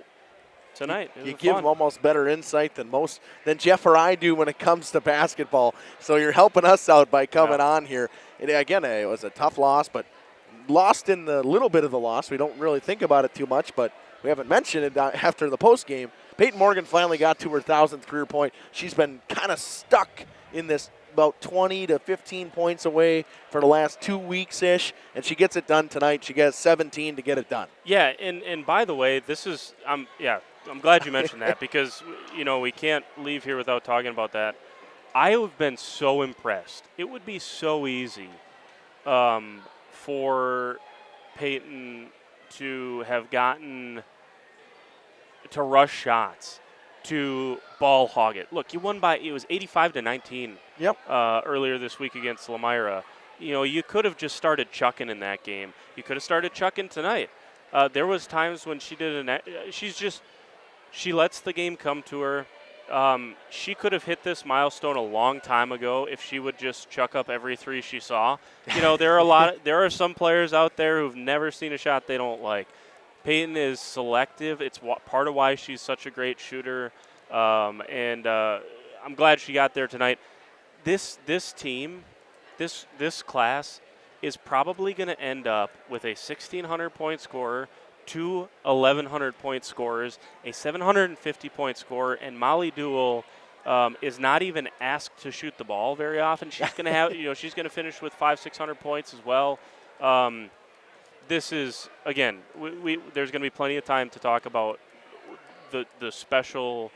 tonight. You give them almost better insight than Jeff or I do when it comes to basketball. So you're helping us out by coming on here. And again, it was a tough loss, but lost in the little bit of the loss. We don't really think about it too much, but we haven't mentioned it after the post game. Peyton Morgan finally got to her 1,000th career point. She's been kind of stuck in this about 20 to 15 points away for the last 2 weeks-ish, and she gets it done tonight. She gets 17 to get it done. Yeah, and by the way, this is I'm glad you mentioned that because, we can't leave here without talking about that. I have been so impressed. It would be so easy for Peyton to have gotten to rush shots, to ball hog it. Look, you won it was 85-19 earlier this week against Lamira. You could have just started chucking in that game. You could have started chucking tonight. There was times when she she lets the game come to her. She could have hit this milestone a long time ago if she would just chuck up every three she saw. There are some players out there who've never seen a shot they don't like. Peyton is selective. It's part of why she's such a great shooter, and I'm glad she got there tonight. This team, this class, is probably going to end up with a 1,600-point scorer, 2 1,100-point scorers, a 750-point scorer, and Molly Duell is not even asked to shoot the ball very often. She's going to have, she's going to finish with 500-600 points as well. This is, again, there's going to be plenty of time to talk about the special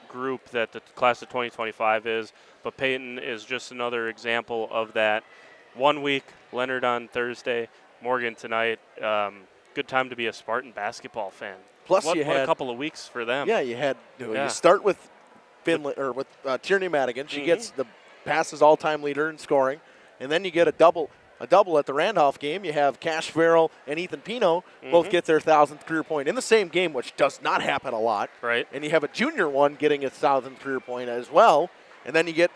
group that the class of 2025 is, but Peyton is just another example of that. 1 week, Leonard on Thursday, Morgan tonight. Good time to be a Spartan basketball fan. Plus, what you had a couple of weeks for them. Yeah, you start with Tierney Madigan. She gets the passes all-time leader in scoring, and then you get a double at the Randolph game. You have Cash Farrell and Ethan Pino both get their 1,000th career point in the same game, which does not happen a lot. Right. And you have a junior one getting his 1,000th career point as well. And then you get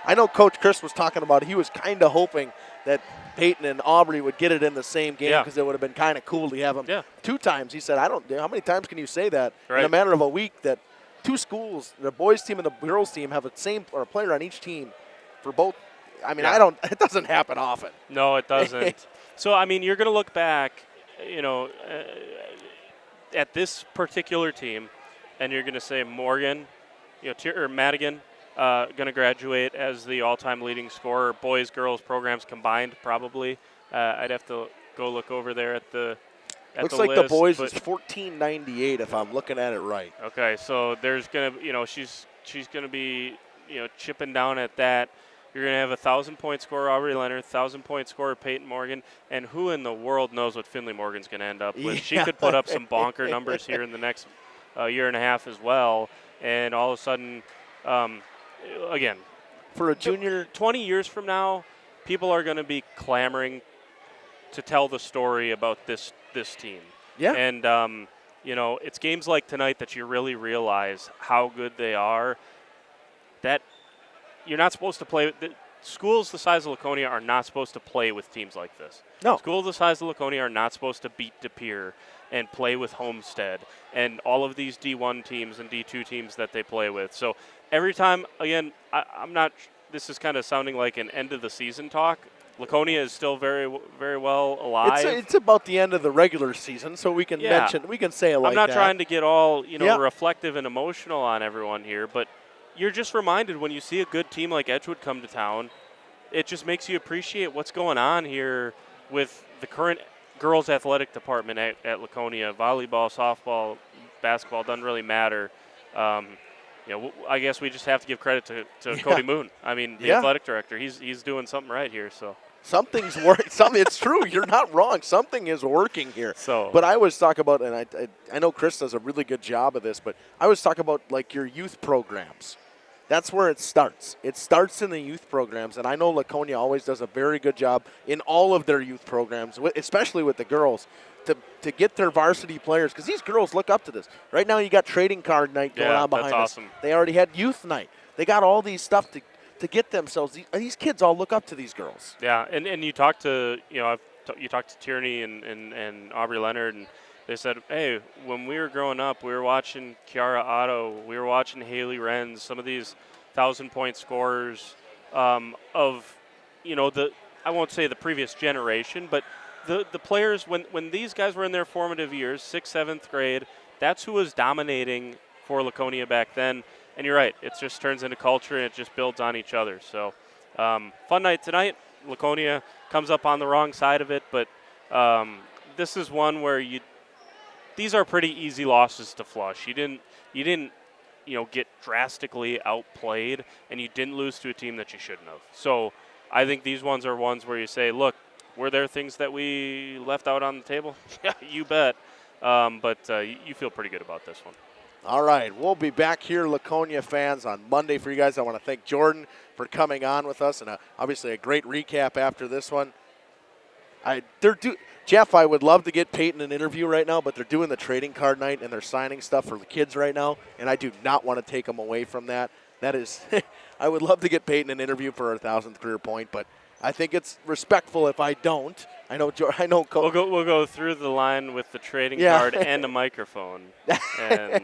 I know Coach Chris was talking about he was kind of hoping that Peyton and Aubrey would get it in the same game because it would have been kind of cool to have them 2 times. He said, how many times can you say that in a matter of a week that 2 schools, the boys team and the girls team, have a player on each team for both? I mean, it doesn't happen often. No, it doesn't. So, I mean, you're going to look back, at this particular team, and you're going to say Morgan, or Madigan, going to graduate as the all-time leading scorer, boys, girls programs combined, probably. I'd have to go look over there at the Looks like the boys is 1498 if I'm looking at it right. Okay, so there's going to, she's going to be, chipping down at that. You're going to have a 1,000-point scorer, Aubrey Leonard, 1,000-point scorer, Peyton Morgan, and who in the world knows what Finley Morgan's going to end up with? She could put up some bonker numbers here in the next year and a half as well, and all of a sudden, again, for a junior, 20 years from now, people are going to be clamoring to tell the story about this team. Yeah. And, it's games like tonight that you really realize how good they are. That you're not supposed to play. Schools the size of Laconia are not supposed to play with teams like this. No. Schools the size of Laconia are not supposed to beat De Pere and play with Homestead and all of these D1 teams and D2 teams that they play with. So every time, again, I'm not – this is kind of sounding like an end-of-the-season talk. Laconia is still very, very well alive. It's about the end of the regular season, so we can say it like that. I'm not trying to get all, reflective and emotional on everyone here, but – you're just reminded when you see a good team like Edgewood come to town, it just makes you appreciate what's going on here with the current girls athletic department at Laconia, volleyball, softball, basketball, doesn't really matter. I guess we just have to give credit to Cody Moon. I mean, the athletic director, he's doing something right here. So something's working. It's true. You're not wrong. Something is working here. But I always talk about, and I know Chris does a really good job of this, but I always talk about like your youth programs. That's where it starts. It starts in the youth programs, and I know Laconia always does a very good job in all of their youth programs, especially with the girls, to get their varsity players, because these girls look up to this. Right now you got trading card night going on behind us. Awesome. They already had youth night. They got all these stuff to get themselves. These kids all look up to these girls. Yeah, and you talk to, you talk to Tierney and Aubrey Leonard, and they said, hey, when we were growing up, we were watching Kiara Otto, we were watching Haley Renz, some of these 1,000-point scorers I won't say the previous generation, but the players, when these guys were in their formative years, 6th, 7th grade, that's who was dominating for Laconia back then. And you're right, it just turns into culture, and it just builds on each other. So fun night tonight. Laconia comes up on the wrong side of it, but this is one where these are pretty easy losses to flush. You didn't get drastically outplayed, and you didn't lose to a team that you shouldn't have. So I think these ones are ones where you say, look, were there things that we left out on the table? Yeah, you bet. But you feel pretty good about this one. All right, we'll be back here, Laconia fans, on Monday for you guys. I want to thank Jordan for coming on with us, and obviously a great recap after this one. Jeff, I would love to get Peyton an interview right now, but they're doing the trading card night, and they're signing stuff for the kids right now, and I do not want to take them away from that. That is, I would love to get Peyton an interview for her 1,000th career point, but I think it's respectful if I don't. I know. We'll go through the line with the trading card and a microphone. And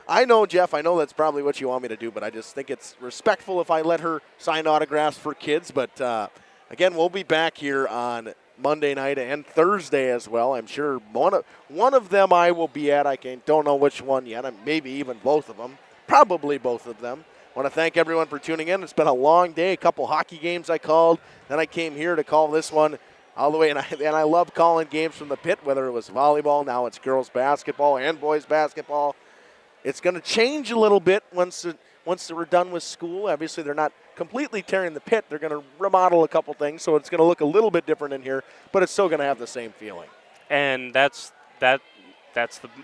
I know, Jeff. I know that's probably what you want me to do, but I just think it's respectful if I let her sign autographs for kids. But again, we'll be back here on Monday night and Thursday as well. I'm sure one of them I will be at. Don't know which one yet. Maybe even both of them. Probably both of them. I want to thank everyone for tuning in. It's been a long day, a couple hockey games I called. Then I came here to call this one all the way, and I love calling games from the pit, whether it was volleyball, now it's girls basketball and boys basketball. It's going to change a little bit once we're done with school. Obviously, they're not completely tearing the pit. They're going to remodel a couple things, so it's going to look a little bit different in here, but it's still going to have the same feeling. And that's the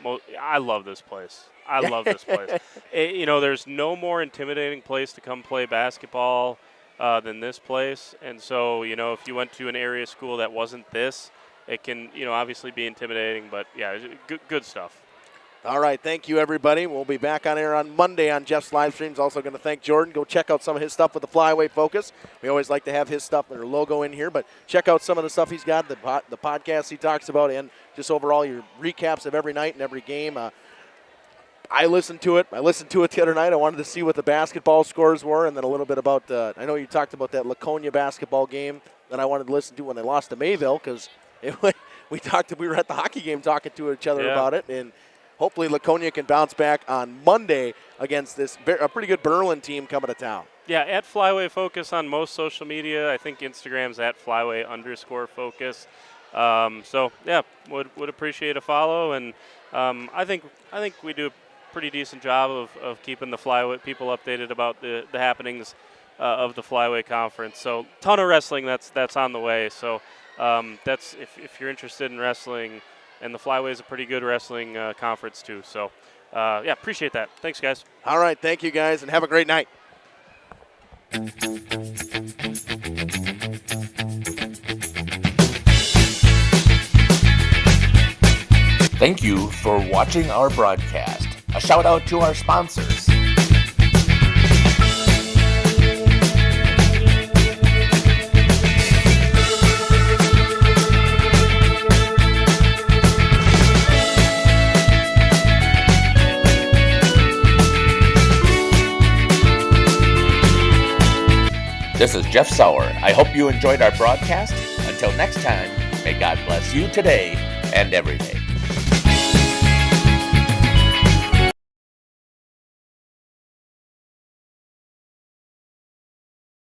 most. I love this place. I love this place. There's no more intimidating place to come play basketball than this place. And so, if you went to an area school that wasn't this, it can, obviously be intimidating. But, yeah, good stuff. All right, thank you, everybody. We'll be back on air on Monday on Jeff's live streams. Also going to thank Jordan. Go check out some of his stuff with the Flyaway Focus. We always like to have his stuff and their logo in here, but check out some of the stuff he's got, the podcasts he talks about, and just overall your recaps of every night and every game. I listened to it. I listened to it the other night. I wanted to see what the basketball scores were, and then a little bit about I know you talked about that Laconia basketball game that I wanted to listen to when they lost to Mayville, because we were at the hockey game talking to each other about it, and hopefully Laconia can bounce back on Monday against a pretty good Berlin team coming to town. Yeah, at Flyway Focus on most social media. I think Instagram's at Flyway_Focus. So yeah, would appreciate a follow, and I think we do a pretty decent job of keeping the Flyway people updated about the happenings of the Flyway conference. So ton of wrestling that's on the way. So that's if you're interested in wrestling, and the Flyway is a pretty good wrestling conference too. So yeah, appreciate that. Thanks, guys. All right, thank you guys, and have a great night. Thank you for watching our broadcast. A shout out to our sponsors. This is Jeff Sauer. I hope you enjoyed our broadcast. Until next time, may God bless you today and every day.